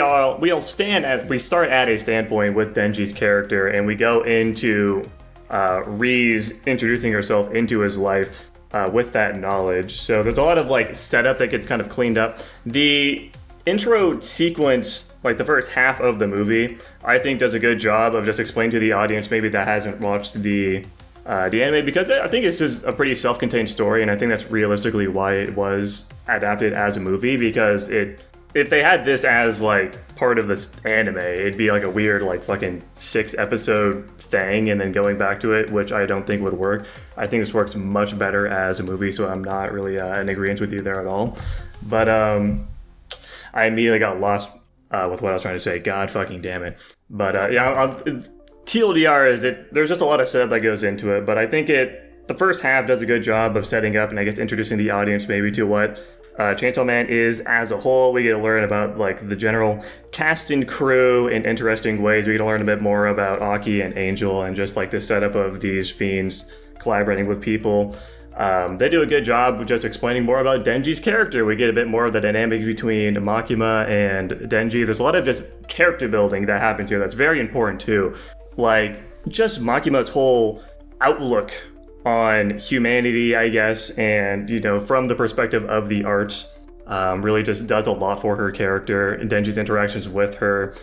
start at a standpoint with Denji's character, and we go into Ri's introducing herself into his life with that knowledge. So there's a lot of like setup that gets kind of cleaned up. The intro sequence, like the first half of the movie, I think does a good job of just explaining to the audience maybe that hasn't watched the anime, because I think this is a pretty self-contained story, and I think that's realistically why it was adapted as a movie, because if they had this as like part of this anime, it'd be like a weird like fucking 6-episode thing and then going back to it, which I don't think would work. I think this works much better as a movie, so I'm not really in agreement with you there at all. But I immediately got lost with what I was trying to say. God fucking damn it. But TLDR is there's just a lot of setup that goes into it, but I think the first half does a good job of setting up and I guess introducing the audience maybe to what Chainsaw Man is as a whole. We get to learn about like the general cast and crew in interesting ways. We get to learn a bit more about Aki and Angel and just like the setup of these fiends collaborating with people. They do a good job of just explaining more about Denji's character. We get a bit more of the dynamic between Makima and Denji. There's a lot of just character building that happens here that's very important too. Like just Makima's whole outlook on humanity, I guess, and, you know, from the perspective of the arts, really just does a lot for her character and Denji's interactions with her,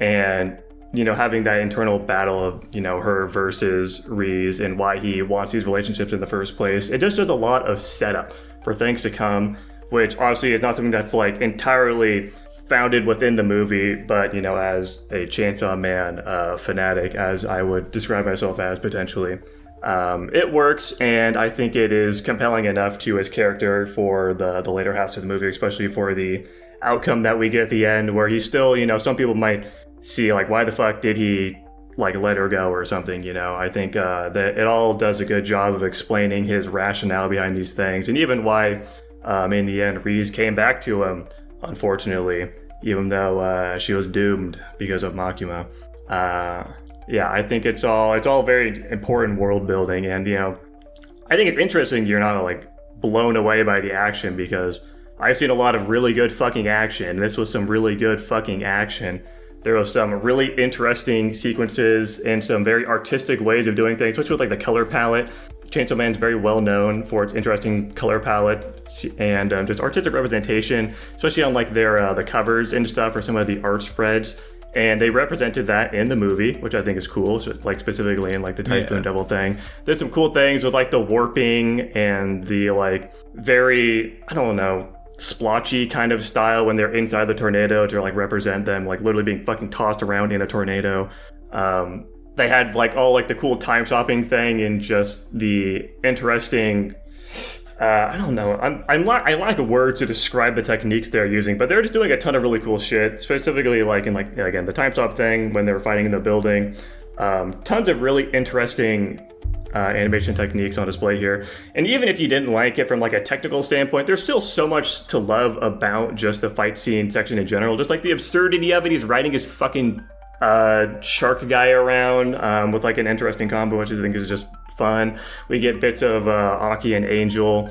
and, you know, having that internal battle of, you know, her versus Ri's and why he wants these relationships in the first place. It just does a lot of setup for things to come, which obviously is not something that's like entirely founded within the movie, but, you know, as a Chainsaw Man fanatic, as I would describe myself as potentially, it works, and I think it is compelling enough to his character for the later halves of the movie, especially for the outcome that we get at the end, where he's still, you know, some people might see, like, why the fuck did he, like, let her go or something, you know? I think that it all does a good job of explaining his rationale behind these things, and even why, in the end, Ri's came back to him, unfortunately, even though she was doomed because of Makima. Yeah, I think it's all very important world building, and I think it's interesting you're not like blown away by the action, because I've seen a lot of really good fucking action. This was some really good fucking action. There was some really interesting sequences and some very artistic ways of doing things, especially with like the color palette. Chainsaw Man's very well known for its interesting color palette and just artistic representation, especially on like their the covers and stuff or some of the art spreads. And they represented that in the movie, which I think is cool. So like specifically in like the Typhoon Devil thing, there's some cool things with like the warping and the like very, I don't know, splotchy kind of style when they're inside the tornado to like represent them like literally being fucking tossed around in a tornado. They had like all like the cool time stopping thing and just the interesting I don't know. I lack words to describe the techniques they're using, but they're just doing a ton of really cool shit. Specifically, like in like again the time stop thing when they were fighting in the building. Tons of really interesting animation techniques on display here. And even if you didn't like it from like a technical standpoint, there's still so much to love about just the fight scene section in general. Just like the absurdity of it. He's riding his fucking shark guy around with like an interesting combo, which I think is just fun. We get bits of Aki and Angel.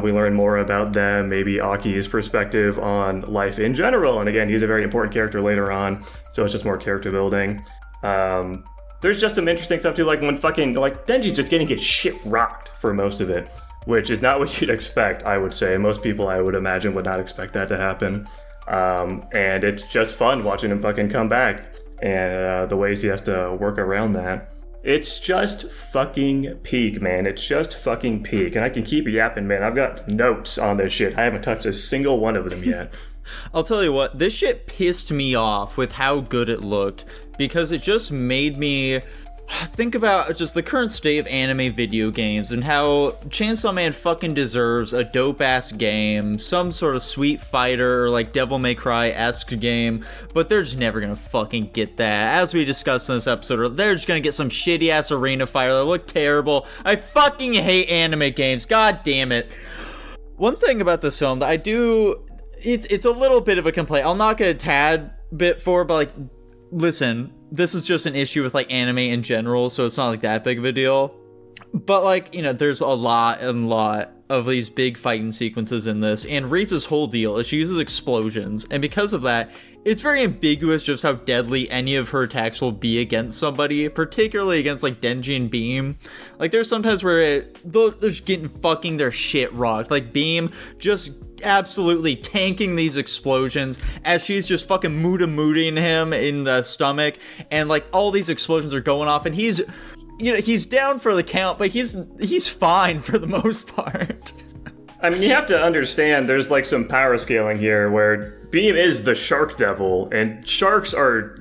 We learn more about them, maybe Aki's perspective on life in general. And again, he's a very important character later on, so it's just more character building. There's just some interesting stuff too, like when fucking like Denji's just getting his shit rocked for most of it, which is not what you'd expect, I would say. Most people, I would imagine, would not expect that to happen. And it's just fun watching him fucking come back and the ways he has to work around that. It's just fucking peak, man. It's just fucking peak. And I can keep yapping, man. I've got notes on this shit. I haven't touched a single one of them yet. I'll tell you what, this shit pissed me off with how good it looked, because it just made me think about just the current state of anime video games and how Chainsaw Man fucking deserves a dope-ass game, some sort of Sweet Fighter or like Devil May Cry-esque game, but they're just never gonna fucking get that. As we discussed in this episode, they're just gonna get some shitty-ass arena fighter that look terrible. I fucking hate anime games, god damn it. One thing about this film that I do, it's a little bit of a complaint. I'll knock it a tad bit for, but like, listen, this is just an issue with like anime in general, so it's not like that big of a deal. But like, there's a lot of these big fighting sequences in this, and Risa's whole deal is she uses explosions, and because of that, it's very ambiguous just how deadly any of her attacks will be against somebody, particularly against like Denji and Beam. Like there's sometimes where they're just getting fucking their shit rocked, like Beam just absolutely tanking these explosions as she's just fucking mooting him in the stomach, and like all these explosions are going off, and he's down for the count, but he's fine for the most part. I mean, you have to understand there's like some power scaling here where Beam is the shark devil, and sharks are,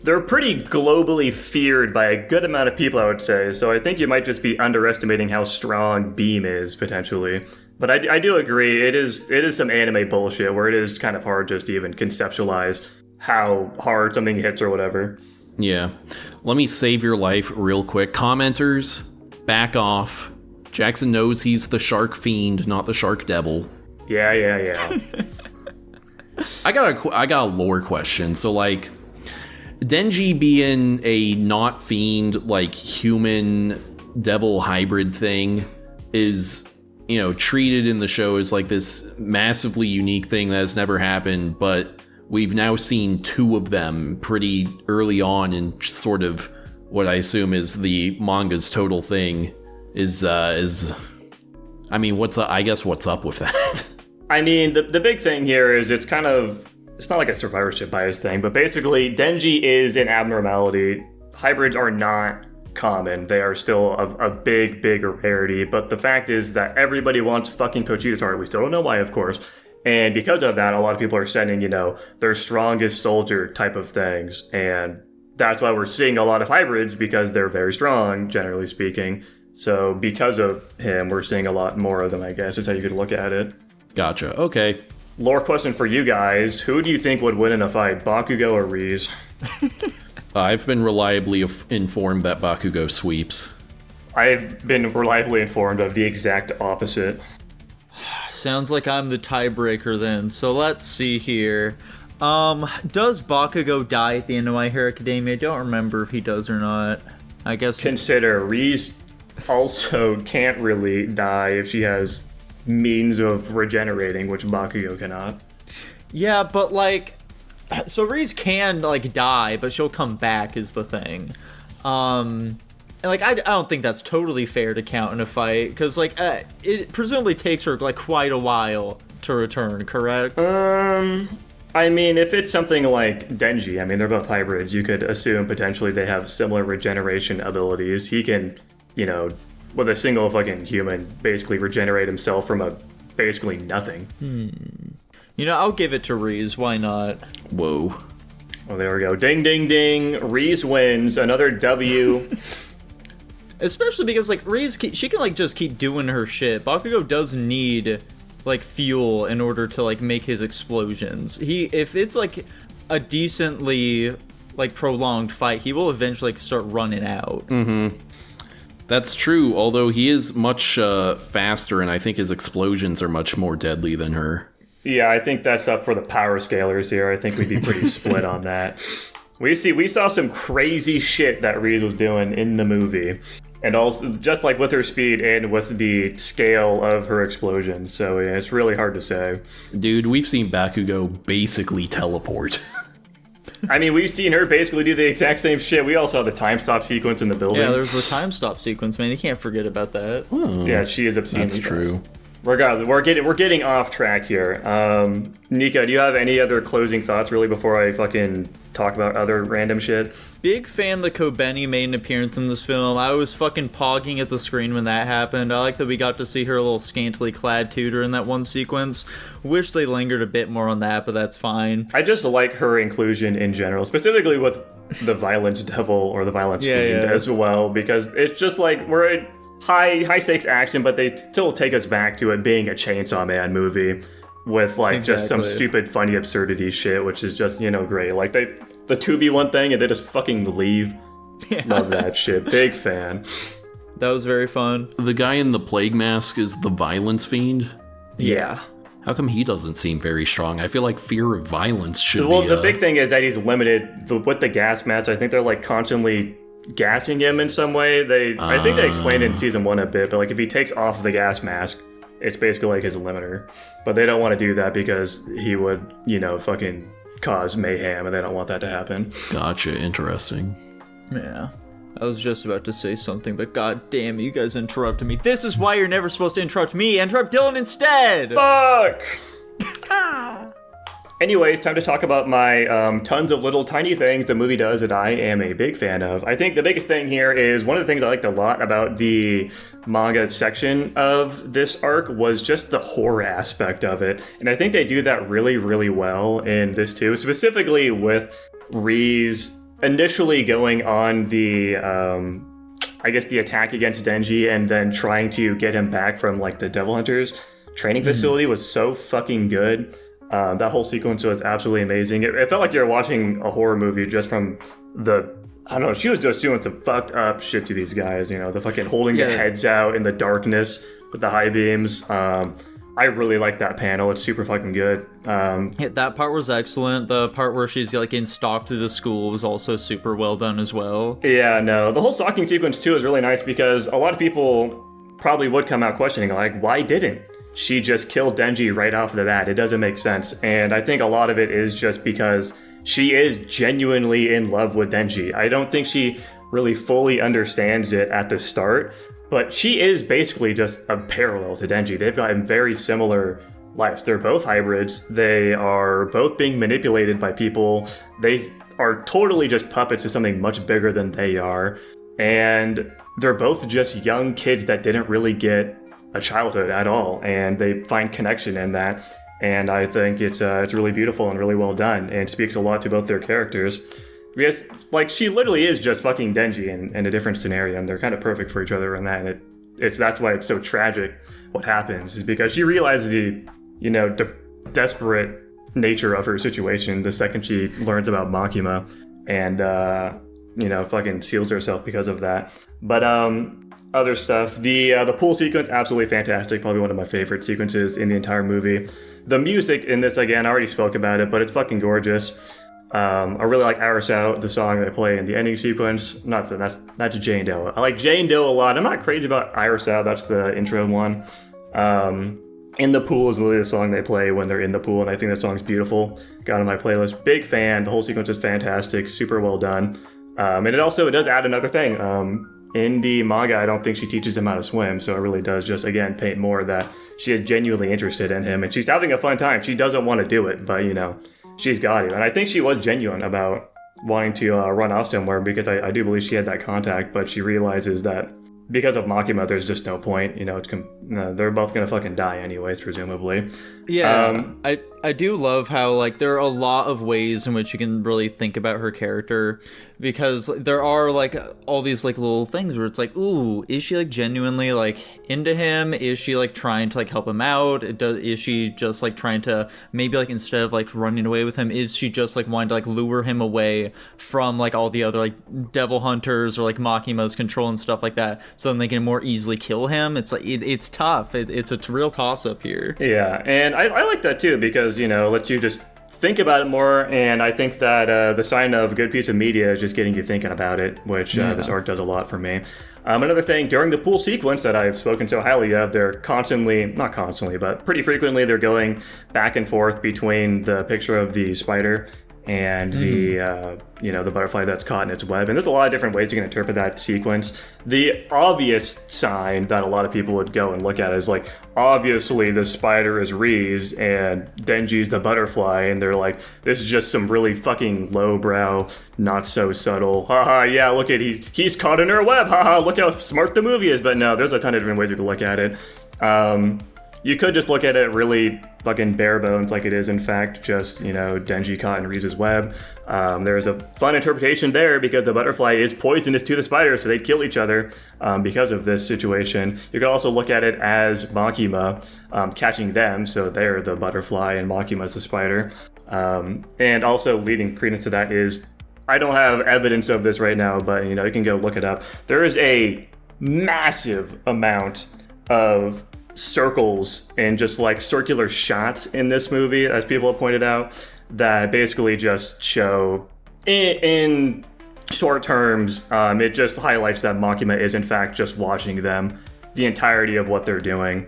they're pretty globally feared by a good amount of people, I would say. So I think you might just be underestimating how strong Beam is, potentially. But I do agree, it is some anime bullshit where it is kind of hard just to even conceptualize how hard something hits or whatever. Yeah. Let me save your life real quick. Commenters, back off. Jackson knows he's the shark fiend, not the shark devil. Yeah. I got a lore question. So, like, Denji being a not fiend, like, human devil hybrid thing is, treated in the show as, like, this massively unique thing that has never happened, but we've now seen two of them pretty early on in sort of what I assume is the manga's total thing. What's up with that? I mean, the big thing here is it's not like a survivorship bias thing, but basically Denji is an abnormality. Hybrids are not common. They are still a big rarity, but the fact is that everybody wants fucking Pochita's heart. We still don't know why, of course. And because of that, a lot of people are sending, their strongest soldier type of things. And that's why we're seeing a lot of hybrids, because they're very strong, generally speaking. So because of him, we're seeing a lot more of them, I guess. That's how you could look at it. Gotcha. Okay. Lore question for you guys. Who do you think would win in a fight, Bakugo or Riz? I've been reliably informed that Bakugo sweeps. I've been reliably informed of the exact opposite. Sounds like I'm the tiebreaker then. So let's see here. Does Bakugo die at the end of My Hero Academia? I don't remember if he does or not. I guess... Consider, Riz also can't really die if she has means of regenerating, which Bakugo cannot. Yeah, but, like... So Riz can, like, die, but she'll come back is the thing. And, like, I don't think that's totally fair to count in a fight, because, like, it presumably takes her, like, quite a while to return, correct? I mean, if it's something like Denji, I mean, they're both hybrids, you could assume potentially they have similar regeneration abilities. He can, you know, with a single fucking human, basically regenerate himself from basically nothing. You know, I'll give it to Riz, why not? Whoa. Well, there we go. Ding, ding, ding. Riz wins. Another W. Especially because, like, Riz, she can, like, just keep doing her shit. Bakugo does need... like fuel in order to like make his explosions. If it's like a decently like prolonged fight, he will eventually start running out. That's true, although he is much faster, and I think his explosions are much more deadly than her. Yeah, I think that's up for the power scalers here. I think we'd be pretty split on that. We saw some crazy shit that Riz was doing in the movie. And also, just like with her speed and with the scale of her explosions. So yeah, it's really hard to say. Dude, we've seen Bakugo basically teleport. I mean, we've seen her basically do the exact same shit. We all saw the time stop sequence in the building. Yeah, there's the time stop sequence, man. You can't forget about that. Yeah, she is obscenely That's true. fast. Regardless, we're getting off track here. Nico, do you have any other closing thoughts really before I fucking talk about other random shit? Big fan that Kobeni made an appearance in this film. I was fucking pogging at the screen when that happened. I like that we got to see her little scantily clad tutor in that one sequence. Wish they lingered a bit more on that, but that's fine. I just like her inclusion in general, specifically with the violence devil or the violence fiend as well, because it's just like we're at high stakes action, but they still take us back to it being a Chainsaw Man movie with like just some stupid funny absurdity shit, which is just, you know, great. Like the 2v1 thing and they just fucking leave. Yeah. Love that shit. Big fan. That was very fun. The guy in the plague mask is the violence fiend? Yeah. How come he doesn't seem very strong? I feel like fear of violence should be... Well, the big thing is that he's limited with the gas mask. I think they're like constantly gassing him in some way. I think they explained it in season 1 a bit, but like if he takes off the gas mask, it's basically like his limiter. But they don't want to do that because he would, you know, fucking cause mayhem, and they don't want that to happen. Gotcha, interesting. Yeah. I was just about to say something, but god damn, you guys interrupted me. This is why you're never supposed to interrupt me. Interrupt Dylan instead! Fuck! Anyway, it's time to talk about my tons of little tiny things the movie does that I am a big fan of. I think the biggest thing here is one of the things I liked a lot about the manga section of this arc was just the horror aspect of it. And I think they do that really, really well in this too, specifically with Riz initially going on the, I guess the attack against Denji and then trying to get him back from like the Devil Hunters training facility was so fucking good. That whole sequence was absolutely amazing. It felt like you were watching a horror movie just from I don't know, she was just doing some fucked up shit to these guys, you know, the fucking holding their heads out in the darkness with the high beams. I really like that panel. It's super fucking good. That part was excellent. The part where she's like getting stalked through the school was also super well done as well. Yeah, no, the whole stalking sequence too is really nice because a lot of people probably would come out questioning, like, why didn't she just killed Denji right off the bat? It doesn't make sense. And I think a lot of it is just because she is genuinely in love with Denji. I don't think she really fully understands it at the start, but she is basically just a parallel to Denji. They've got very similar lives. They're both hybrids. They are both being manipulated by people. They are totally just puppets of something much bigger than they are. And they're both just young kids that didn't really get a childhood at all, and they find connection in that, and I think it's really beautiful and really well done, and speaks a lot to both their characters, because like she literally is just fucking Denji in a different scenario, and they're kind of perfect for each other in that, and that's why it's so tragic what happens, is because she realizes the, you know, desperate nature of her situation the second she learns about Makima, and you know, fucking seals herself because of that. But other stuff. The pool sequence, absolutely fantastic. Probably one of my favorite sequences in the entire movie. The music in this, again, I already spoke about it, but it's fucking gorgeous. I really like Iris Out, the song they play in the ending sequence. That's Jane Doe. I like Jane Doe a lot. I'm not crazy about Iris Out. That's the intro one. In the Pool is literally the song they play when they're in the pool, and I think that song's beautiful. Got on my playlist. Big fan. The whole sequence is fantastic. Super well done. And it does add another thing. In the manga, I don't think she teaches him how to swim, so it really does just, again, paint more that she is genuinely interested in him, and she's having a fun time. She doesn't want to do it, but, she's got it. And I think she was genuine about wanting to run off somewhere, because I do believe she had that contact, but she realizes that because of Makima, there's just no point. They're both gonna fucking die anyways, presumably. Yeah, I do love how, like, there are a lot of ways in which you can really think about her character, because there are, like, all these, like, little things where it's like, ooh, is she, like, genuinely, like, into him? Is she, like, trying to, like, help him out? Is she just, like, trying to, maybe, like, instead of, like, running away with him, is she just, like, wanting to, like, lure him away from, like, all the other, like, devil hunters or, like, Makima's control and stuff like that, so then they can more easily kill him? It's, like, it's tough. It's a real toss-up here. Yeah, and I like that, too, because, lets you just think about it more, and I think that the sign of a good piece of media is just getting you thinking about it, which this arc does a lot for me. Another thing, during the pool sequence that I've spoken so highly of, they're not constantly, but pretty frequently they're going back and forth between the picture of the spider and the butterfly that's caught in its web. And there's a lot of different ways you can interpret that sequence. The obvious sign that a lot of people would go and look at is, like, obviously the spider is Riz and Denji's the butterfly, and they're like, this is just some really fucking lowbrow, not so subtle, haha, yeah, look at he's caught in her web, haha, look how smart the movie is. But no, there's a ton of different ways you can look at it. You could just look at it really fucking bare bones, like it is, in fact, just, Denji caught in Riz's web. There's a fun interpretation there because the butterfly is poisonous to the spider, so they kill each other because of this situation. You could also look at it as Makima catching them, so they're the butterfly and Makima's the spider. And also leading credence to that is, I don't have evidence of this right now, but, you can go look it up. There is a massive amount of circles and just, like, circular shots in this movie, as people have pointed out, that basically just show in short terms, it just highlights that Makima is in fact just watching them the entirety of what they're doing.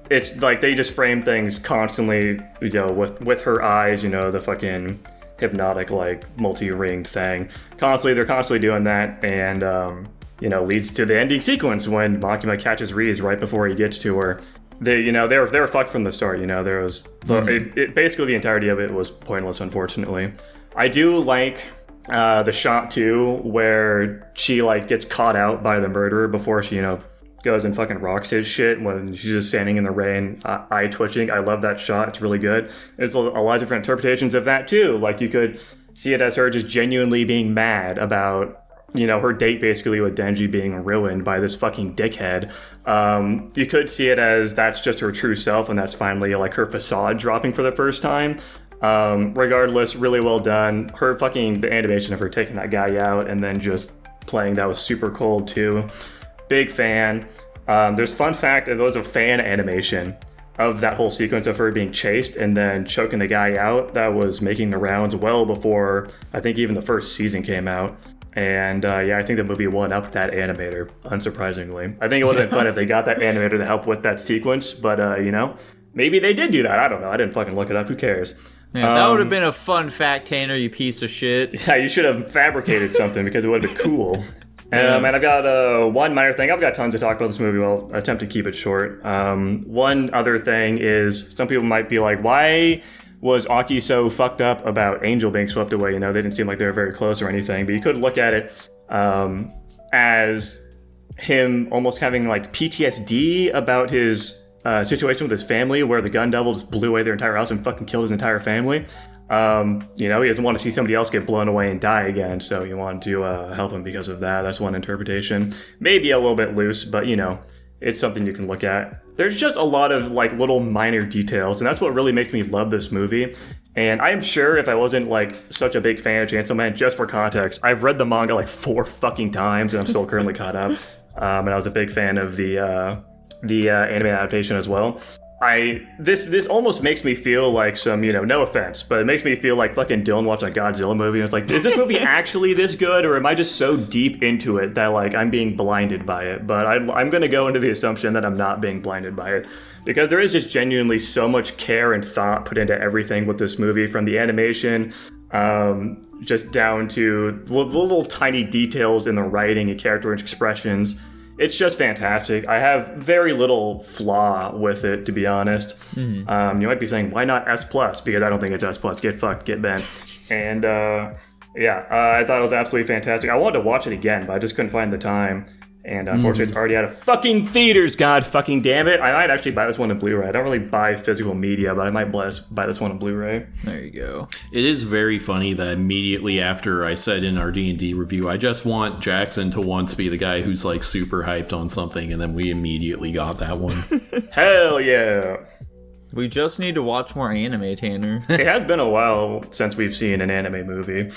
It's like they just frame things constantly, with her eyes, the fucking hypnotic, like, multi-ringed thing. They're constantly doing that, and leads to the ending sequence when Makima catches Riz right before he gets to her. They were fucked from the start. There was basically the entirety of it was pointless, unfortunately. I do like the shot too, where she, like, gets caught out by the murderer before she goes and fucking rocks his shit when she's just standing in the rain, eye twitching. I love that shot. It's really good. There's a lot of different interpretations of that too. Like, you could see it as her just genuinely being mad about her date basically with Denji being ruined by this fucking dickhead. You could see it as that's just her true self, and that's finally, like, her facade dropping for the first time. Regardless, really well done. The animation of her taking that guy out and then just playing that was super cool too. Big fan. There's fun fact that there was a fan animation of that whole sequence of her being chased and then choking the guy out that was making the rounds well before I think even the first season came out. And I think the movie won up that animator, unsurprisingly. I think it would have been fun if they got that animator to help with that sequence, but, maybe they did do that. I don't know. I didn't fucking look it up. Who cares? Yeah, that would have been a fun fact, Tanner, you piece of shit. Yeah, you should have fabricated something because it would have been cool. And I've got one minor thing. I've got tons to talk about this movie. I'll attempt to keep it short. One other thing is some people might be like, why was Aki so fucked up about Angel being swept away? They didn't seem like they were very close or anything, but you could look at it as him almost having, like, PTSD about his situation with his family, where the gun devil just blew away their entire house and fucking killed his entire family. He doesn't want to see somebody else get blown away and die again, so you want to help him because of that. That's one interpretation. Maybe a little bit loose, but, it's something you can look at. There's just a lot of, like, little minor details, and that's what really makes me love this movie. And I'm sure if I wasn't, like, such a big fan of Chainsaw Man, just for context, I've read the manga, like, 4 fucking times, and I'm still currently caught up. and I was a big fan of the anime adaptation as well. This almost makes me feel like some, no offense, but it makes me feel like fucking Dylan watching a Godzilla movie. And it's like, is this movie actually this good, or am I just so deep into it that like I'm being blinded by it? But I'm going to go into the assumption that I'm not being blinded by it, because there is just genuinely so much care and thought put into everything with this movie, from the animation, just down to little tiny details in the writing and character expressions. It's just fantastic. I have very little flaw with it, to be honest. Mm-hmm. You might be saying, why not S+? Because I don't think it's S+. Get fucked, get bent. And I thought it was absolutely fantastic. I wanted to watch it again, but I just couldn't find the time. And unfortunately, It's already out of fucking theaters, god fucking damn it. I might actually buy this one in Blu-ray. I don't really buy physical media, but I might buy this one in Blu-ray. There you go. It is very funny that immediately after I said in our D&D review, I just want Jackson to once be the guy who's like super hyped on something, and then we immediately got that one. Hell yeah. We just need to watch more anime, Tanner. It has been a while since we've seen an anime movie.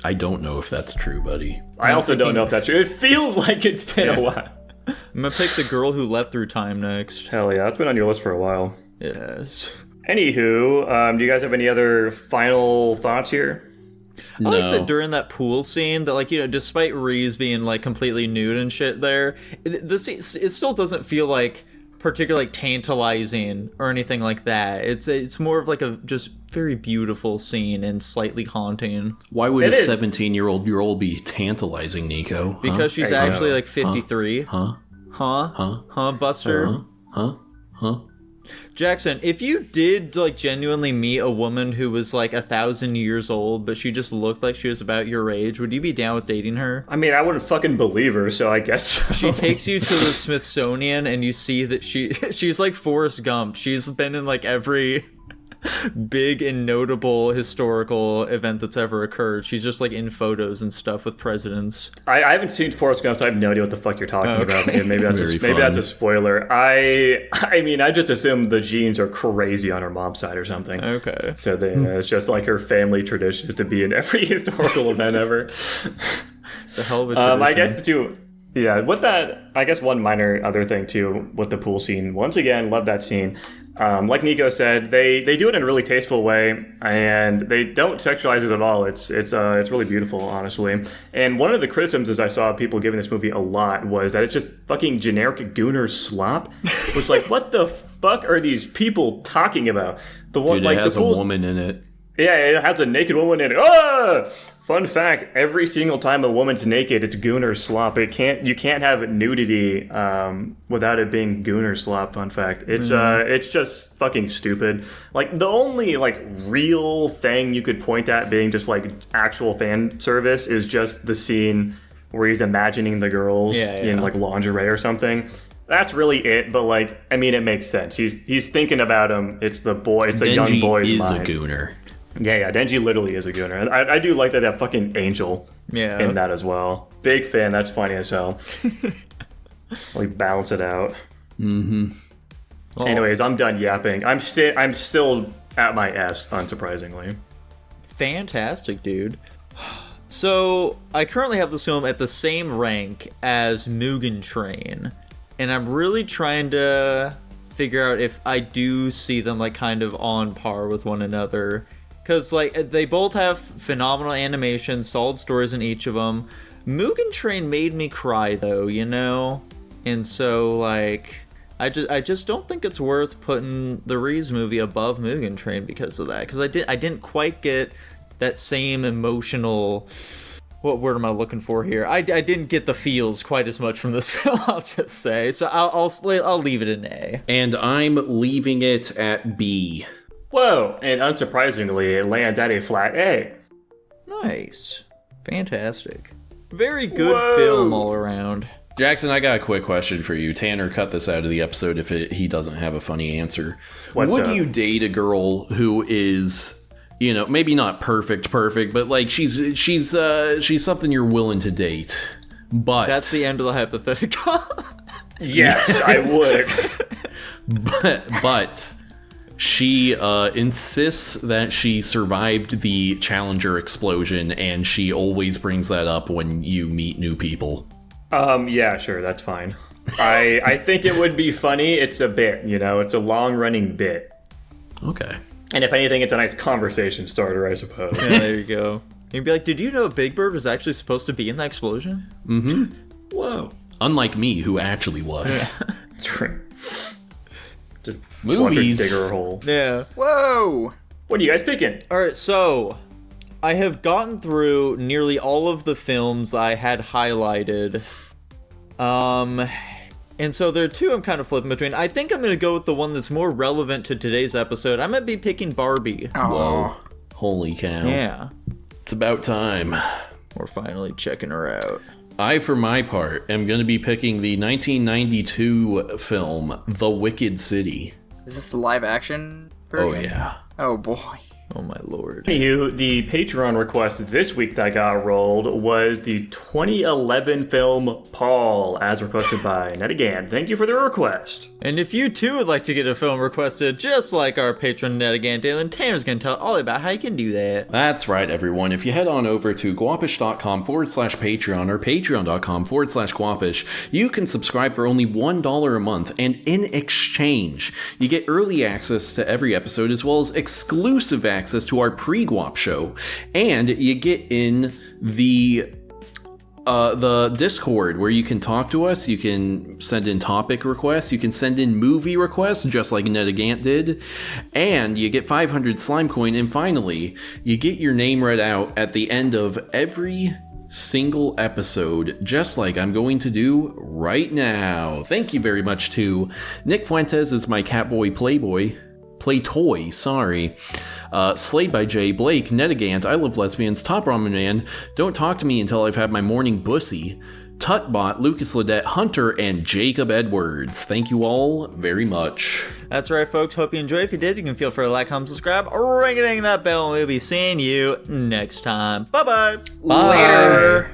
I don't know if that's true, buddy. I also don't know if that's true. It feels like it's been a while. I'm gonna pick The Girl Who Leapt Through Time next. Hell yeah, that's been on your list for a while. Yes. Anywho, do you guys have any other final thoughts here? I like that during that pool scene, that like, despite Reese being like completely nude and shit there, it still doesn't feel like particularly like tantalizing or anything like that. It's more of like a just very beautiful scene and slightly haunting. Why would a 17-year-old girl be tantalizing, Nico? Because she's actually like 53. Buster? Jackson, if you did like genuinely meet a woman who was like 1,000 years old, but she just looked like she was about your age, would you be down with dating her? I mean, I wouldn't fucking believe her, so I guess so. She takes you to the Smithsonian and you see that she's like Forrest Gump. She's been in like every big and notable historical event that's ever occurred. She's just like in photos and stuff with presidents. I haven't seen Forrest Gump, so I have no idea what the fuck you're talking about. Maybe that's a spoiler. I mean, I just assume the genes are crazy on her mom's side or something. Okay. So it's just like her family tradition is to be in every historical event ever. It's a hell of a tradition. I guess too. Yeah, with that, I guess one minor other thing too with the pool scene. Once again, love that scene. Like Nico said, they do it in a really tasteful way, and they don't sexualize it at all. It's really beautiful, honestly. And one of the criticisms I saw people giving this movie a lot was that it's just fucking generic Gooner slop. Which, like, what the fuck are these people talking about? The one, Dude, like, it has the pool's, a woman in it. Yeah, it has a naked woman in it. Ah! Fun fact, every single time a woman's naked, it's Gooner slop. You can't have nudity without it being Gooner slop, fun fact. It's just fucking stupid. Like, the only, like, real thing you could point at being just, like, actual fan service is just the scene where he's imagining the girls in, like, lingerie or something. That's really it, but, like, I mean, it makes sense. He's thinking about him. It's the boy, it's a young boy's mind. Denji is a gooner. Yeah, Denji literally is a gooner. I do like that fucking angel in that as well. Big fan, that's funny as hell. Like, balance it out. Mm-hmm. Oh. Anyways, I'm done yapping. I'm still at my S, unsurprisingly. Fantastic, dude. So, I currently have this film at the same rank as Mugen Train, and I'm really trying to figure out if I do see them, like, kind of on par with one another. Because, like, they both have phenomenal animation, solid stories in each of them. Mugen Train made me cry, though, And so, like, I just don't think it's worth putting the Reese movie above Mugen Train because of that. Because I didn't quite get that same emotional... What word am I looking for here? I didn't get the feels quite as much from this film, I'll just say. So I'll leave it an A. And I'm leaving it at B. Whoa, and unsurprisingly, it lands at a flat A. Nice. Fantastic. Very good film all around. Jackson, I got a quick question for you. Tanner cut this out of the episode if he doesn't have a funny answer. Would you date a girl who is, maybe not perfect, but like she's something you're willing to date, but... That's the end of the hypothetical. Yes, I would. But she insists that she survived the Challenger explosion, and she always brings that up when you meet new people. Yeah, sure, that's fine. I think it would be funny. It's a bit, it's a long-running bit. Okay. And if anything, it's a nice conversation starter, I suppose. Yeah, there you go. You'd be like, did you know Big Bird was actually supposed to be in that explosion? Mm-hmm. Whoa. Unlike me, who actually was. That's right. Just Movies. Digger a hole. Yeah. Whoa! What are you guys picking? All right, so I have gotten through nearly all of the films I had highlighted. And so there are two I'm kind of flipping between. I think I'm going to go with the one that's more relevant to today's episode. I'm going to be picking Barbie. Whoa. Holy cow. Yeah. It's about time. We're finally checking her out. I, for my part, am going to be picking the 1992 film, The Wicked City. Is this the live action version? Oh, yeah. Oh, boy. Oh my lord. Anywho, the Patreon request this week that got rolled was the 2011 film Paul, as requested by Nedigan. Thank you for the request. And if you too would like to get a film requested just like our patron Nedigan Dalen, Tanner's going to tell all about how you can do that. That's right, everyone. If you head on over to guapish.com/Patreon or patreon.com/Guapish, you can subscribe for only $1 a month, and in exchange, you get early access to every episode as well as exclusive access to our pre-Guap show, and you get in the Discord where you can talk to us, you can send in topic requests, you can send in movie requests just like Nedigant did, and you get 500 slime coin, and finally, you get your name read out at the end of every single episode, just like I'm going to do right now. Thank you very much to Nick Fuentes as my Catboy Playtoy, sorry. Slayed by Jay, Blake, Nedigant, I Love Lesbians, Top Ramen Man, Don't Talk to Me Until I've Had My Morning Bussy, Tutbot, Lucas Ledette, Hunter, and Jacob Edwards. Thank you all very much. That's right, folks. Hope you enjoyed. If you did, you can feel free to like, comment, subscribe, ring-a-ding that bell, and we'll be seeing you next time. Bye-bye. Bye. Later.